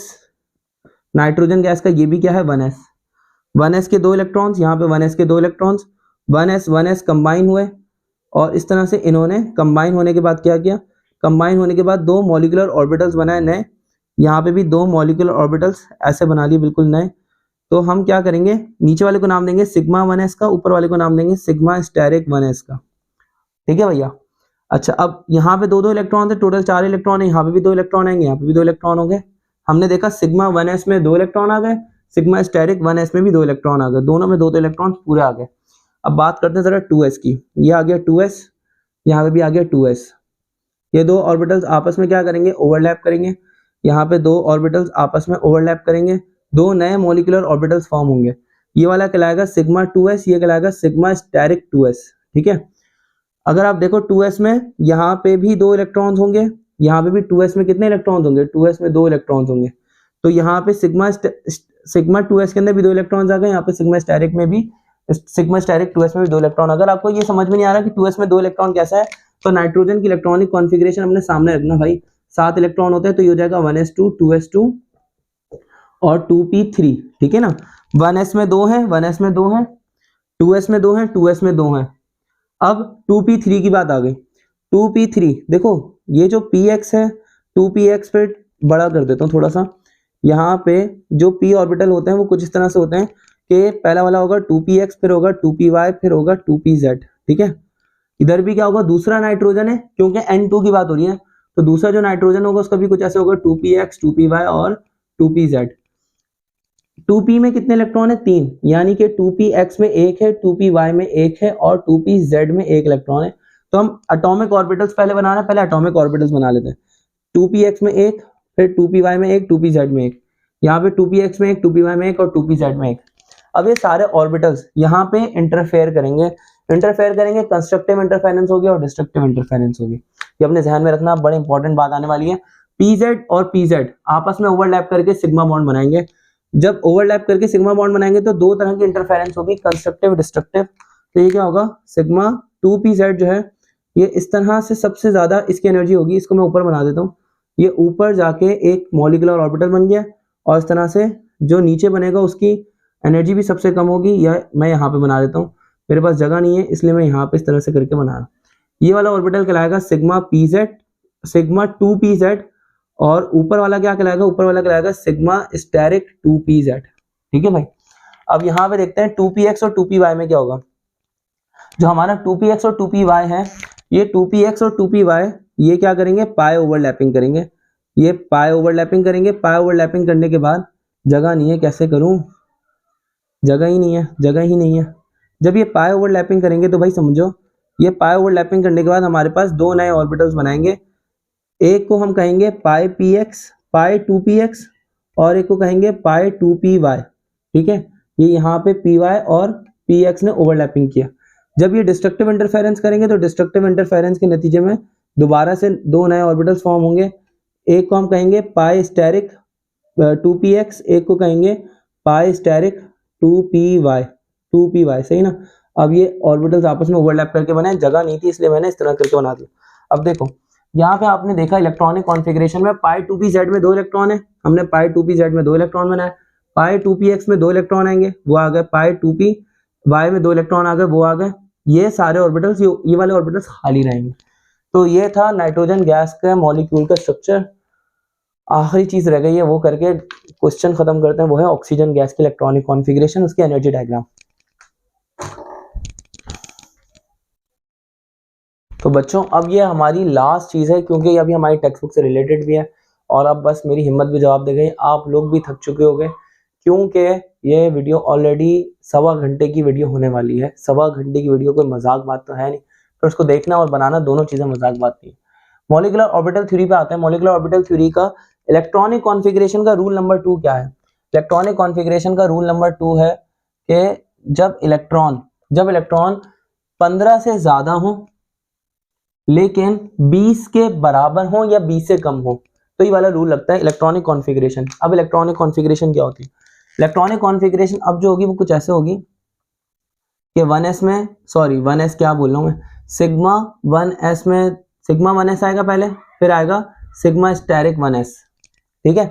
नाइट्रोजन गैस का ये भी क्या है 1s, 1s के 2 इलेक्ट्रॉन्स, यहाँ पे 1s के 2 इलेक्ट्रॉन्स, 1s कंबाइन हुए और इस तरह से इन्होंने कंबाइन होने के बाद क्या किया, कंबाइन होने के बाद 2 मॉलिक्यूलर ऑर्बिटल्स बनाए नए, यहाँ पे भी 2 मॉलिक्यूलर ऑर्बिटल्स ऐसे बना लिए बिल्कुल नए। तो हम क्या करेंगे, नीचे वाले को नाम देंगे सिग्मा 1s का, ऊपर वाले को नाम देंगे सिग्मा स्टेरिक 1s का। ठीक है भैया। अच्छा, अब यहाँ पे 2-2 इलेक्ट्रॉन थे, टोटल 4 इलेक्ट्रॉन है, यहाँ पे भी 2 इलेक्ट्रॉन आएंगे, यहाँ पे भी 2 इलेक्ट्रॉन हो गए। हमने देखा सिग्मा 1s में 2 इलेक्ट्रॉन आ गए, सिग्मा स्टेरिक 1s में भी 2 इलेक्ट्रॉन आ गए, दोनों में 2 इलेक्ट्रॉन पूरे आ गए। अब बात करते हैं जरा 2s की। ये आ गया 2s, यहाँ पे भी आ गया 2s। ये 2 ऑर्बिटल्स आपस में क्या करेंगे, ओवरलैप करेंगे। यहाँ पे 2 ऑर्बिटल्स आपस में ओवरलैप करेंगे, 2 नए मॉलिक्यूलर ऑर्बिटल्स फॉर्म होंगे। ये वाला कहलाएगा सिग्मा 2s, ये कहलाएगा सिग्मा स्टेरिक 2s। ठीक है। अगर आप देखो 2s में यहाँ पे भी 2 इलेक्ट्रॉन्स होंगे, यहाँ पे भी 2s में कितने इलेक्ट्रॉन्स होंगे, 2s में 2 इलेक्ट्रॉन्स होंगे। तो यहाँ पे सिग्मा 2s के अंदर भी 2 इलेक्ट्रॉन्स आ गए, यहाँ पे सिग्मा स्टेरिक में भी, सिग्मा स्टेरिक 2s में भी 2 इलेक्ट्रॉन। अगर आपको ये समझ में नहीं आ रहा कि 2s में 2 इलेक्ट्रॉन कैसा है, तो नाइट्रोजन की इलेक्ट्रॉनिक कॉन्फ़िगरेशन अपने सामने रखना भाई। 7 इलेक्ट्रॉन होते हैं, तो ये हो जाएगा 1s2 2s2 और 2p3। ठीक है ना। 1s में 2 है, 1s में 2 है, 2s में 2 है, 2s में 2 है। अब 2p3 की बात आ गई। 2p3 देखो, ये जो px है, 2px पे बड़ा कर देता हूँ थोड़ा सा। यहाँ पे जो p ऑर्बिटल होते हैं वो कुछ इस तरह से होते हैं कि पहला वाला होगा 2px, फिर होगा 2py, फिर होगा 2pz। ठीक है। इधर भी क्या होगा, दूसरा नाइट्रोजन है, क्योंकि N2 की बात हो रही है, तो दूसरा जो नाइट्रोजन होगा उसका भी कुछ ऐसे होगा 2px, 2py और 2pz। 2p में कितने इलेक्ट्रॉन है, 3, यानी कि 2px में 1 है, 2py में 1 है और 2pz में 1 इलेक्ट्रॉन है। तो हम एटॉमिक ऑर्बिटल्स पहले बनाना है, पहले एटॉमिक ऑर्बिटल्स बना लेते हैं। 2px में 1, फिर 2py में 1, 2pz में 1, यहाँ पे 2px में 1, 2py में 1 और 2pz में 1। अब ये सारे ऑर्बिटल्स यहाँ पे इंटरफेयर करेंगे, कंस्ट्रक्टिव इंटरफेरेंस होगी और डिस्ट्रक्टिव इंटरफेरेंस होगी। ये अपने ध्यान में रखना, बड़ी इंपॉर्टेंट बात आने वाली है। pz और pz आपस में ओवरलैप करके सिग्मा बॉन्ड बनाएंगे। जब ओवरलैप करके सिग्मा बॉन्ड बनाएंगे तो 2 तरह की इंटरफेरेंस होगी, कंस्ट्रक्टिव, डिस्ट्रक्टिव। तो ये क्या होगा, सिग्मा 2pz जो है ये इस तरह से सबसे ज्यादा इसकी एनर्जी होगी। इसको मैं ऊपर बना देता हूँ, ये ऊपर जाके एक मॉलिक्यूलर ऑर्बिटल बन गया और इस तरह से जो नीचे बनेगा उसकी एनर्जी भी सबसे कम होगी। यह मैं यहाँ पे बना देता हूँ, मेरे पास जगह नहीं है इसलिए मैं यहाँ पे इस तरह से करके बना रहा हूँ। ये वाला ऑर्बिटल कहलाएगा सिग्मा pz, सिग्मा 2pz और ऊपर वाला क्या कहलाएगा, ऊपर वाला कहलाएगा सिग्मा स्टेरिक 2pz। ठीक है भाई। अब यहाँ पे देखते हैं 2px और 2py में क्या होगा। जो हमारा 2px और 2py है, ये 2px और 2py ये क्या करेंगे, पाई ओवरलैपिंग करेंगे। ये पाई ओवरलैपिंग करेंगे। पाई ओवरलैपिंग करने के बाद जगह नहीं है, कैसे करूं, जगह ही नहीं है। जब ये पाई ओवरलैपिंग करेंगे तो भाई समझो, ये पाई ओवरलैपिंग करने के बाद हमारे पास 2 नए ऑर्बिटल्स बनाएंगे। एक को हम कहेंगे पाई px, पाई 2px और एक को कहेंगे पाई 2py। ठीक है। ये यहाँ पे py और px ने ओवरलैपिंग किया। जब ये डिस्ट्रक्टिव इंटरफेरेंस करेंगे तो डिस्ट्रक्टिव इंटरफेरेंस के नतीजे में दोबारा से 2 नए ऑर्बिटल्स फॉर्म होंगे। एक को हम कहेंगे पाई स्टेरिक 2px, एक को कहेंगे पाई स्टेरिक 2py, सही ना। अब ये ऑर्बिटल्स आपस में ओवरलैप करके बने, जगह नहीं थी इसलिए मैंने इस तरह करके बना दिया। अब देखो यहाँ पे आपने देखा इलेक्ट्रॉनिक कॉन्फ़िगरेशन में पाई 2pz में 2 इलेक्ट्रॉन है, हमने पाई 2pz में 2 इलेक्ट्रॉन बनाया। पाई 2px में 2 इलेक्ट्रॉन आएंगे, वो आ गए। पाई 2py में 2 इलेक्ट्रॉन आ गए, वो आ गए। ये सारे ऑर्बिटल्स, ये वाले ऑर्बिटल्स खाली रहेंगे। तो ये था नाइट्रोजन गैस का मॉलिक्यूल का स्ट्रक्चर। आखिरी चीज रह गई है, वो करके क्वेश्चन खत्म करते हैं, वो है ऑक्सीजन गैस की इलेक्ट्रॉनिक कॉन्फ़िगरेशन, उसकी एनर्जी डायग्राम। तो बच्चों अब ये हमारी लास्ट चीज है, क्योंकि ये अभी हमारी टेक्स्ट बुक से रिलेटेड भी है और अब बस मेरी हिम्मत भी जवाब दे गई, आप लोग भी थक चुके होंगे, क्योंकि ये वीडियो ऑलरेडी 1.25 घंटे की वीडियो होने वाली है। 1.25 घंटे की वीडियो कोई मजाक बात तो है नहीं, तो उसको देखना और बनाना दोनों चीजें मजाक बात नहीं है। मॉलिक्यूलर ऑर्बिटल थ्योरी पे आते हैं। मॉलिक्यूलर ऑर्बिटल थ्योरी का इलेक्ट्रॉनिक कॉन्फ़िगरेशन का रूल नंबर 2 क्या है। इलेक्ट्रॉनिक कॉन्फ़िगरेशन का रूल नंबर 2 है कि जब इलेक्ट्रॉन 15 से ज्यादा हो लेकिन 20 के बराबर हो या 20 से कम हो, तो ये वाला रूल लगता है इलेक्ट्रॉनिक कॉन्फ़िगरेशन। अब इलेक्ट्रॉनिक कॉन्फ़िगरेशन क्या होती है, इलेक्ट्रॉनिक कॉन्फ़िगरेशन अब जो होगी वो कुछ ऐसे होगी कि 1s क्या बोल रहा हूँ मैं, सिग्मा 1s में सिग्मा 1s आएगा पहले, फिर आएगा सिग्मा स्टेरिक 1s। ठीक है।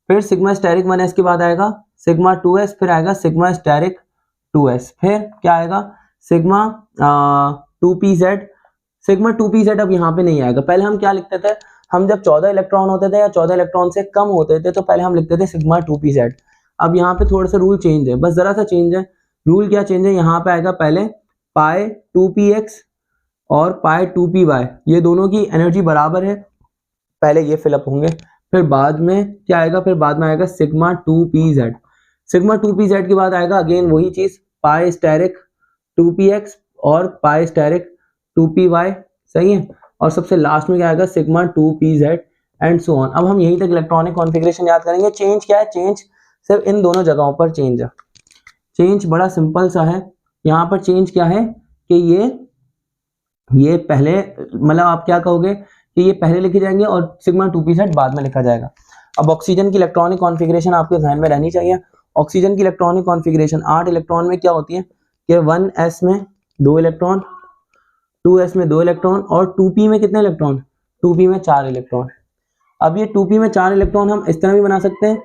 फिर सिग्मा स्टेरिक 1s के बाद आएगा सिग्मा 2s, फिर आएगा सिग्मा स्टेरिक 2s, फिर क्या आएगा सिग्मा 2pz। सिग्मा 2pz अब यहाँ पे नहीं आएगा। पहले हम क्या लिखते थे, हम जब 14 इलेक्ट्रॉन होते थे या 14 इलेक्ट्रॉन से कम होते थे तो पहले हम लिखते थे सिग्मा 2pz। अब यहाँ पे थोड़ा सा रूल चेंज है, बस जरा सा चेंज है। रूल क्या चेंज है, यहाँ पे आएगा पहले पाई 2px और पाई 2py, ये दोनों की एनर्जी बराबर है, पहले ये फिलअप होंगे। फिर बाद में क्या आएगा, फिर बाद में आएगा सिग्मा 2pz। सिग्मा 2pz के बाद आएगा अगेन वही चीज, पाई स्टेरिक 2px और पाई स्टेरिक 2py, सही है। और सबसे लास्ट में क्या आएगा sigma 2pz and so on. अब हम यहीं तक इलेक्ट्रॉनिक कॉन्फ़िगरेशन याद करेंगे। चेंज क्या है, चेंज सिर्फ इन दोनों जगहों पर चेंज है। चेंज बड़ा सिंपल सा है। यहाँ पर चेंज क्या है कि ये पहले, मतलब आप क्या कहोगे कि ये पहले लिखे जाएंगे और सिग्मा 2pz बाद में लिखा जाएगा। अब ऑक्सीजन की इलेक्ट्रॉनिक कॉन्फ़िगरेशन आपके ध्यान में रहनी चाहिए। ऑक्सीजन की इलेक्ट्रॉनिक कॉन्फ़िगरेशन 8 इलेक्ट्रॉन में क्या होती है कि 1s में 2 इलेक्ट्रॉन, 2s में 2 इलेक्ट्रॉन और 2p में कितने इलेक्ट्रॉन, 2p में 4 इलेक्ट्रॉन। अब ये 2p में 4 इलेक्ट्रॉन हम इस तरह भी बना सकते हैं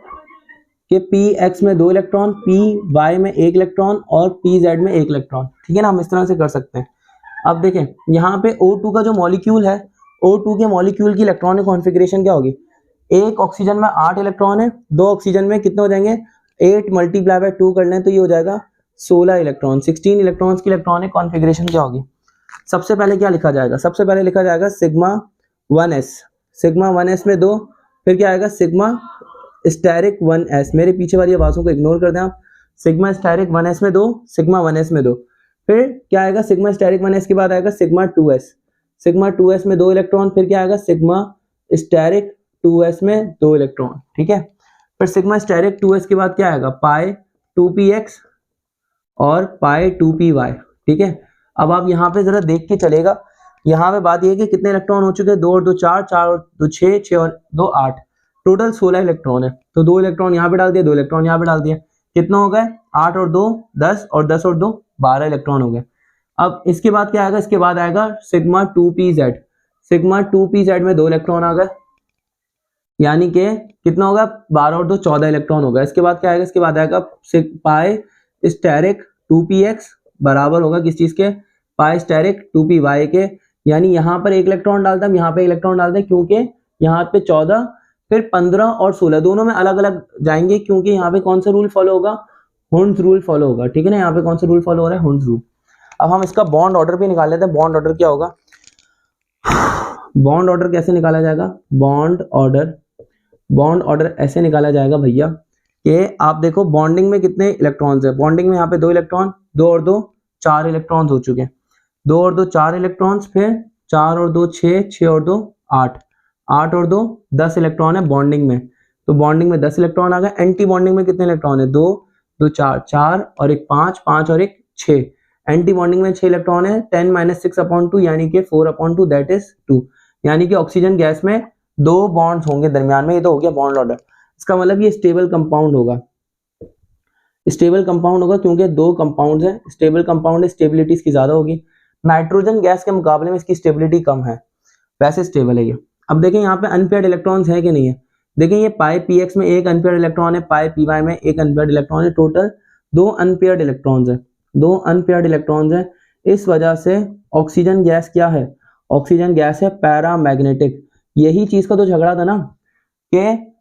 कि px में 2 इलेक्ट्रॉन, py में 1 इलेक्ट्रॉन और pz में 1 इलेक्ट्रॉन, ठीक है ना, हम इस तरह से कर सकते हैं। अब देखें यहाँ पे O2 का जो मॉलिक्यूल है, O2 के मॉलिक्यूल की इलेक्ट्रॉनिक कॉन्फ़िगरेशन क्या होगी, एक ऑक्सीजन में 8 इलेक्ट्रॉन है, दो ऑक्सीजन में कितने हो जाएंगे, 8 मल्टीप्लाई बाय 2 कर लें तो ये हो जाएगा 16 इलेक्ट्रॉन। 16 इलेक्ट्रॉन्स की इलेक्ट्रॉनिक कॉन्फ़िगरेशन क्या होगी। सबसे पहले क्या लिखा जाएगा, सबसे पहले लिखा जाएगा सिग्मा 1s, सिग्मा 1s में 2, फिर क्या आएगा सिग्मा स्टेरिक 1s, मेरे पीछे वाली आवाज़ों को इग्नोर कर दें आप, सिग्मा स्टेरिक 1s में 2, सिग्मा 1s में 2, फिर क्या आएगा सिग्मा स्टेरिक 1s के बाद आएगा सिग्मा 2s, सिग्मा 2s में 2 इलेक्ट्रॉन, फिर क्या आएगा सिग्मा स्टेरिक 2s में 2 इलेक्ट्रॉन, ठीक है। फिर सिग्मा स्टेरिक 2s के बाद क्या आएगा पाई 2px और पाई 2py, ठीक है। अब आप यहाँ पे जरा देख के चलेगा, यहाँ पे बात ये है कि कितने इलेक्ट्रॉन हो चुके हैं, 2 और 2 4, 4 और 2 6, 6 और 2 8, टोटल 16 इलेक्ट्रॉन है। तो 2 इलेक्ट्रॉन यहाँ पे डाल दिए, 2 इलेक्ट्रॉन यहाँ पे डाल दिए, कितना हो गए 8 और 2 10 और 10 और 2 12 इलेक्ट्रॉन हो गए। अब इसके बाद क्या आएगा, इसके बाद आएगा सिग्मा 2pz, सिग्मा 2pz में 2 इलेक्ट्रॉन आ गए, यानी कि कितना होगा 12 और 2 14 इलेक्ट्रॉन होगा। इसके बाद क्या आएगा, इसके बाद आएगा पाई स्टेरिक 2px बराबर होगा किस चीज के, पाई स्टेरिक 2py के, यानी यहाँ पर 1 इलेक्ट्रॉन डालता है, यहाँ पे 1 इलेक्ट्रॉन डालते हैं, क्योंकि यहाँ पे 14 फिर 15 और 16 दोनों में अलग अलग जाएंगे, क्योंकि यहाँ पे कौन सा रूल फॉलो होगा, हुंड्स रूल फॉलो होगा, ठीक है ना। यहाँ पे कौन सा रूल फॉलो हो रहा है, हुंड्स रूल। अब हम इसका बॉन्ड ऑर्डर भी निकाल लेते हैं। बॉन्ड ऑर्डर क्या होगा, बॉन्ड ऑर्डर कैसे निकाला जाएगा, बॉन्ड ऑर्डर ऐसे निकाला जाएगा भैया कि आप देखो बॉन्डिंग में कितने इलेक्ट्रॉन्स है, बॉन्डिंग में यहाँ पे 2 इलेक्ट्रॉन, 2 और 2 4 इलेक्ट्रॉन्स हो चुके हैं, 2 और 2 4 इलेक्ट्रॉन्स, फिर 4 और 2 6, 6 और 2 8, 8 और 2 10 इलेक्ट्रॉन है बॉन्डिंग में, तो बॉन्डिंग में 10 इलेक्ट्रॉन आ गए। एंटी बॉन्डिंग में कितने इलेक्ट्रॉन है, 2 2 4, 4 और 1 5, 5 और 1 6, एंटी बॉन्डिंग में 6 इलेक्ट्रॉन है, 10 - 6/2 यानी कि 4/2 दैट इज 2, यानी कि ऑक्सीजन गैस में 2 बॉन्ड्स होंगे दरमियान में, ये तो हो गया बॉन्ड ऑर्डर। इसका मतलब ये स्टेबल कंपाउंड होगा, स्टेबल कंपाउंड होगा क्योंकि 2 कंपाउंड्स हैं, स्टेबल कंपाउंड स्टेबिलिटी इसकी ज्यादा होगी, नाइट्रोजन गैस के मुकाबले में इसकी स्टेबिलिटी कम है, वैसे स्टेबल है ये। अब देखें यहाँ पे अनपेयर्ड इलेक्ट्रॉन्स है कि नहीं है, देखें ये पाई px में 1 अनपेयर्ड इलेक्ट्रॉन है, पाई py में 1 अनपेयर्ड इलेक्ट्रॉन है, टोटल 2 अनपेयर्ड इलेक्ट्रॉन्स है, 2 अनपेयर्ड इलेक्ट्रॉन्स है। इस वजह से ऑक्सीजन गैस क्या है, ऑक्सीजन गैस है पैरामैग्नेटिक। यही चीज का तो झगड़ा था ना कि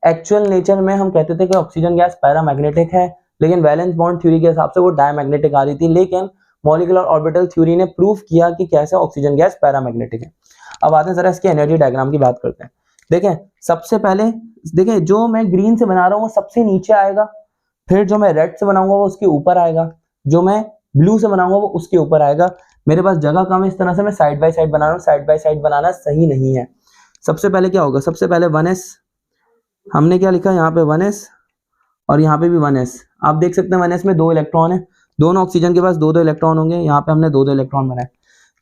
एक्चुअल नेचर में हम कहते थे कि ऑक्सीजन गैस पैरामैग्नेटिक है, लेकिन वैलेंस बॉन्ड थ्योरी के हिसाब से वो डायमैग्नेटिक आ रही थी, लेकिन मॉलिक्यूलर ऑर्बिटल थ्योरी ने प्रूव किया कि कैसे ऑक्सीजन गैस पैरामैग्नेटिक है। अब आते हैं जरा इसके एनर्जी डायग्राम की बात करते हैं। देखें सबसे पहले देखें जो मैं ग्रीन से बना रहा हूँ वो सबसे नीचे आएगा, फिर जो मैं रेड से बनाऊंगा वो उसके ऊपर आएगा, जो मैं ब्लू से बनाऊंगा वो उसके ऊपर आएगा। मेरे पास जगह कम है, इस तरह से मैं साइड बाय साइड बना रहा हूँ, साइड बाय साइड बनाना सही नहीं है। सबसे पहले क्या होगा, सबसे पहले 1s, हमने क्या लिखा यहाँ पे 1s और यहाँ पे भी 1s, आप देख सकते हैं 1s में 2 इलेक्ट्रॉन है, दोनों ऑक्सीजन के पास 2-2 इलेक्ट्रॉन होंगे, यहाँ पे हमने 2-2 इलेक्ट्रॉन बनाए।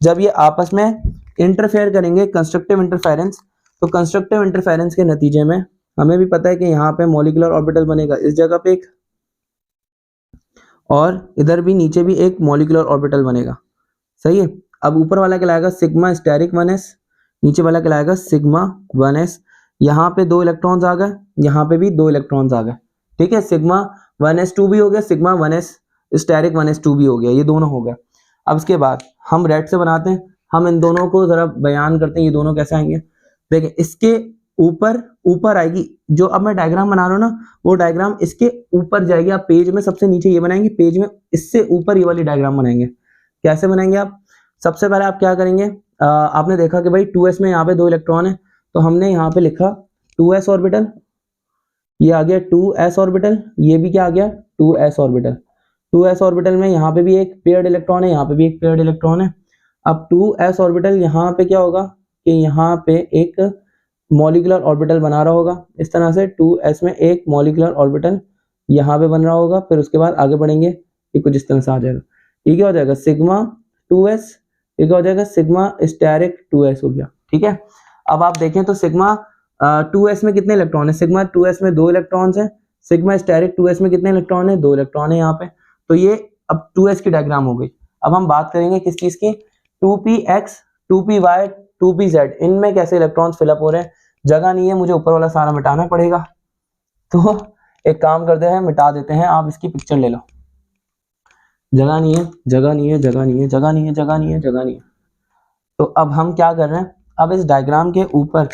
जब ये आपस में इंटरफेयर करेंगे, कंस्ट्रक्टिव इंटरफेरेंस, तो कंस्ट्रक्टिव इंटरफेरेंस के नतीजे में हमें भी पता है कि यहाँ पे मॉलिक्यूलर ऑर्बिटल बनेगा इस जगह पे एक, और इधर भी नीचे भी एक मॉलिक्यूलर ऑर्बिटल बनेगा, सही है। अब ऊपर वाला कहलाएगा सिग्मा स्टेरिक 1s, नीचे वाला कहलाएगा सिग्मा 1s। यहाँ पे 2 इलेक्ट्रॉन्स आ गए, यहाँ पे भी 2 इलेक्ट्रॉन्स आ गए, ठीक है, सिग्मा 1s2 भी हो गया, सिग्मा 1s स्टेरिक 1s2 भी हो गया, ये दोनों हो गया। अब इसके बाद हम रेड से बनाते हैं, हम इन दोनों को जरा बयान करते हैं, ये दोनों कैसे आएंगे। देखिए इसके ऊपर आएगी, जो अब मैं डायग्राम बना रहा हूँ ना, वो डायग्राम इसके ऊपर जाएगी। आप पेज में सबसे नीचे ये बनाएंगे, पेज में इससे ऊपर ये वाली डायग्राम बनाएंगे। कैसे बनाएंगे आप, सबसे पहले आप क्या करेंगे, आपने देखा कि भाई 2s में यहाँ पे 2 इलेक्ट्रॉन है, तो हमने यहाँ पे लिखा 2s ऑर्बिटल, ये आ गया 2s ऑर्बिटल, ये भी क्या आ गया 2s ऑर्बिटल। 2s ऑर्बिटल में यहाँ पे भी एक पेयर्ड इलेक्ट्रॉन है, यहाँ पे भी एक पेयर्ड इलेक्ट्रॉन है। अब 2s ऑर्बिटल यहाँ पे क्या होगा कि यहाँ पे एक मॉलिक्यूलर ऑर्बिटल बना रहा होगा, इस तरह से 2s में एक मॉलिक्यूलर ऑर्बिटल यहाँ पे बन रहा होगा। फिर उसके बाद आगे बढ़ेंगे, ये कुछ इस तरह से आ जाएगा, ये क्या हो जाएगा सिग्मा 2s, ये क्या हो जाएगा सिग्मा स्टेरिक 2s हो गया। ठीक है, अब आप देखें तो सिग्मा 2s में कितने इलेक्ट्रॉन है, सिग्मा 2s में 2 इलेक्ट्रॉन्स हैं, सिग्मा स्टेरिक 2s में कितने इलेक्ट्रॉन है, 2 इलेक्ट्रॉन है यहाँ पे। तो ये अब 2s की डायग्राम हो गई। अब हम बात करेंगे किस चीज की, 2px 2py 2pz, इनमें कैसे इलेक्ट्रॉन्स फिलअप हो रहे हैं। जगह नहीं है, मुझे ऊपर वाला सारा मिटाना पड़ेगा, तो एक काम करते हैं मिटा देते हैं, आप इसकी पिक्चर ले लो। जगह नहीं है, जगह नहीं है, जगह नहीं है, जगह नहीं है, जगह नहीं है, जगह नहीं है। तो अब हम क्या कर रहे हैं, अब इस डायग्राम के ऊपर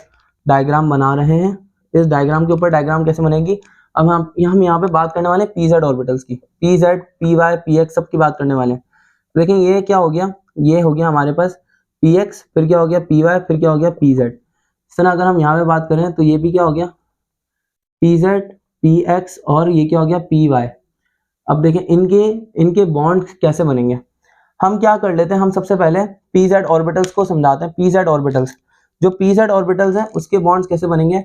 डायग्राम बना रहे हैं। इस डायग्राम के ऊपर डायग्राम कैसे बनेगी, अब हम यहाँ पे बात करने वाले हैं pz ऑर्बिटल्स की, pz py px सब की बात करने वाले हैं। लेकिन ये क्या हो गया, ये हो गया हमारे पास px, फिर क्या हो गया py, फिर क्या हो गया pz। इस तरह अगर हम यहाँ पे बात करें तो ये भी क्या हो गया pz px और ये क्या हो गया py। अब देखें इनके बॉन्ड कैसे बनेंगे। हम क्या कर लेते हैं, हम सबसे पहले pz ऑर्बिटल्स को समझाते हैं। pz ऑर्बिटल्स, जो pz ऑर्बिटल्स हैं उसके बॉन्ड्स कैसे बनेंगे।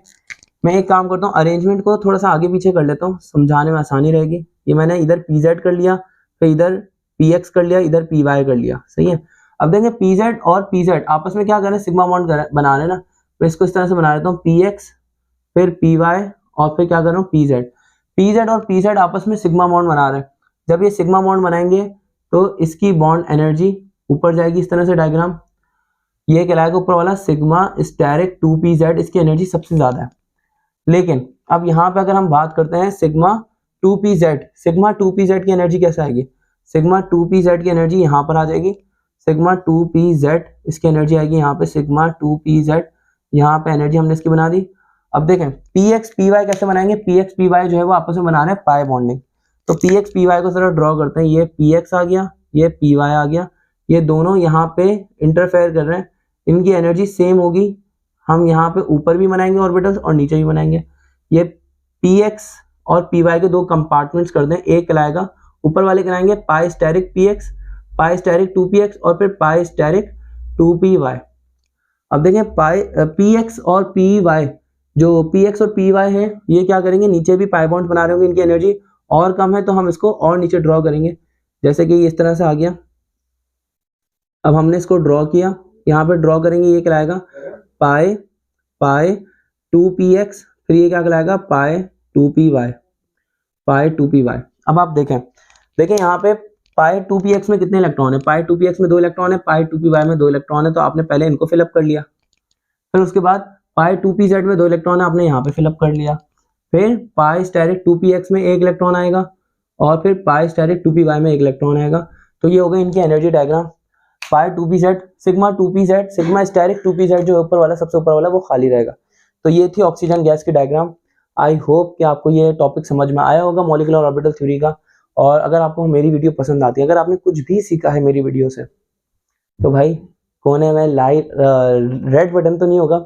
मैं एक काम करता हूँ, अरेंजमेंट को थोड़ा सा आगे पीछे कर लेता हूँ, समझाने में आसानी रहेगी। ये मैंने इधर pz कर लिया, फिर इधर px कर लिया, इधर py कर लिया, सही है। अब देखें pz और pz आपस में क्या करें, सिग्मा बॉन्ड बना रहे हैं ना, तो इसको इस तरह से बना लेता हूँ, px फिर py और फिर क्या कर रहा हूँ pz। pz और pz आपस में सिग्मा बॉन्ड बना रहे हैं। जब ये सिग्मा बॉन्ड बनाएंगे तो इसकी बॉन्ड एनर्जी ऊपर जाएगी, इस तरह से डायग्राम, ये कहलाएगा ऊपर वाला सिग्मा स्टेरिक 2pz, इसकी एनर्जी सबसे ज्यादा है। लेकिन अब यहाँ पे अगर हम बात करते हैं सिग्मा 2pz, सिग्मा 2pz की एनर्जी कैसे आएगी, सिग्मा 2pz की एनर्जी यहाँ पर आ जाएगी, सिग्मा 2pz इसकी एनर्जी आएगी यहाँ पे, सिग्मा 2pz यहाँ पे एनर्जी हमने इसकी बना दी। अब देखें px py कैसे बनाएंगे, px py जो है वो आपस में बना रहे हैं पाई बॉन्डिंग। तो px py को जरा ड्रॉ करते हैं, ये px आ गया, ये py आ गया, ये दोनों यहाँ पे इंटरफेयर कर रहे हैं, इनकी एनर्जी सेम होगी। हम यहाँ पे ऊपर भी बनाएंगे ऑर्बिटल्स और नीचे भी बनाएंगे। ये px और py के दो कंपार्टमेंट्स कर दें, एक कहलाएगा ऊपर वाले कहलाएंगे पाई स्टेरिक px, पाई स्टेरिक 2px और फिर पाई स्टेरिक 2py। अब देखें px और py, जो px और py है ये क्या करेंगे, नीचे भी पाई बॉन्ड बना रहे होंगे, इनकी एनर्जी और कम है तो हम इसको और नीचे ड्रॉ करेंगे, जैसे कि इस तरह से आ गया। अब हमने इसको ड्रॉ किया, यहाँ पे ड्रॉ करेंगे, ये कहलाएगा पाई 2px, फिर ये क्या कहलाएगा पाई 2py। अब आप देखें यहाँ पे पाई 2px में कितने इलेक्ट्रॉन है, पाई 2px में 2 इलेक्ट्रॉन है, पाई 2py में 2 इलेक्ट्रॉन है, तो आपने पहले इनको फिलअप कर लिया। फिर उसके बाद पाई 2pz में 2 इलेक्ट्रॉन है, आपने यहाँ पे फिलअप कर लिया। फिर पाई स्टेरिक 2px में 1 इलेक्ट्रॉन आएगा और फिर पाई स्टेरिक 2py में 1 इलेक्ट्रॉन आएगा। तो ये हो गई इनकी energy diagram. Pi 2pz, sigma 2pz, sigma asterisk 2pz जो ऊपर वाला सबसे ऊपर वाला वो खाली रहेगा। तो ये थी ऑक्सीजन गैस की डायग्राम। आई होप कि आपको ये टॉपिक समझ में आया होगा मॉलिक्यूलर ऑर्बिटल थ्योरी का। और अगर आपको मेरी वीडियो पसंद आती है, अगर आपने कुछ भी सीखा है मेरी वीडियो से, तो भाई कोने में रेड बटन तो नहीं होगा,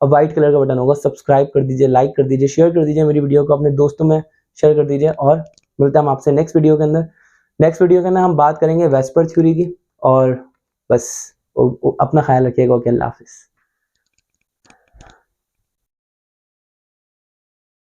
अब व्हाइट कलर का बटन होगा, सब्सक्राइब कर दीजिए, लाइक कर दीजिए, शेयर कर दीजिए मेरी वीडियो को, अपने दोस्तों में शेयर कर दीजिए। और मिलते हैं हम आपसे नेक्स्ट वीडियो के अंदर। नेक्स्ट वीडियो के अंदर हम बात करेंगे वेस्पर थ्योरी की। और बस अपना ख्याल रखिएगा। ओके, अल्लाह हाफिज़।